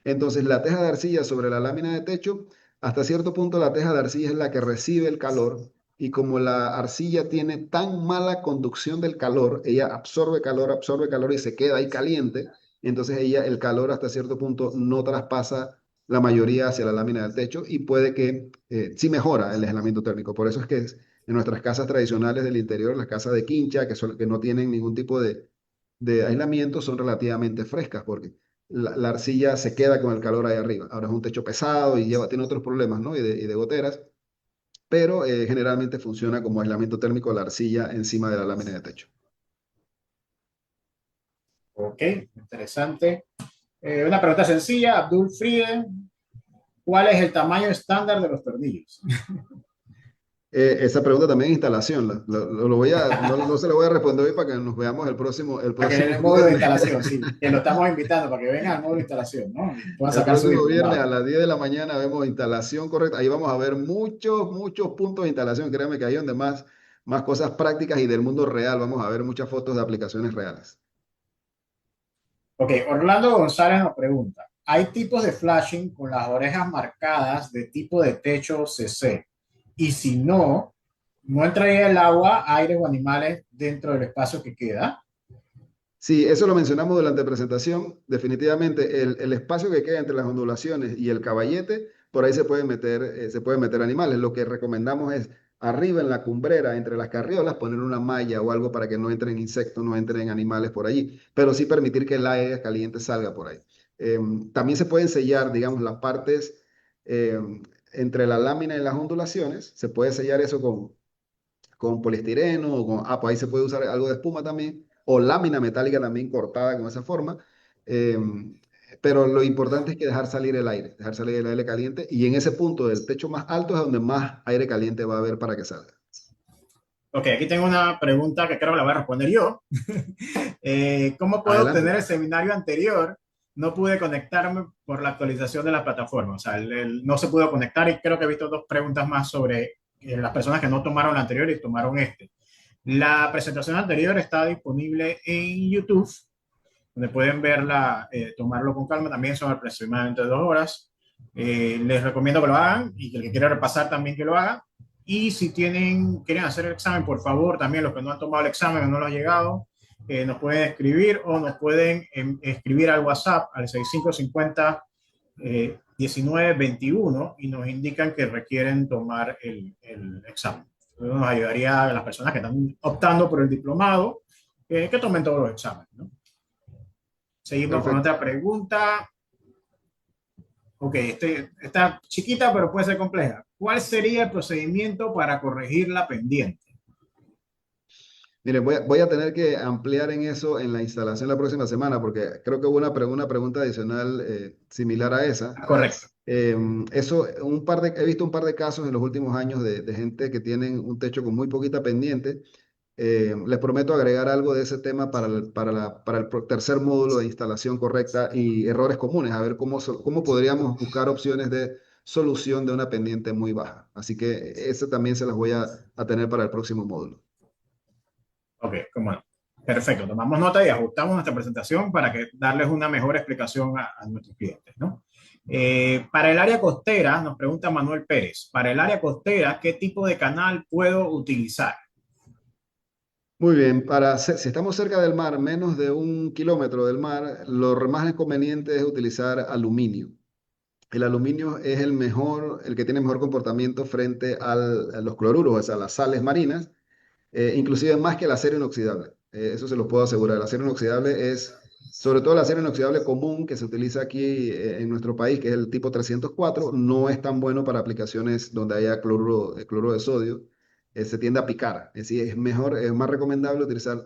Entonces, la teja de arcilla sobre la lámina de techo, hasta cierto punto la teja de arcilla es la que recibe el calor y como la arcilla tiene tan mala conducción del calor, ella absorbe calor y se queda ahí caliente, entonces el calor hasta cierto punto no traspasa la mayoría hacia la lámina del techo y puede que sí mejora el aislamiento térmico. Por eso es que en nuestras casas tradicionales del interior, las casas de quincha, que no tienen ningún tipo de aislamiento, son relativamente frescas porque la arcilla se queda con el calor ahí arriba. Ahora es un techo pesado y tiene otros problemas, ¿no? Y de goteras, pero generalmente funciona como aislamiento térmico la arcilla encima de la lámina de techo. Ok, interesante. Una pregunta sencilla, Abdul, ¿cuál es el tamaño estándar de los tornillos? Esa pregunta también es instalación. Lo voy a, no se la voy a responder hoy para que nos veamos el Para que en próximo el módulo de viernes. instalación, sí, que lo estamos invitando para que vengan al módulo de instalación, ¿no? Y puedan El sacar su próximo viernes a diplomado. las 10 de la mañana vemos instalación correcta. Ahí vamos a ver muchos puntos de instalación. Créanme que ahí donde más cosas prácticas y del mundo real. Vamos a ver muchas fotos de aplicaciones reales. Ok, Orlando González nos pregunta, ¿hay tipos de flashing con las orejas marcadas de tipo de techo CC? Y si no, ¿no entraría el agua, aire o animales dentro del espacio que queda? Sí, eso lo mencionamos durante la presentación. Definitivamente, el espacio que queda entre las ondulaciones y el caballete, por ahí se pueden meter animales. Lo que recomendamos es arriba en la cumbrera, entre las carriolas, poner una malla o algo para que no entren insectos, no entren animales por allí, pero sí permitir que el aire caliente salga por ahí. También se pueden sellar, digamos, las partes entre la lámina y las ondulaciones. Se puede sellar eso con poliestireno o pues ahí se puede usar algo de espuma también, o lámina metálica también cortada con esa forma. Eh, pero lo importante es que dejar salir el aire caliente y en ese punto del techo más alto es donde más aire caliente va a haber para que salga. Ok, aquí tengo una pregunta que creo que la voy a responder yo. ¿Cómo puedo Adelante. obtener el seminario anterior? No pude conectarme por la actualización de la plataforma. O sea, no se pudo conectar y creo que he visto dos preguntas más sobre las personas que no tomaron la anterior y tomaron este. La presentación anterior está disponible en YouTube, donde pueden verla, tomarlo con calma, también son aproximadamente 2 horas. Les recomiendo que lo hagan y que el que quiera repasar también que lo haga. Y si quieren hacer el examen, por favor, también los que no han tomado el examen o no lo han llegado, nos pueden escribir o nos pueden escribir al WhatsApp al 6550 1921 y nos indican que requieren tomar el examen. Eso nos ayudaría a las personas que están optando por el diplomado que tomen todos los exámenes, ¿no? Seguimos con Perfecto. otra pregunta. Ok, está chiquita, pero puede ser compleja. ¿Cuál sería el procedimiento para corregir la pendiente? Mire, voy a tener que ampliar en eso en la instalación la próxima semana, porque creo que hubo una pregunta adicional similar a esa. Correcto. Eso, he visto un par de casos en los últimos años de gente que tienen un techo con muy poquita pendiente. Les prometo agregar algo de ese tema para el tercer módulo de instalación correcta y errores comunes, a ver cómo podríamos buscar opciones de solución de una pendiente muy baja. Así que ese también se las voy a tener para el próximo módulo. Ok, cómo no. Perfecto, tomamos nota y ajustamos nuestra presentación para darles una mejor explicación a nuestros clientes, ¿no? Para el área costera, nos pregunta Manuel Pérez, para el área costera, ¿qué tipo de canal puedo utilizar? Muy bien, si estamos cerca del mar, menos de 1 kilómetro del mar, lo más conveniente es utilizar aluminio. El aluminio es el que tiene mejor comportamiento frente a los cloruros, o sea, las sales marinas, inclusive más que el acero inoxidable. Eso se los puedo asegurar. El acero inoxidable sobre todo el acero inoxidable común que se utiliza aquí en nuestro país, que es el tipo 304, no es tan bueno para aplicaciones donde haya cloruro de sodio. Se tiende a picar. Es decir, es más recomendable utilizar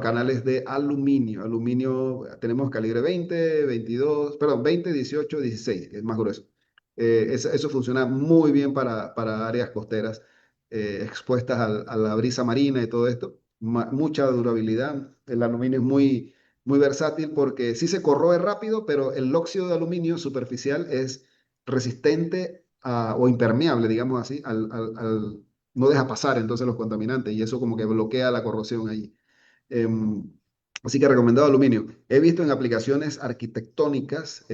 canales de aluminio. Aluminio, tenemos calibre 20, 22, perdón, 20, 18, 16, que es más grueso. Eso funciona muy bien para áreas costeras expuestas a la brisa marina y todo esto. Mucha durabilidad. El aluminio es muy versátil porque sí se corroe rápido, pero el óxido de aluminio superficial es resistente o impermeable, digamos así, no deja pasar entonces los contaminantes y eso como que bloquea la corrosión allí. Em, Así que recomendado aluminio. He visto en aplicaciones arquitectónicas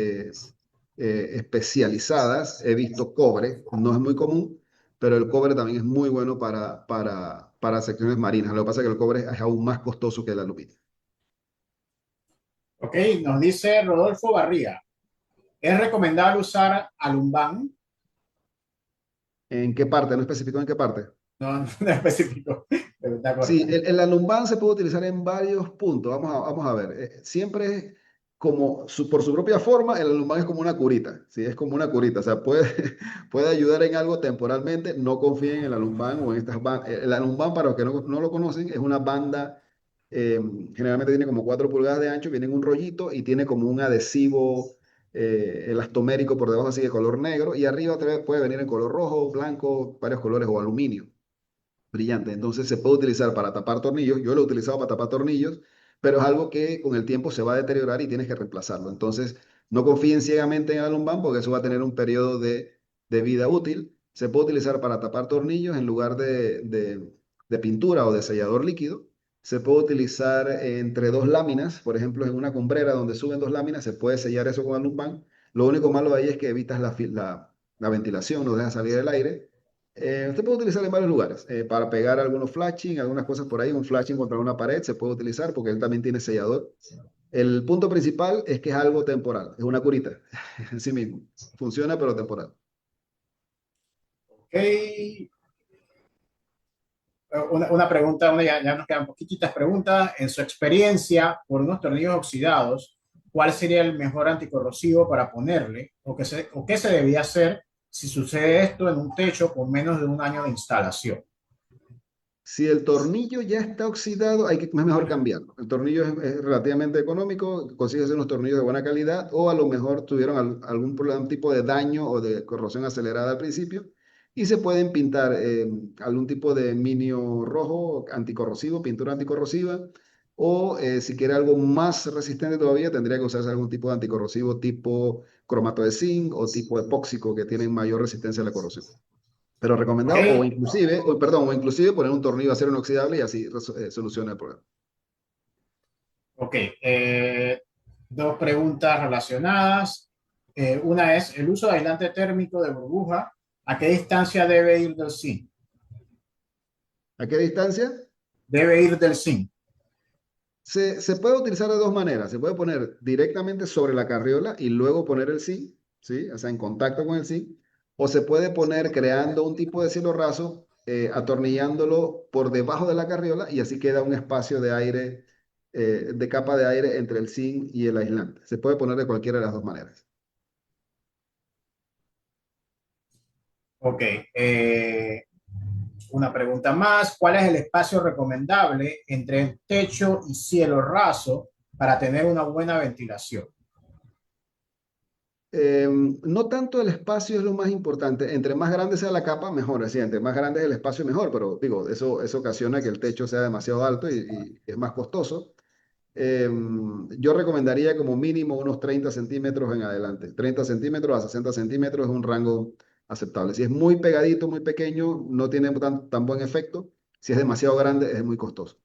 especializadas, he visto cobre, no es muy común, pero el cobre también es muy bueno para secciones marinas. Lo que pasa es que el cobre es aún más costoso que el aluminio. Ok, nos dice Rodolfo Barría, ¿es recomendable usar alumbán? ¿En qué parte? ¿No especificó en qué parte? No, no específico, pero está Sí, corta. el alumbán se puede utilizar en varios puntos. Vamos a ver. Siempre por su propia forma, el alumbán es como una curita. Sí, es como una curita. O sea, puede ayudar en algo temporalmente. No confíen en el alumbán o en estas bandas. El alumbán, para los que no lo conocen, es una banda. eh, Generalmente tiene como 4 pulgadas de ancho, viene en un rollito y tiene como un adhesivo. elastomérico por debajo así de color negro y arriba otra vez puede venir en color rojo, blanco, varios colores o aluminio brillante. Entonces se puede utilizar para tapar tornillos. Yo lo he utilizado para tapar tornillos, pero es algo que con el tiempo se va a deteriorar y tienes que reemplazarlo. Entonces no confíen ciegamente en Alum Band porque eso va a tener un periodo de vida útil. Se puede utilizar para tapar tornillos en lugar de pintura o de sellador líquido. Se puede utilizar entre dos láminas, por ejemplo, en una cumbrera donde suben dos láminas, se puede sellar eso con Alum Band. Lo único malo de ahí es que evitas la ventilación, no deja salir el aire. Usted puede utilizar en varios lugares para pegar algunos flashing, algunas cosas por ahí, un flashing contra una pared se puede utilizar porque él también tiene sellador. El punto principal es que es algo temporal, es una curita, en sí mismo. Funciona, pero temporal. Ok. Una pregunta, ya nos quedan poquititas preguntas. En su experiencia por unos tornillos oxidados, ¿cuál sería el mejor anticorrosivo para ponerle? O qué se debía hacer si sucede esto en un techo con menos de un año de instalación? Si el tornillo ya está oxidado, es mejor cambiarlo. El tornillo es relativamente económico, consigues unos tornillos de buena calidad o a lo mejor tuvieron algún problema, tipo de daño o de corrosión acelerada al principio y se pueden pintar algún tipo de minio rojo anticorrosivo, pintura anticorrosiva o si quiere algo más resistente todavía tendría que usarse algún tipo de anticorrosivo tipo cromato de zinc o tipo epóxico que tienen mayor resistencia a la corrosión. Pero Ok, recomendado, o inclusive poner un tornillo de acero inoxidable y así soluciona el problema. ok. Dos preguntas relacionadas. Una es, ¿el uso de aislante térmico de burbuja, a qué distancia debe ir del zinc? ¿A qué distancia? Debe ir del zinc. Se puede utilizar de dos maneras. Se puede poner directamente sobre la carriola y luego poner el zinc, ¿sí? O sea, en contacto con el zinc. O se puede poner creando un tipo de cielo raso, atornillándolo por debajo de la carriola y así queda un espacio de aire, de capa de aire entre el zinc y el aislante. Se puede poner de cualquiera de las dos maneras. Ok. Una pregunta más. ¿Cuál es el espacio recomendable entre el techo y cielo raso para tener una buena ventilación? No tanto el espacio es lo más importante. Entre más grande sea la capa, mejor. Así, entre más grande es el espacio, mejor. Pero digo, eso ocasiona que el techo sea demasiado alto y es más costoso. Yo recomendaría como mínimo unos 30 centímetros en adelante. 30 centímetros a 60 centímetros es un rango aceptable. Si es muy pegadito, muy pequeño, no tiene tan buen efecto. Si es demasiado grande, es muy costoso.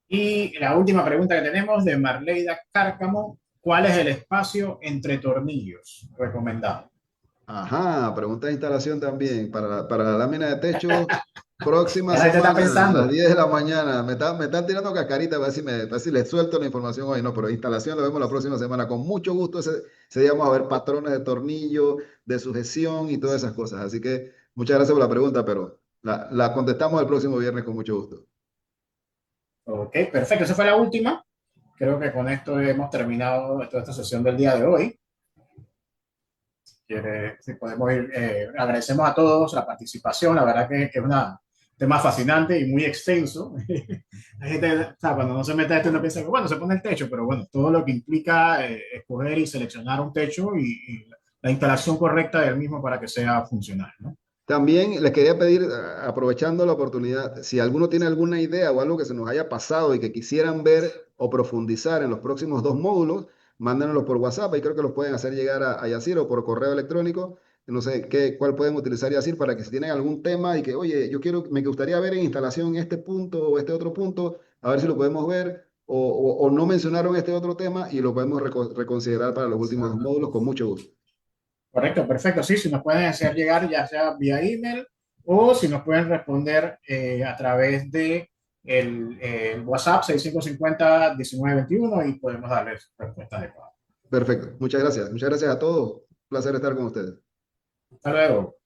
Y la última pregunta que tenemos de Marleida Cárcamo. ¿Cuál es el espacio entre tornillos recomendado? Ajá, pregunta de instalación también. Para la lámina de techo, próxima Ya la gente está semana, a las pensando. 10 de la mañana. Me están tirando cascarita a ver si les suelto la información hoy. No, pero instalación lo vemos la próxima semana. Con mucho gusto ese día vamos a ver patrones de tornillo, de sujeción y todas esas cosas. Así que muchas gracias por la pregunta, pero la contestamos el próximo viernes con mucho gusto. Ok, perfecto. Esa fue la última. Creo que con esto hemos terminado toda esta sesión del día de hoy. Si podemos ir, agradecemos a todos la participación. La verdad que es un tema fascinante y muy extenso. La gente, o sea, cuando no se mete a esto, uno piensa que, bueno, se pone el techo, pero bueno, todo lo que implica escoger y seleccionar un techo y la instalación correcta del mismo para que sea funcional, ¿no? También les quería pedir, aprovechando la oportunidad, si alguno tiene alguna idea o algo que se nos haya pasado y que quisieran ver o profundizar en los próximos dos módulos, mándenlos por WhatsApp y creo que los pueden hacer llegar a Yacir o por correo electrónico. No sé cuál pueden utilizar Yacir para que si tienen algún tema y que, oye, me gustaría ver en instalación este punto o este otro punto, a ver si lo podemos ver o no mencionaron este otro tema y lo podemos reconsiderar para los últimos dos módulos con mucho gusto. Correcto, perfecto. Sí, si nos pueden hacer llegar ya sea vía email o si nos pueden responder a través de el WhatsApp 6550-1921 y podemos darles respuesta adecuada. Perfecto. Muchas gracias. Muchas gracias a todos. Un placer estar con ustedes. Hasta luego.